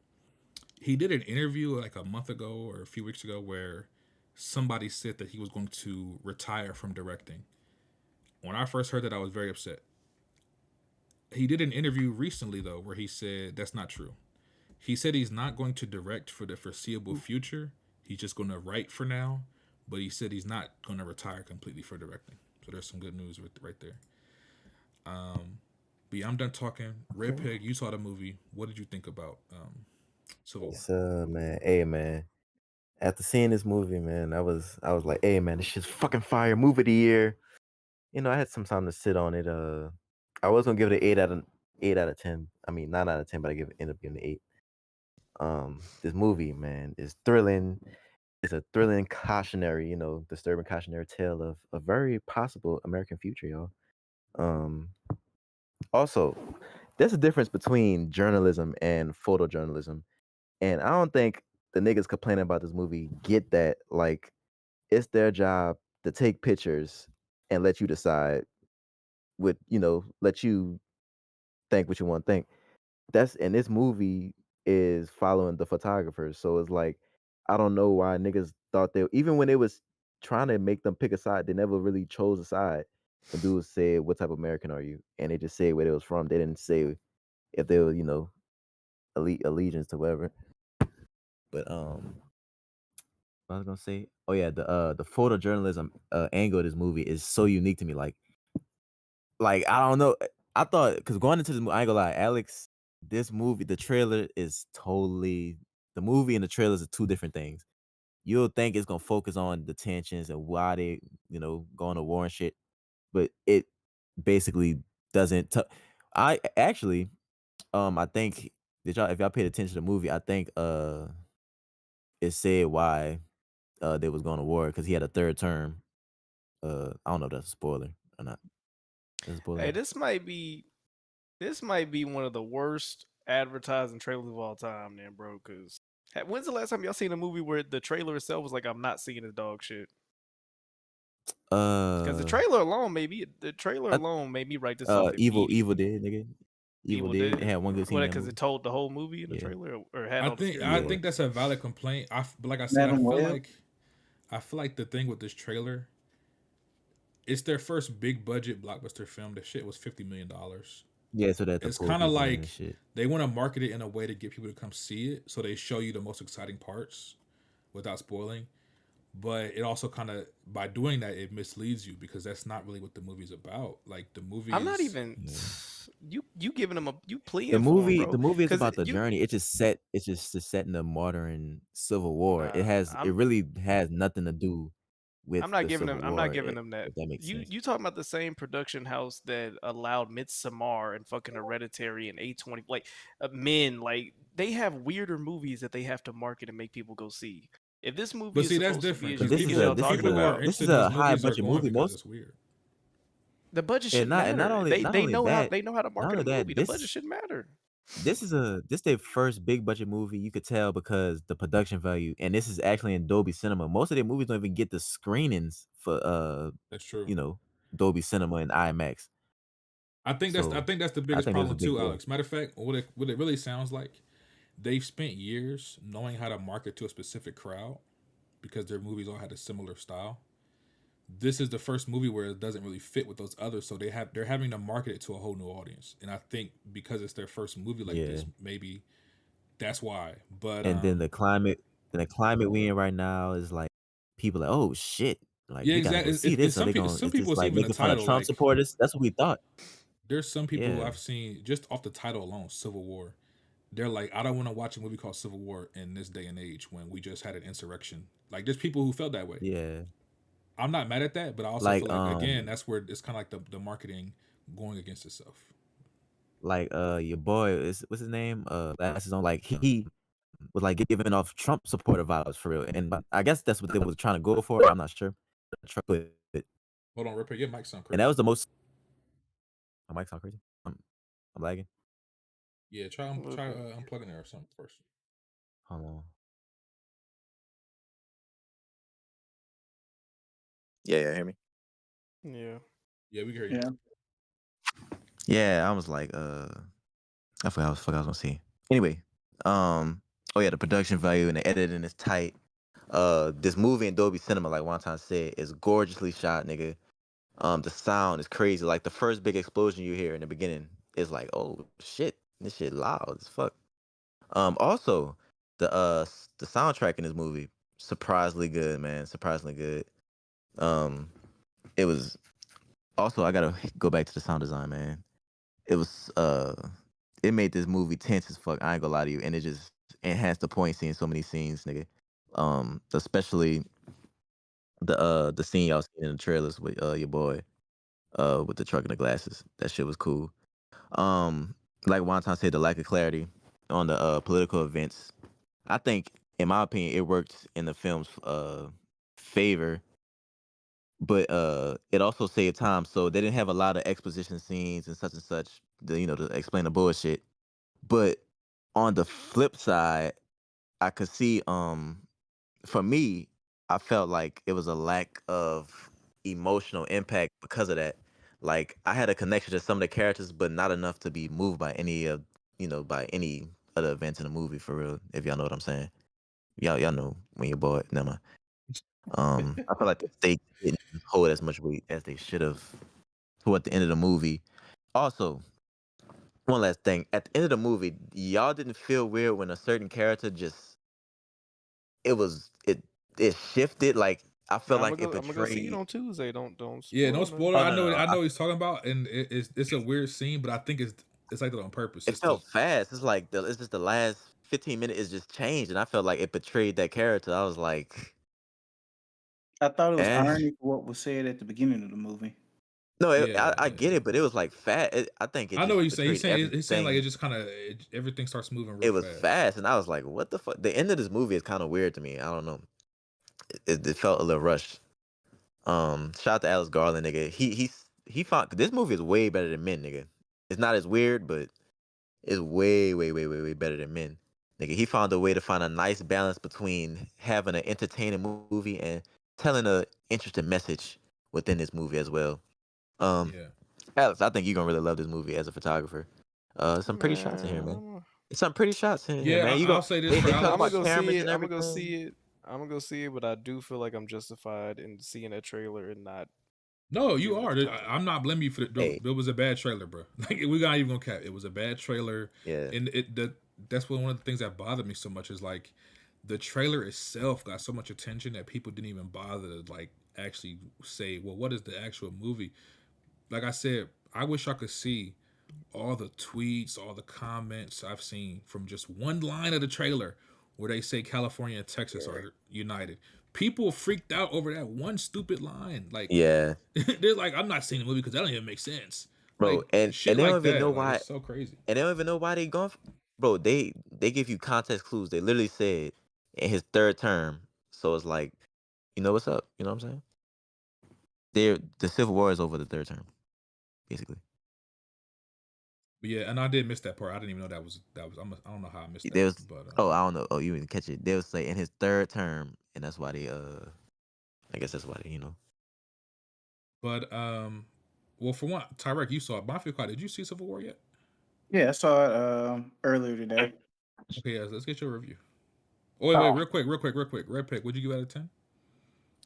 he did an interview like a month ago or a few weeks ago where somebody said that he was going to retire from directing. When I first heard that, I was very upset. He did an interview recently though where he said that's not true. He said he's not going to direct for the foreseeable future. He's just going to write for now, but he said he's not going to retire completely for directing. So there's some good news right there. But yeah, I'm done talking. Red Pig, you saw the movie. What did you think about Civil War? So man, hey man. After seeing this movie, man, I was like, hey man, this shit's fucking fire. Movie of the year. You know, I had some time to sit on it. I was gonna give it an 8 out of 10. I mean 9 out of 10, but end up giving it 8. This movie, man, is thrilling. It's a thrilling cautionary, disturbing cautionary tale of a very possible American future, y'all. Also, there's a difference between journalism and photojournalism. And I don't think the niggas complaining about this movie get that. Like, it's their job to take pictures and let you decide let you think what you want to think. And this movie is following the photographers. So it's like, I don't know why niggas thought even when they was trying to make them pick a side, they never really chose a side. When dudes said, what type of American are you? And they just said where they was from. They didn't say if they were, allegiance to whatever. But what I was gonna say, oh yeah, the photojournalism angle of this movie is so unique to me. Like I don't know. I thought because going into this movie, I ain't gonna lie, Alex, this movie, the trailer is totally the movie and the trailers are two different things. You'll think it's gonna focus on the tensions and why they, going to war and shit, but it basically doesn't. I actually, I think if y'all paid attention to the movie, I think it said why they was going to war because he had a third term. I don't know if that's a spoiler or not. That's a spoiler. Hey, this might be one of the worst advertising trailers of all time, then, bro. Because when's the last time y'all seen a movie where the trailer itself was like, "I'm not seeing this dog shit"? Because the trailer alone, made me write this off Evil immediately. did, nigga. Evil did. It had one good scene. What? in that Because movie. it told the whole movie in the trailer, or had all the I scares? think that's a valid complaint. But like I said, Madam Web? I feel like the thing with this trailer, it's their first big budget blockbuster film. The shit was $50 million. Yeah, so that's It's kind of like they want to market it in a way to get people to come see it, so they show you the most exciting parts without spoiling. But it also kind of, by doing that, it misleads you because that's not really what the movie's about. Like the movie, I'm not even you giving them you pleading the movie. for him, bro. The movie is about the journey. It's just set in the modern Civil War. It really has nothing to do with. I'm not the giving Civil them. War, I'm not giving them that. If that makes sense. You talking about the same production house that allowed Midsommar and fucking Hereditary and A20, like Men, like they have weirder movies that they have to market and make people go see. If this movie but is see, that's supposed to different be as This unique is as a y'all talking about, this is a high budget movie. It's weird. The budget And shouldn't not matter. only They know how that, they know how to not market a only that, movie. The budget shouldn't matter. this their first big budget movie. You could tell because the production value, and this is actually in Dolby Cinema. Most of their movies don't even get the screenings for That's true. Dolby Cinema and IMAX. I think that's the biggest problem too, deal. Alex. Matter of fact, what it really sounds like, they've spent years knowing how to market to a specific crowd because their movies all had a similar style. This is the first movie where it doesn't really fit with those others, so they're having to market it to a whole new audience. And I think because it's their first movie like this, maybe that's why. But and then the climate we in right now is like people are like, oh shit, like we gotta go see this. So they going some it's people just it's like even making a fun of title Trump like supporters. That's what we thought. There's some people who I've seen just off the title alone, Civil War. They're like, I don't want to watch a movie called Civil War in this day and age when we just had an insurrection. Like, there's people who felt that way. Yeah. I'm not mad at that, but I also feel like, again, that's where it's kind of like the marketing going against itself. Like your boy, what's his name? Glasses on. Like he was like giving off Trump supporter vibes for real. And I guess that's what they was trying to go for. I'm not sure. But, Hold on, real quick. Your mic sound and crazy. that was the most. My mic sound crazy. I'm lagging. Yeah, try unplugging it or something first. Hold on. Yeah, hear me? Yeah. Yeah, we can hear you. Yeah. Yeah, I was like, I forgot what I was gonna say. Anyway, oh yeah, the production value and the editing is tight. This movie in Dolby Cinema, like one time said, is gorgeously shot, nigga. The sound is crazy. Like the first big explosion you hear in the beginning is like, oh shit, this shit loud as fuck. Also, the soundtrack in this movie surprisingly good, man. Surprisingly good. It was also, I gotta go back to the sound design, man. It was it made this movie tense as fuck. I ain't gonna lie to you, and it just enhanced the point seeing so many scenes, nigga. Especially the scene y'all seen in the trailers with your boy with the truck and the glasses. That shit was cool. Like Wonton said, the lack of clarity on the political events. I think, in my opinion, it worked in the film's favor, but it also saved time. So they didn't have a lot of exposition scenes and such, to explain the bullshit. But on the flip side, I could see for me, I felt like it was a lack of emotional impact because of that. Like I had a connection to some of the characters, but not enough to be moved by any of by any of the events in the movie for real. If y'all know what I'm saying, y'all know when you're bored. Never mind. I feel like the stakes didn't hold as much weight as they should have toward the end of the movie. Also, one last thing. At the end of the movie, y'all didn't feel weird when a certain character just it shifted. Like I felt I'm like gonna it go. I'm gonna go see it betrayed. on Tuesday. Don't Yeah, no spoil nothing. spoiler. Oh I no, know no, I no. know what he's talking about, and it's a weird scene, but I think it's like that on purpose. It felt fast. It's like it's just the last 15 minutes is just changed, and I felt like it betrayed that character. I was like, I thought it was eh. irony for what was said at the beginning of the movie. No, Yeah, I get it, but it was like fat. I think it I know what just he's saying. betrayed He's saying like it everything. just kind of everything starts moving real It was fast. fast, and I was like, what the fuck? The end of this movie is kind of weird to me. I don't know. It felt a little rushed. Shout out to Alex Garland, nigga. He found this movie is way better than Men, nigga. It's not as weird, but it's way, way, way, way, way better than Men. Nigga, he found a way to find a nice balance between having an entertaining movie and telling a interesting message within this movie as well. Yeah. Alex, I think you're gonna really love this movie as a photographer. Some pretty shots in here, man. Man, It's some pretty shots in here, man. Yeah, You I'll go. say this They for they talk I'm gonna Alex. about go see cameras it. and I'm gonna go everything. see it. I'm gonna go see it, but I do feel like I'm justified in seeing that trailer and not No, you giving it are. the time. I'm not blaming you for it. Hey, It was a bad trailer, bro. Like we got even gonna cap. It was a bad trailer, yeah, and that's one of the things that bothered me so much is like the trailer itself got so much attention that people didn't even bother to like actually say, well, what is the actual movie? Like I said, I wish I could see all the tweets, all the comments I've seen from just one line of the trailer where they say California and Texas are united. People freaked out over that one stupid line. Like yeah, they're like, I'm not seeing the movie because that don't even make sense. bro. Like And shit they don't like even know that. Like why. it's so crazy. And they don't even know why they going. Bro, they give you context clues. They literally said in his third term. So it's like, you know what's up. You know what I'm saying? The Civil War is over the third term, basically. But yeah, and I did miss that part. I didn't even know that was. I don't know how I missed There that. was. But Oh, I don't know. Oh, you didn't catch it. They would say in his third term, and that's why they. I guess that's why they. well, for one, Tyrek, you saw it. Mafia Cloud, did you see Civil War yet? Yeah, I saw it earlier today. Okay, yeah, let's get your review. Oh wait, real quick. Red Pick, what'd you give out of 10?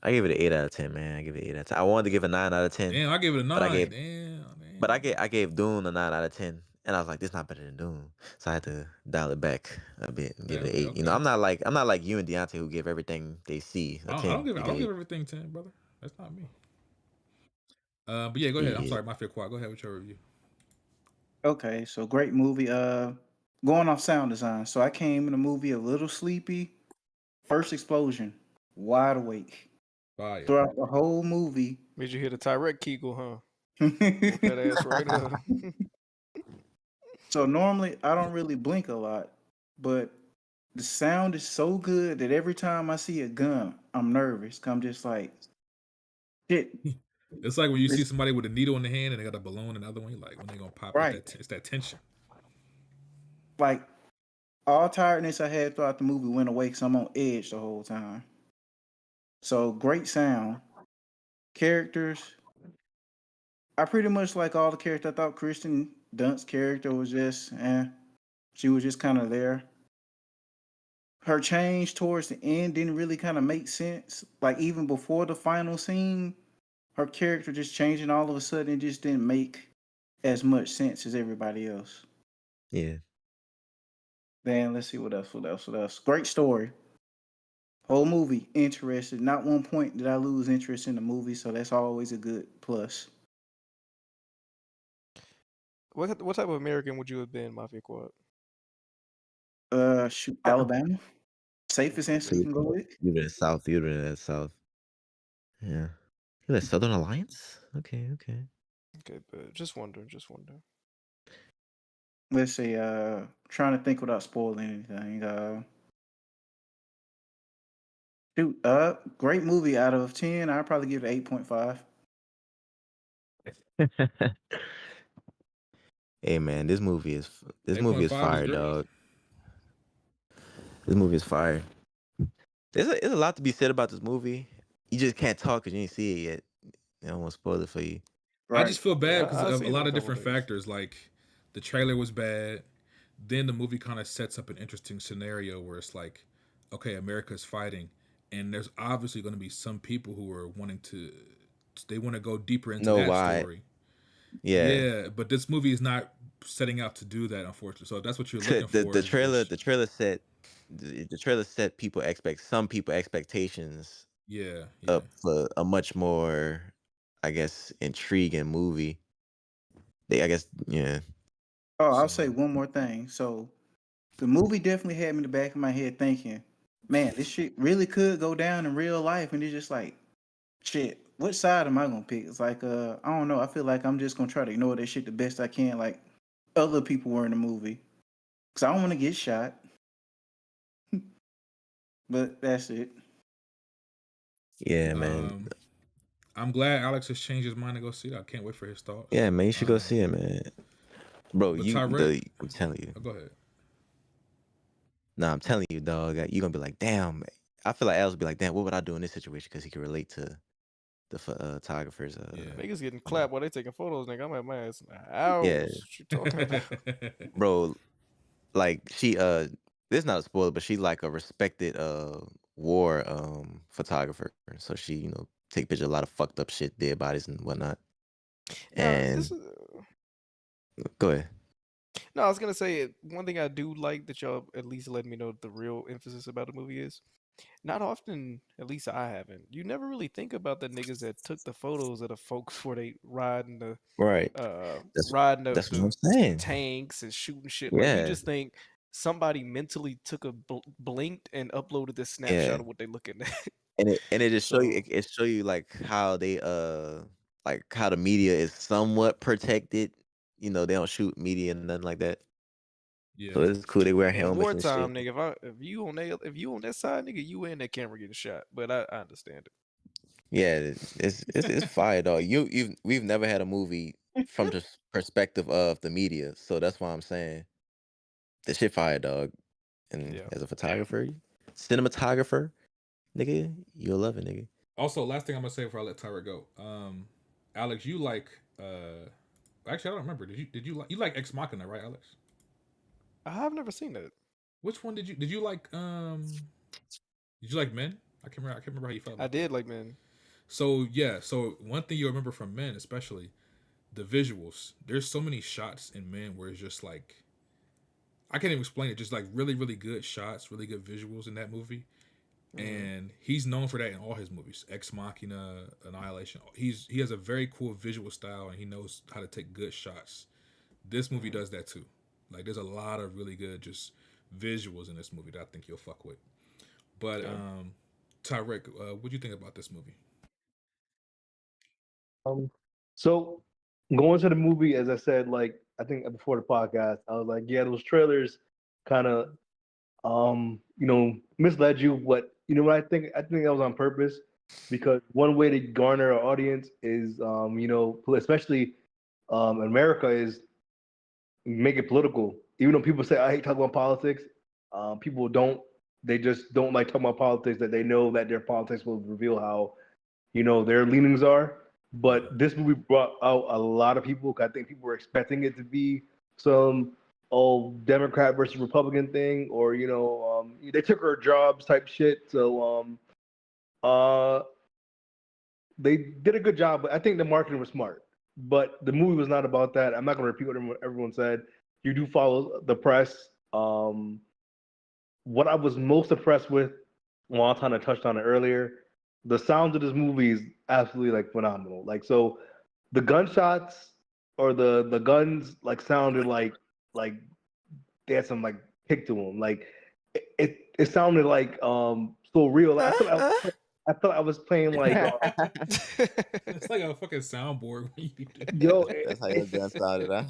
I gave it an 8 out of 10, man. I give it 8 out of 10. I wanted to give a 9 out of 10. Damn, I gave it a 9. But I gave, Damn. but I gave Dune a 9 out of 10, and I was like, this not better than Dune, so I had to dial it back a bit and give it an 8. Okay. I'm not like you and Deontay who give everything they see a 10. I don't give You dig? everything 10, brother. That's not me. But yeah, go ahead. I'm Yeah. sorry, Mafia Quad. Go ahead with your review. Okay, so great movie. Going off sound design. So I came in the movie a little sleepy. First explosion, wide awake. Fire. Throughout the whole movie. Made you hear the Tyrek Kegel, huh? Woke that ass right up. So normally I don't really blink a lot, but The sound is so good that every time I see a gun, I'm nervous. 'Cause I'm just like, shit. It's like when you see It's somebody with a needle in the hand and they got a balloon in the other one. You're like, when they gonna pop it? right. It's that tension. Like all tiredness I had throughout the movie went away because I'm on edge the whole time. So great sound, characters. I pretty much like all the characters. I thought Kristen Dunst's character was just, she was just kind of there. Her change towards the end didn't really kind of make sense. Like even before the final scene, her character just changing all of a sudden just didn't make as much sense as everybody else. Yeah. Then let's see what else. Great story. Whole movie interested. Not one point did I lose interest in the movie, so that's always a good plus. What type of American would you have been, Mafia Quad? Shoot, Alabama. Safest answer So you you, can go with. you've been South. You've been in South. Yeah. You're the Southern Alliance. Okay. Okay. Okay, but just wondering. Let's see. Trying to think without spoiling anything. Great movie. Out of 10, I'd probably give it 8.5. Hey man, this movie is 8.5 is fire, great. dog. This movie is fire. There's a lot to be said about this movie. You just can't talk because you didn't see it yet. I don't want to spoil it for you. I just Right. feel bad Yeah, because I've of a seen it lot a of couple different days. factors. Like the trailer was bad. Then the movie kind of sets up an interesting scenario where it's like, okay, America's fighting, and there's obviously going to be some people who are wanting to, they want to go deeper into Know that why? story. Yeah. Yeah, but this movie is not setting out to do that, unfortunately. So if that's what you're looking for. The trailer set some people expectations Yeah, up for a much more, I guess, intriguing movie. Yeah. Oh, I'll So say one more thing. So the movie definitely had me in the back of my head thinking, man, this shit really could go down in real life. And it's just like, shit, what side am I gonna pick? It's like, I don't know. I feel like I'm just gonna try to ignore that shit the best I can, like other people were in the movie. Cause I don't want to get shot. But that's it. Yeah, man. I'm glad Alex has changed his mind to go see that. I can't wait for his thoughts. Yeah, man, you should go see it, man. Bro, But Tyrek, I'm telling you. oh, go ahead. Nah, I'm telling you, dog. You're gonna be like, damn. I feel like Alex would be like, damn, what would I do in this situation? Because he can relate to the photographers. Niggas getting clapped while they taking photos, nigga. I'm at my ass. Ouch. Yeah. What you talking about? Bro, like she this is not a spoiler, but she's like a respected war photographer. So she, take pictures of a lot of fucked up shit, dead bodies and whatnot. And go ahead. No, I was gonna say one thing I do like that y'all at least let me know the real emphasis about the movie is. Not often, at least I haven't. You never really think about the niggas that took the photos of the folks before they riding the Right. riding That's what I'm the saying. tanks and shooting shit. Yeah. Like you just think somebody mentally took a blinked and uploaded this snapshot of what they looking at. And it just So- show you like how they like how the media is somewhat protected. They don't shoot media and nothing like that. Yeah. So it's cool. They wear in helmets and shit. wartime, nigga. If you on that side, nigga, you in that camera getting shot. But I understand it. Yeah, it's fire, dog. We've never had a movie from the perspective of the media, so that's why I'm saying the shit fire, dog. And as a photographer, cinematographer, nigga, you'll love it, nigga. Also, last thing I'm gonna say before I let Tyra go, Alex, you like actually I don't remember. Did you like Ex Machina, right, Alex? I've never seen that. Which one did you like? Did you like Men? I can't remember how you felt. I did like Men. So yeah, so one thing you remember from Men, especially the visuals. There's so many shots in Men where it's just like I can't even explain it. Just like really, really good shots, really good visuals in that movie. And he's known for that in all his movies. Ex Machina, Annihilation. He has a very cool visual style, and he knows how to take good shots. This movie does that too. Like there's a lot of really good just visuals in this movie that I think you'll fuck with. But Tyrek, what do you think about this movie? So going to the movie, as I said, like I think before the podcast, I was like, yeah, those trailers kind of misled you. But you know what I think? I think that was on purpose because one way to garner an audience is, especially in America, is make it political. Even though people say I hate talking about politics, people don't. They just don't like talking about politics. That they know that their politics will reveal how their leanings are. But this movie brought out a lot of people. I think people were expecting it to be some Democrat versus Republican thing, or they took her jobs type shit. So uh, they did a good job. But I think the marketing was smart. But the movie was not about that. I'm not going to repeat what everyone said. You do follow the press. What I was most impressed with, well, I kind of touched on it earlier. The sound of this movie is absolutely like phenomenal. Like so, the gunshots or the guns like sounded like they had some like kick to them. Like it sounded like so real. Like, I felt I was playing like It's like a fucking soundboard. When you do that. yo. That's how your gun started, huh?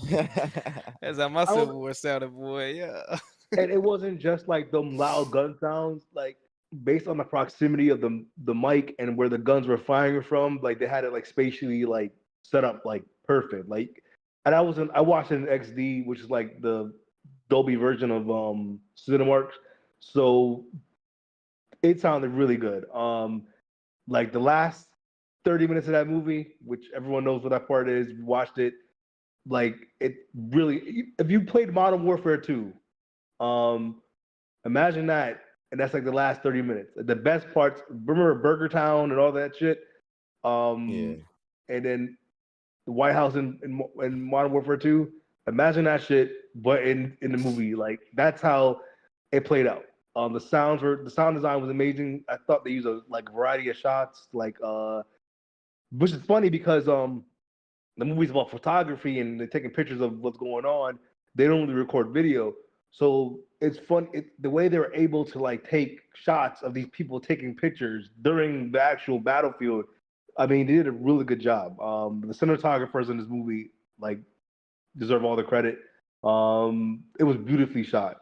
That's how my I was, Civil War sounded, boy. Yeah. and it wasn't just like them loud gun sounds. Like based on the proximity of the mic and where the guns were firing from, like they had it like spatially like set up like perfect. Like, and I watched it in XD, which is like the Dolby version of Cinemark. So it sounded really good. Like the last 30 minutes of that movie, which everyone knows what that part is, if you watched it, like it really, if you played Modern Warfare 2, imagine that, and that's like the last 30 minutes. The best parts, remember Burger Town and all that shit? Yeah. And then the White House in Modern Warfare 2. Imagine that shit, but in the movie, like that's how it played out. The sound design was amazing. I thought they used a like variety of shots, like which is funny because the movie's about photography and they're taking pictures of what's going on. They don't really record video, so it's fun. The way they were able to like take shots of these people taking pictures during the actual battlefield. I mean, they did a really good job. The cinematographers in this movie like deserve all the credit. It was beautifully shot.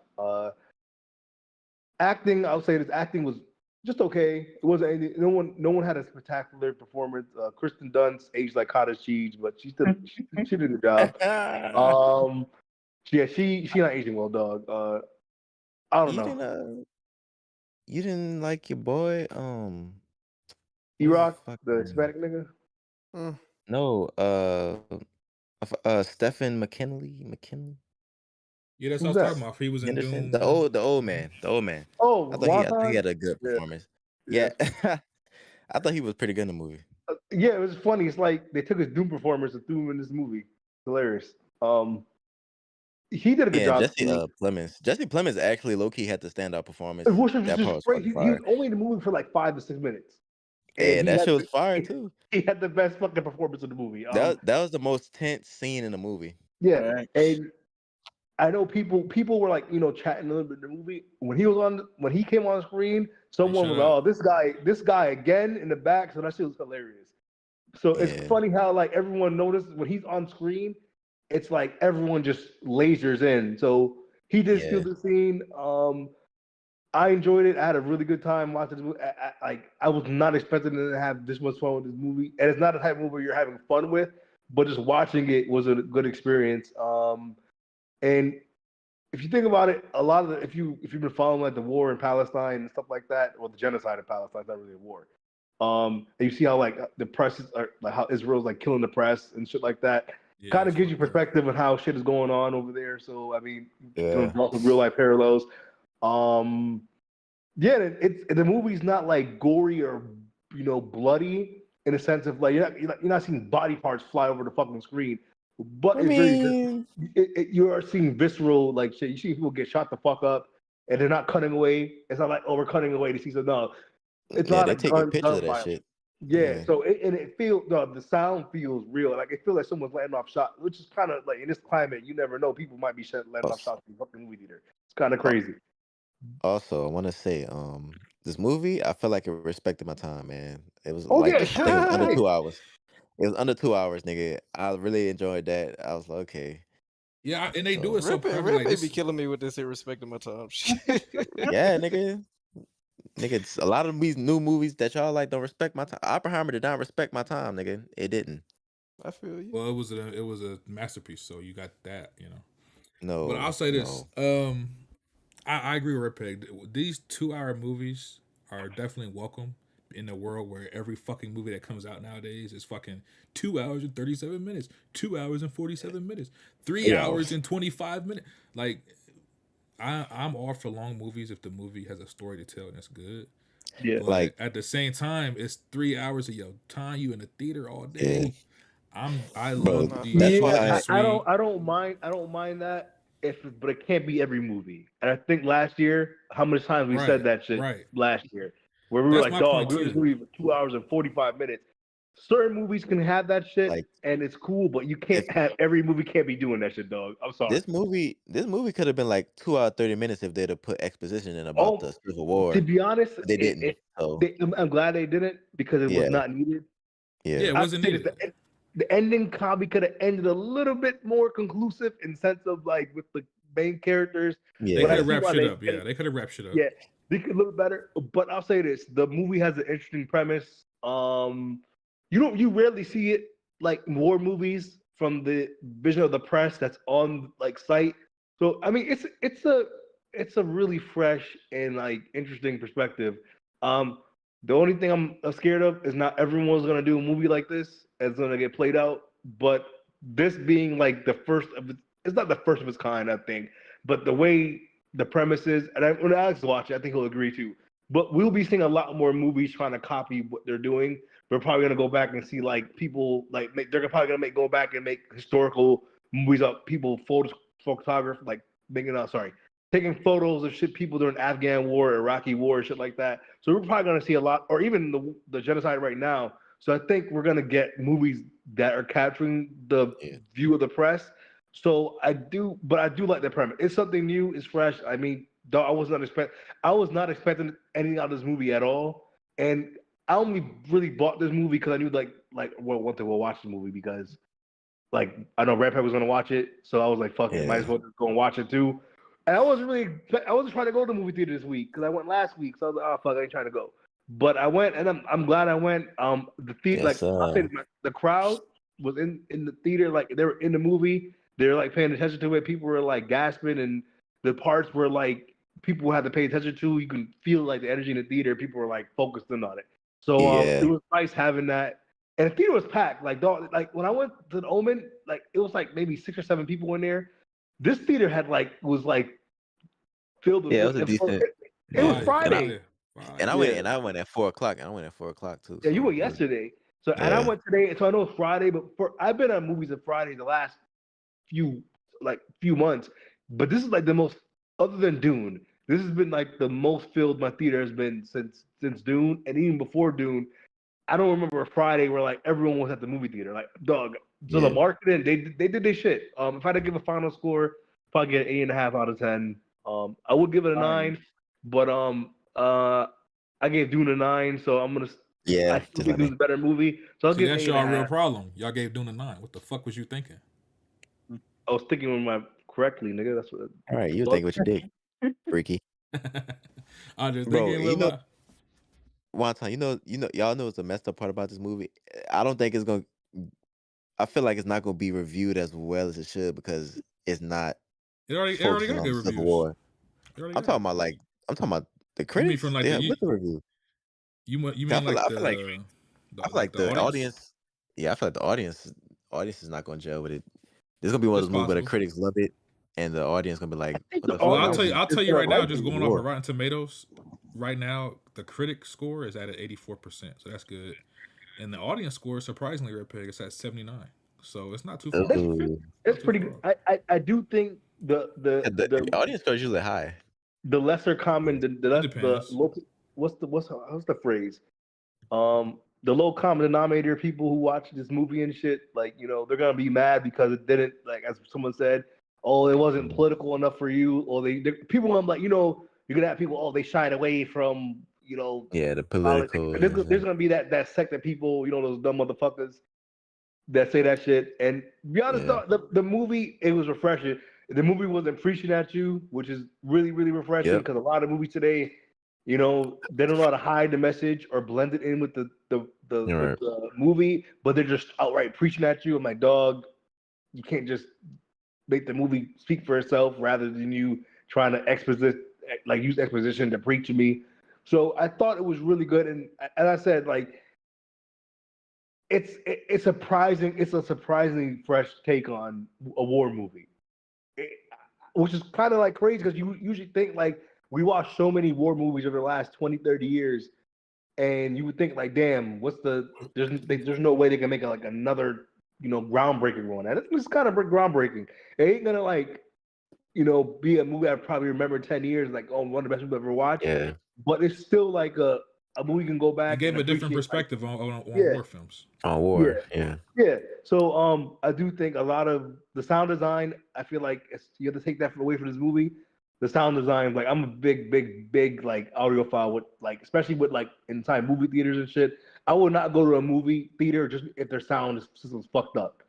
Acting, I would say this acting was just okay. It wasn't anything. No one had a spectacular performance. Kristen Dunst aged like cottage cheese, but she did a good job. She not aging well, dog. I don't You know. didn't you didn't like your boy what's his E-Rock, fucking the name? Hispanic nigga. Mm. No, Stephen McKinley Yeah, that's what I Who's was that? talking about. He was in Henderson, Doom. the old Mhm. man, the old man. Oh, I thought he Wonton. had a good Yeah, performance. yeah. Yeah, I thought he was pretty good in the movie. Yeah, it was funny. It's like they took his Doom performance and threw him in this movie. Hilarious. He did a good Yeah, job too. Jesse Plemons actually low key had the standout performance. Which was That part just was great. fucking He was fire. only in the movie for like 5 to 6 minutes, and Yeah, that shit was fire too. he had the best fucking performance in the movie. That was the most tense scene in the movie. Yeah, Right. and I know people were like chatting a little bit in the movie when he came on screen. Someone shut was up. like, "Oh, this guy again" in the back. So that shit was hilarious. So it's Yeah, funny how like everyone noticed when he's on screen, it's like everyone just lasers in. So he did steal yeah, the scene. I enjoyed it. I had a really good time watching this movie. I was not expecting to have this much fun with this movie, and it's not the type of movie you're having fun with, but just watching it was a good experience. And if you think about it, a lot of if you've been following like the war in Palestine and stuff like that, or the genocide in Palestine, it's not really a war. And you see how like the press is, like how Israel's like killing the press and shit like that. Yeah, Kind of it's gives you fucked up. perspective on how shit is going on over there. So I mean, you can yeah. draw some real life parallels. Um, yeah, the movie's not like gory or bloody in a sense of like you're not seeing body parts fly over the fucking screen, but I it's very mean, you are seeing visceral like shit. You see people get shot the fuck up, and they're not cutting away. It's not like we're cutting away to see some. No, it's yeah, not a they taking gun pictures of that violence. shit. Yeah, Yeah, so it feels the sound feels real. Like it feels like someone's letting off shots, which is kind of like in this climate, you never know. People might be letting off also, shots in the fucking movie theater. It's kind of al- crazy. also, I want to say, this movie, I feel like it respected my time, man. It was Oh like, yeah, I think it was under hey, 2 hours. It was under 2 hours, nigga. I really enjoyed that. I was like, okay. Yeah, and they do it so Rip perfect. Like be this, killing me with this here respecting my time shit. Yeah, nigga. Nigga, it's a lot of these new movies that y'all like don't respect my time. Oppenheimer did not respect my time, nigga. It didn't. I feel you. well, it was a masterpiece. So you got that, you know. But I'll No, say this. no. I agree with Red. These 2 hour movies are definitely welcome in a world where every fucking movie that comes out nowadays is fucking 2 hours and 37 minutes, 2 hours and 47 minutes, 3 Yeah. hours and 25 minutes. Like, I'm all for long movies if the movie has a story to tell and it's good. Yeah. But Like- at the same time, it's 3 hours of your time. You in the theater all day. I Bro, love the that's short why and I sweet. don't mind that but it can't be every movie. And I think last year, how much times we said that shit last year, where we were That's like, my dog, point, we were this too. movie for 2 hours and 45 minutes. Certain movies can have that shit, Like- and it's cool, but you can't have every movie can't be doing that shit, dog. I'm sorry. This movie could have been like 2 hours 30 minutes if they'd have put exposition in about the Civil War. To be honest, They didn't. I'm glad they didn't because it was not needed. Yeah, it wasn't needed. The ending probably could have ended a little bit more conclusive in sense of like with the main characters. They Yeah. could have wrapped shit up. Yeah, they could have wrapped shit up. Yeah, they could look better. But I'll say this: the movie has an interesting premise. You rarely see it like war movies from the vision of the press that's on like site. So I mean, it's a really fresh and like interesting perspective. The only thing I'm scared of is not everyone's gonna do a movie like this. It's gonna get played out. But this being like the first of it's not the first of its kind, I think. But the way the premise is, and when Alex watch it, I think he'll agree too. But we'll be seeing a lot more movies trying to copy what they're doing. We're probably gonna go back and see like people like they're probably gonna go back and make historical movies of people photography like taking photos of shit people during Afghan war, Iraqi war, shit like that. So we're probably gonna see a lot, or even the genocide right now. So I think we're gonna get movies that are capturing the view of the press. So I do like the premise. It's something new. It's fresh. I mean, I was not expecting anything out of this movie at all. And I only really bought this movie because I knew wanted to go watch the movie because like I know Red Pepper was gonna watch it, so I was like, fuck it, might as well just go and watch it too. And I wasn't trying to go to the movie theater this week because I went last week, so I was like, oh fuck, I ain't trying to go. But I went, and I'm glad I went. The theater, the crowd was in the theater, like they were in the movie. They were like paying attention to it. People were like gasping, and the parts were like people had to pay attention to. You can feel like the energy in the theater. People were like focused in on it. So it was nice having that. And the theater was packed. Like when I went to the Omen, like it was like maybe 6 or 7 people in there. This theater was filled with. Yeah, it was a decent. It was Friday. And I went at 4 o'clock. And I went at 4 o'clock too. Yeah, you went yesterday. So and I went today. So I know it's Friday, but I've been on movies on Friday the last few months. But this is like the most, other than Dune, this has been like the most filled my theater has been since Dune, and even before Dune. I don't remember a Friday where like everyone was at the movie theater. Like, dog. So the marketing, they did their shit. If I had to give a final score, probably get an 8.5 out of 10. I would give it a 9, but I gave Dune a 9, so I'm gonna. I think Dune's a better movie. So I'll give that's 8.5. y'all real problem. Y'all gave Dune a 9. What the fuck was you thinking? I was thinking with my correctly, nigga. That's what. All right, you think what you did, freaky. I just Bro, thinking, one time, y'all know what's the messed up part about this movie? I don't think it's gonna. I feel like it's not gonna be reviewed as well as it should because it's not. It already got good reviews. War. I'm talking about the critics. From like with the review. You mean I feel like the audience. Yeah, I feel like the audience is not gonna gel with it. This is gonna be one of those movies where the critics love it and the audience gonna be like, I'll tell you right now, just going off of Rotten Tomatoes, right now the critic score is at 84%, so that's good. And the audience score, surprisingly, Red Pig, it's at 79. So it's not too far. It's pretty good. I do think the audience score is usually high. The lesser common what's the phrase? The low common denominator people who watch this movie and shit, like, they're gonna be mad because it didn't, like, as someone said, oh, it wasn't political enough for you, or people. I'm like, you're gonna have people, they shied away from, the political. There's gonna be that sect of people, those dumb motherfuckers. that say that shit. And to be honest, Yeah. the movie, it was refreshing. The movie wasn't preaching at you, which is really, really refreshing Yep. because a lot of movies today, they don't know how to hide the message or blend it in with You're right. the movie, but they're just outright preaching at you. I'm like, dog, you can't just make the movie speak for itself rather than you trying to use exposition to preach to me. So I thought it was really good, and as I said, like it's surprising. It's a surprisingly fresh take on a war movie, It- which is kind of like crazy because you usually think like we watch so many war movies over the last 20, 30 years, and you would think like, damn, there's no way they can make like another groundbreaking one. And it's kind of groundbreaking. It ain't gonna like be a movie I probably remember 10 years, like, oh, one of the best movies I've ever watched. Yeah. But it's still like a movie you can go It back gave and a different appreciate. Like, perspective on yeah, war films. On yeah, war. Yeah. yeah. So I do think a lot of the sound design, I feel like you have to take that away from this movie. The sound design, like I'm a big like audiophile with like, especially with like inside movie theaters and shit. I would not go to a movie theater just if their sound system's fucked up.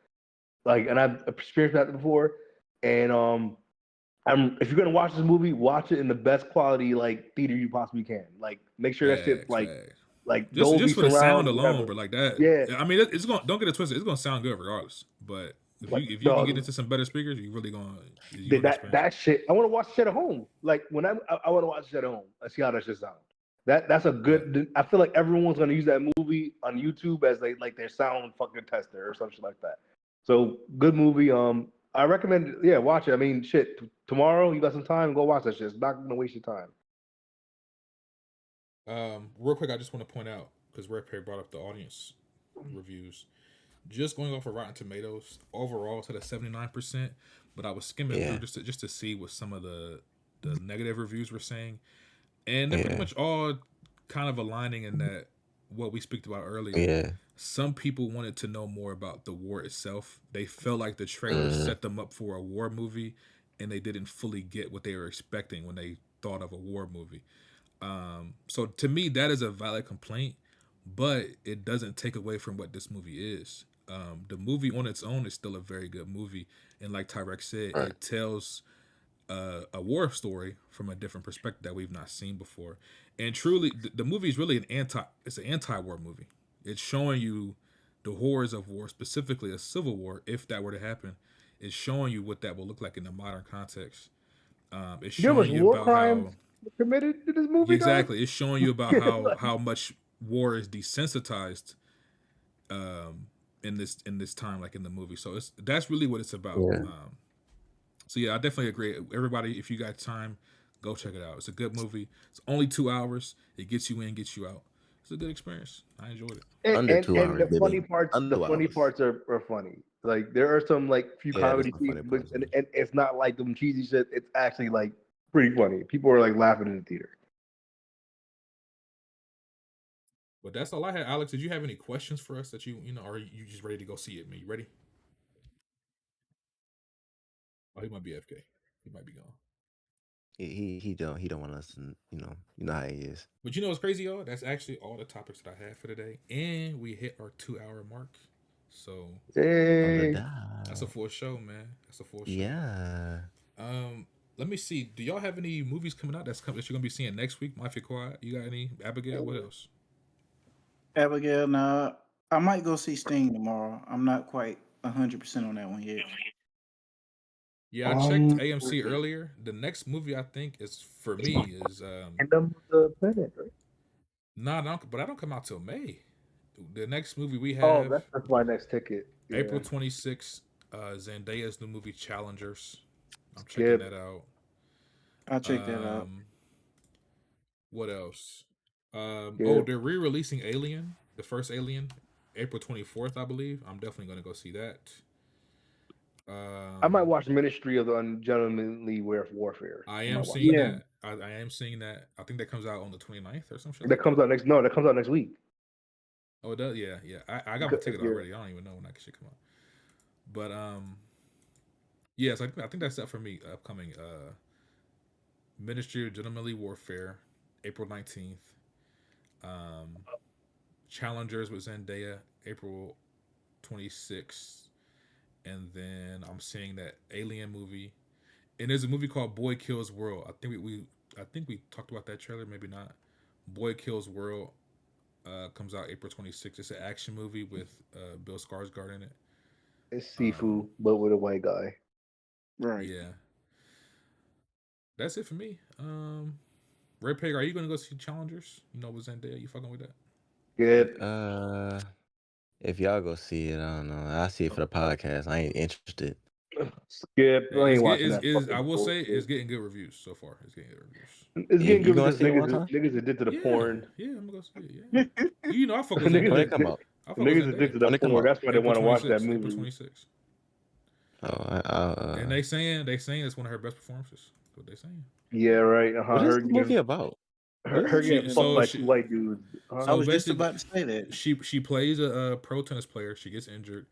Like, and I've experienced that before. And if you're gonna watch this movie, watch it in the best quality like theater you possibly can. Like, make sure that shit's Facts, facts. like Just Dolby for the sound surround, alone, whatever. but like that. Yeah, I mean, it's gonna, don't get it twisted. It's gonna sound good regardless. But like if you can get dog, into some better speakers, you gonna experience it. that shit. I want to watch shit at home. Like when I want to watch shit at home. I see how that shit sounds. That's a Yeah. good. I feel like everyone's gonna use that movie on YouTube as their sound fucking tester or something like that. So good movie. I recommend. Yeah, watch it. I mean, shit. Tomorrow you got some time, go watch that shit. It's not gonna waste your time. Real quick, I just want to point out because Red Pair brought up the audience reviews. Just going off of Rotten Tomatoes, overall it's at a 79%. But I was skimming Yeah. through just to see what some of the negative reviews were saying, and they're pretty Yeah. much all kind of aligning in that what we speak about earlier. Yeah. Some people wanted to know more about the war itself. They felt like the trailer Mhm. set them up for a war movie, and they didn't fully get what they were expecting when they thought of a war movie. So to me, that is a valid complaint, but it doesn't take away from what this movie is. The movie on its own is still a very good movie, and like Tyrek said, Right. it tells a war story from a different perspective that we've not seen before. And truly, the movie is really it's an anti-war movie. It's showing you the horrors of war, specifically a civil war, if that were to happen. It's showing you what that will look like in a modern context. It's There was showing you war about crimes how committed in this movie, dog. exactly. It's showing you about how much war is desensitized in this time, like in the movie. So that's really what it's about. Yeah. So yeah, I definitely agree. Everybody, if you got time, go check it out. It's a good movie. It's only 2 hours. It gets you in, gets you out. It's a good experience. I enjoyed it. Under 2 hours, The baby. funny parts, Under 2 hours. are funny. Like there are some like few Yeah, there's comedy some scenes, funny parts. and it's not like them cheesy shit. It's actually like pretty funny. People are like laughing in the theater. But that's all I had. Alex, did you have any questions for us that or are you just ready to go see it? Man, you ready? Oh, he might be FK. He might be gone. He don't want us to, you know how he is. But you know what's crazy, y'all? That's actually all the topics that I had for today, and we hit our 2 hour mark. So On the Hey, that's a dot. full show, man. That's a full show. Yeah. Let me see. Do y'all have any movies coming out that you're gonna be seeing next week? Mafia Quiet. You got any? Abigail. What else? Abigail, nah, I might go see Sting tomorrow. I'm not quite 100% on that one yet. Yeah, I checked AMC earlier. The next movie I think is for me is Kingdom of the Planet, right? but I don't come out till May. The next movie we Oh, have that's my next ticket. Yeah. April 26th. Zendaya's new movie Challengers. I'm Skip. checking that out. I'll check that out. What else? Yeah. They're re-releasing Alien, the first Alien, April 24th, I believe. I'm definitely gonna go see that. I might watch Ministry of the Ungentlemanly Warfare. I I am might watch seeing Yeah. that. I am seeing that. I think that comes out on the 29th or some shit. that comes out next. No, that comes out next week. Oh, it does. Yeah, yeah. I got my ticket Yeah. already. I don't even know when that shit come out. But yes, I think that's it for me. Upcoming Ministry of Gentlemanly Warfare, April 19th. Challengers with Zendaya, April 26th, and then I'm seeing that Alien movie, and there's a movie called Boy Kills World. I think we talked about that trailer, maybe not. Boy Kills World comes out April 26th. It's an action movie with Bill Skarsgård in it. It's Sifu, but with a white guy. Right. Yeah, that's it for me. Red Peg, are you gonna go see Challengers? You know, with Zendaya, you fucking with that? Good. If y'all go see it, I don't know. I'll see it for the podcast. I ain't interested. Skip. I ain't watching It's, that. it's, fucking I will say bullshit. it's getting good reviews so far. It's getting good reviews. It's getting You good gonna because see it one time? niggas addicted to the porn. Yeah, I'm gonna go see it. Yeah, you know I fuck with Niggas When Zendaya. it come out? I fuck with Niggas Zendaya. addicted to When the it come porn. out? That's why they want to watch that April movie. 26th. Oh, And they saying it's one of her best performances. That's what they saying. Yeah, right. what is Her the movie getting about? her getting fucked by two white dudes. I was just about to say that. She plays a pro tennis player. She gets injured,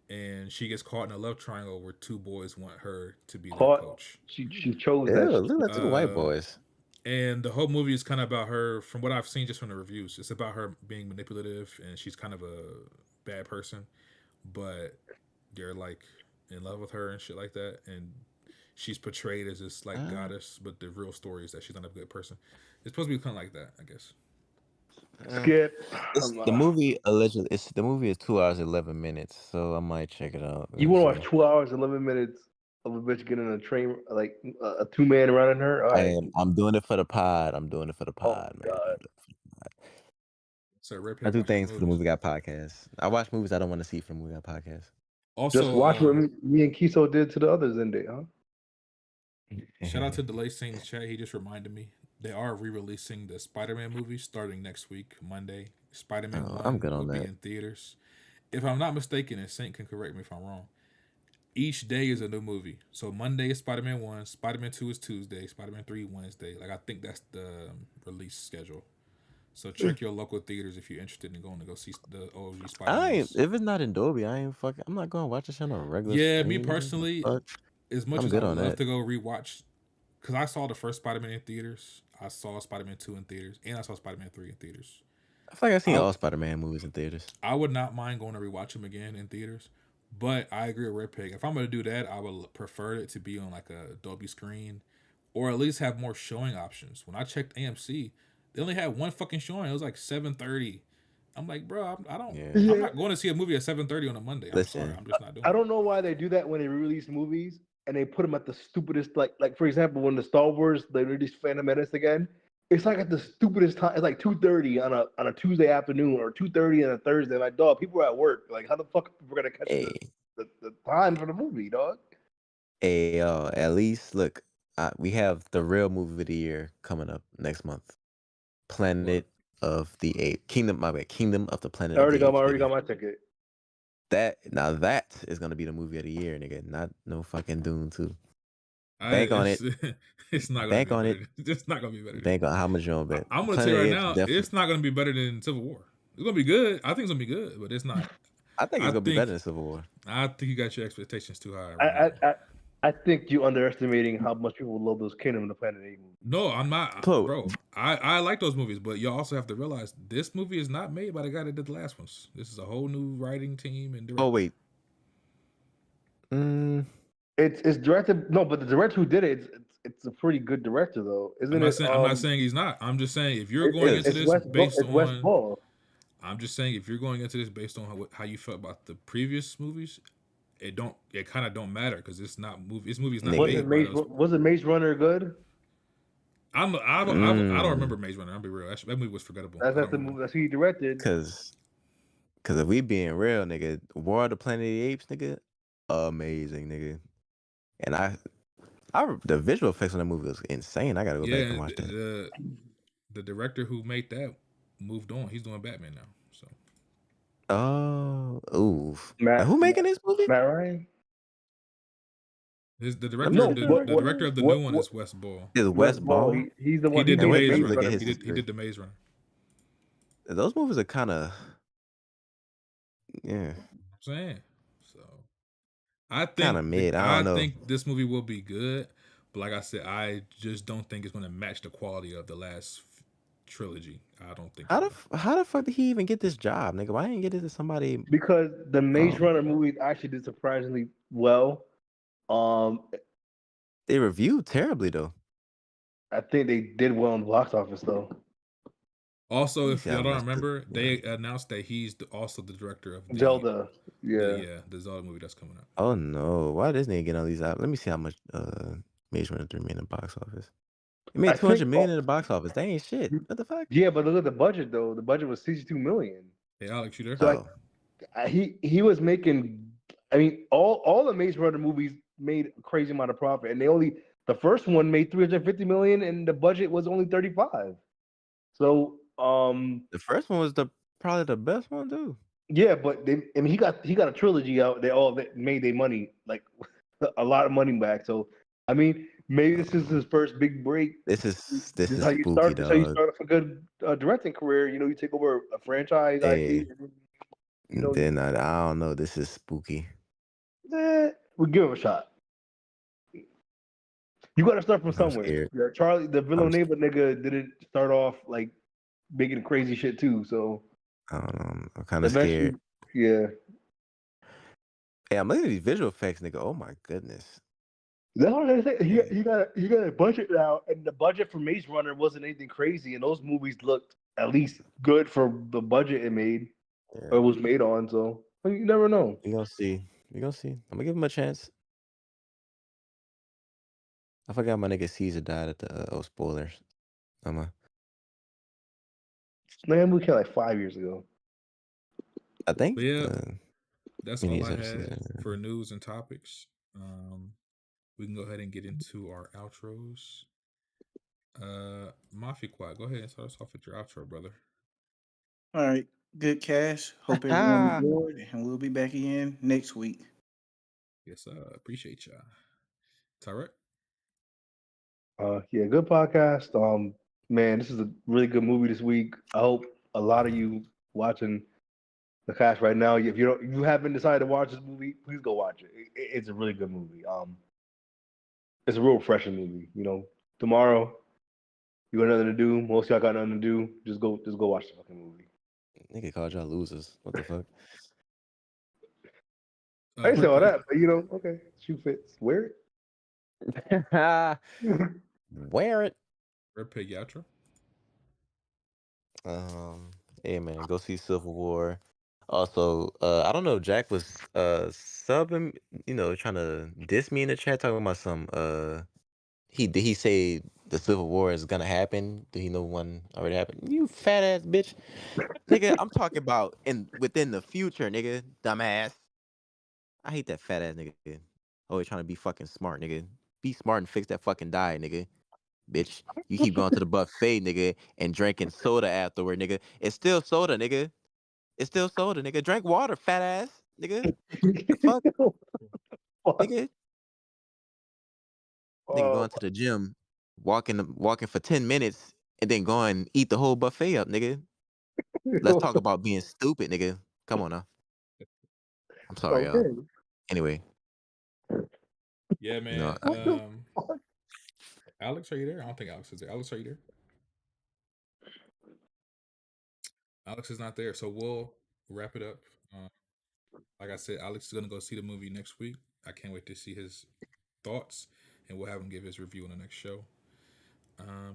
and she gets caught in a love triangle where two boys want her to be their Caught. coach. She chose Ew, that. look like two white boys. And the whole movie is kind of about her, from what I've seen just from the reviews. It's about her being manipulative, and she's kind of a bad person, but they're like in love with her and shit like that. And she's portrayed as this like goddess, but the real story is that she's not a good person. It's supposed to be kind of like that, I guess. Skip. The movie allegedly, the movie is 2 hours 11 minutes, so I might check it out. You want to watch 2 hours 11 minutes of a bitch getting a train, like a two man running her? All right. I'm doing it for the pod. I'm doing it for the Oh pod, my man. god. So Red I Pig do watches things for the movies. movie got podcast. I watch movies I don't want to see from movie got podcast. Also, Just watch what me and Kiso did to the others in there, huh? shout out to Delay Saints chat. He just reminded me they are re-releasing the Spider-Man movie starting next week, Monday. Spider-Man 1 I'm good will on be that. in theaters. If I'm not mistaken, and Saint can correct me if I'm wrong, each day is a new movie. So Monday is Spider-Man 1, Spider-Man 2 is Tuesday, Spider-Man 3 Wednesday. Like I think that's the release schedule. So check your local theaters if you're interested in going to go see the OG Spider-Man. If it's not in Dolby, I'm not going to watch this on a regular. Yeah, screen. me personally, as much I'm as good I on love that. to go rewatch, because I saw the first Spider-Man in theaters, I saw Spider-Man 2 in theaters, and I saw Spider-Man 3 in theaters. I feel like I've seen all Spider-Man movies in theaters. I would not mind going to rewatch them again in theaters, but I agree with Red Pig. If I'm going to do that, I would prefer it to be on like a Dolby screen, or at least have more showing options. When I checked AMC, they only had one fucking showing. It was like 7:30. I'm like, bro, I'm not going to see a movie at 7:30 on a Monday. I'm sorry, I'm just not doing it. I don't know why they do that when they release movies and they put them at the stupidest, like for example, when the Star Wars they released Phantom Menace again, it's like at the stupidest time. It's like 2:30 on a Tuesday afternoon or 2:30 on a Thursday. Like, dog, people are at work. Like, how the fuck are people gonna catch the time for the movie, dog? Hey, at least look, we have the real movie of the year coming up next month. Planet of the Apes. Kingdom of the Planet I of the Apes. already got my ticket. That is gonna be the movie of the year, nigga. Not no fucking Dune 2. Bank on it. It's not gonna Bank be on better. it. It's not gonna be better. Bank on how much you on bet. I'm gonna tell you right now, it's not gonna be better than Civil War. It's gonna be good. I think it's gonna be good, but it's not. I think it's gonna be better than Civil War. I think you got your expectations too high. I think you're underestimating how much people love those Kingdom of the Planet Apes movies. No, I'm not, bro. I like those movies, but you also have to realize this movie is not made by the guy that did the last ones. This is a whole new writing team and director. Oh wait. It's directed. No, but the director who did it, it's a pretty good director though, isn't it? I'm not saying he's not. I'm just saying if you're going into this based on West Ball. I'm just saying if you're going into this based on how you felt about the previous movies, it kind of don't matter because it's not movie. This movie's not made. Wasn't Maze Runner good? I don't remember Maze Runner. I'll be real. That movie was forgettable. That's the movie. That's who he directed. Because if we being real, nigga, War of the Planet of the Apes, nigga, amazing, nigga. And the visual effects on that movie was insane. I gotta go back and watch that. The director who made that moved on. He's doing Batman now. So. Oh, who making this movie? Matt Ryan. The director of the new one is Wes Ball. Is Wes Ball? He's the one. He did the Maze Runner. Runner. He did the Maze Runner. Those movies are kind of, yeah. I'm saying. So I think kind of mid. I don't know. think this movie will be good, but like I said, I just don't think it's going to match the quality of the last trilogy. I don't think How he the will. how the fuck did he even get this job, nigga? Why didn't he get it to somebody? Because the Maze Um, Runner movies actually did surprisingly well. Um, they reviewed terribly though. I think they did well in the box office though. Also, Let me if see how y'all don't much remember, the yeah. they announced that he's also the director of Zelda, yeah. the Zelda movie that's coming up. Oh no! Why does nigga get all these out? Let me see how much Maze Runner 3 made in the box office. It I made think, 200 million in the box office. That ain't shit. What the fuck? yeah, but look at the budget though. The budget was 62 million. Hey, Alex, you there? So Oh, he was making. I mean, all the Maze Runner movies made a crazy amount of profit, and the first one made 350 million, and the budget was only 35. So the first one was probably the best one too. yeah, but I mean, he got a trilogy out. They all made their money like a lot of money back. So I mean, maybe this is his first big break. This This is is how you spooky, start. This is how you dog. start off a good directing career. You know, you take over a franchise IP. Hey, And and you then I don't know. This is spooky. we give him a shot. You got to start from I'm somewhere. scared. Yeah, Charlie, the I'm Villanova nigga, didn't start off like making crazy shit too. So I don't know. I'm kind of eventually, scared. yeah. Hey, I'm looking at these visual effects, nigga. Oh my goodness. That's what I say. Yeah. He got a budget now, and the budget for Maze Runner wasn't anything crazy, and those movies looked at least good for the budget it made or Yeah, was made on. So you never know. we gonna see. We gonna see. I'm gonna give him a chance. I forgot my nigga Caesar died at the oh spoilers. I'm a, Man, that movie came like 5 years ago. I think But yeah, that's many all years I after had Caesar. for news and topics. We can go ahead and get into our outros. Mafia Quad, go ahead and start us off with your outro, brother. All right. Good cash. Hope everyone enjoyed, and we'll be back again next week. Yes, appreciate y'all. Tyrek? Yeah, good podcast. Man, this is a really good movie this week. I hope a lot of you watching the cast right now. If you haven't decided to watch this movie, please go watch it. It's a really good movie. It's a real refreshing movie. You know, tomorrow you got nothing to do. Most of y'all got nothing to do. Just go watch the fucking movie. Nigga called y'all losers. What the fuck? I didn't say all Pig, that, but you know, okay, shoe fits. Wear it. Wear it. Red Pig outro. Hey man, go see Civil War. Also, I don't know, Jack was subbing, trying to diss me in the chat talking about some did he say the Civil War is gonna happen? Do he know one already happened? You fat ass bitch. Nigga, I'm talking about within the future, nigga, dumbass. I hate that fat ass nigga. Always trying to be fucking smart, nigga. Be smart and fix that fucking diet, nigga. Bitch, you keep going to the buffet, nigga, and drinking soda afterward, nigga. It's still soda, nigga. It's still soda, nigga. Drink water, fat ass, nigga. The fuck, nigga. Nigga going to the gym, walking for 10 minutes, and then go and eat the whole buffet up, nigga. Let's talk about being stupid, nigga. Come on now. I'm sorry, y'all. Okay. Anyway, Yeah, you know, man. Alex, are you there? I don't think Alex is there. Alex, are you there? Alex is not there, so we'll wrap it up. Like I said, Alex is gonna go see the movie next week. I can't wait to see his thoughts, and we'll have him give his review on the next show.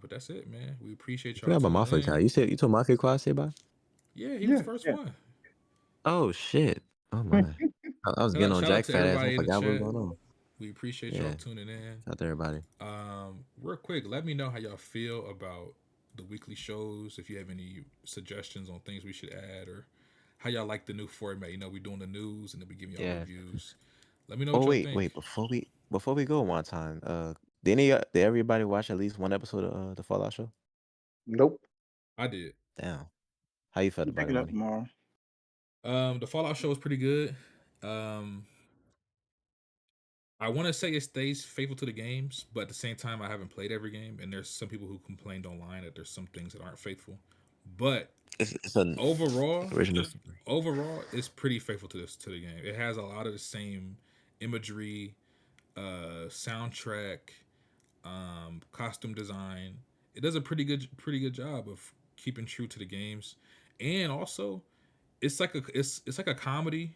But that's it, man. We appreciate I y'all forgot about tuning Mafia in. Quad. You told Mafia Quad say bye? Yeah, he was the first Yeah. one. Oh shit. Oh my. I was getting on Shout out Jack's to fat ass. I everybody in the forgot what was chat. going on. We appreciate Yeah. y'all tuning in. Shout out to everybody. Real quick, let me know how y'all feel about the weekly shows. If you have any suggestions on things we should add, or how y'all like the new format. You know, we're doing the news and then we giving y'all Yeah. reviews. Let me know Oh what y'all think. wait, before we go one time, did everybody watch at least one episode of the Fallout show? Nope. I did. Damn. How you felt We'll about pick it, it up Money? tomorrow. The Fallout show is pretty good. I want to say it stays faithful to the games, but at the same time, I haven't played every game, and there's some people who complained online that there's some things that aren't faithful. But It's an overall, original. it's pretty faithful to the game. It has a lot of the same imagery, soundtrack, costume design. It does a pretty good job of keeping true to the games, and also it's like a comedy.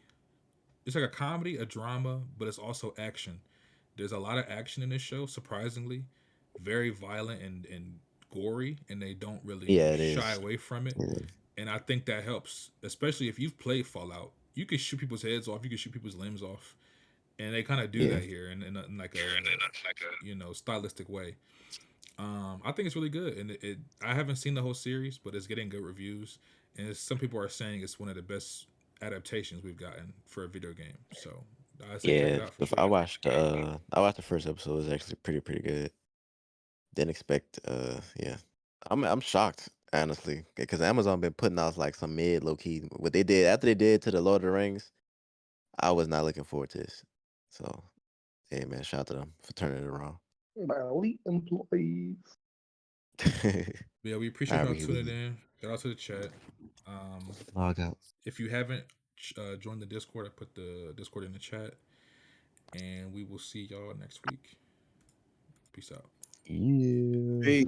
It's like a comedy, a drama, but it's also action. There's a lot of action in this show, surprisingly, very violent and gory, and they don't really Yeah, it shy is. away from it. Yeah. And I think that helps, especially if you've played Fallout. You can shoot people's heads off, you can shoot people's limbs off, and they kind of do Yeah. that here in like a stylistic way. I think it's really good, and I haven't seen the whole series, but it's getting good reviews, and some people are saying it's one of the best adaptations we've gotten for a video game. So I say check it Yeah, out for sure. I watched the first episode. It was actually pretty good. Didn't expect. Yeah, I'm shocked honestly because Amazon been putting out like some mid low key. What they did after they did to the Lord of the Rings, I was not looking forward to this. So, hey man, shout out to them for turning it around. My elite employees. Yeah, we appreciate Alright, y'all we tuning in. Shout out to the chat. log out. If you haven't joined the Discord, I put the Discord in the chat, and we will see y'all next week. Peace out. Yeah. Hey.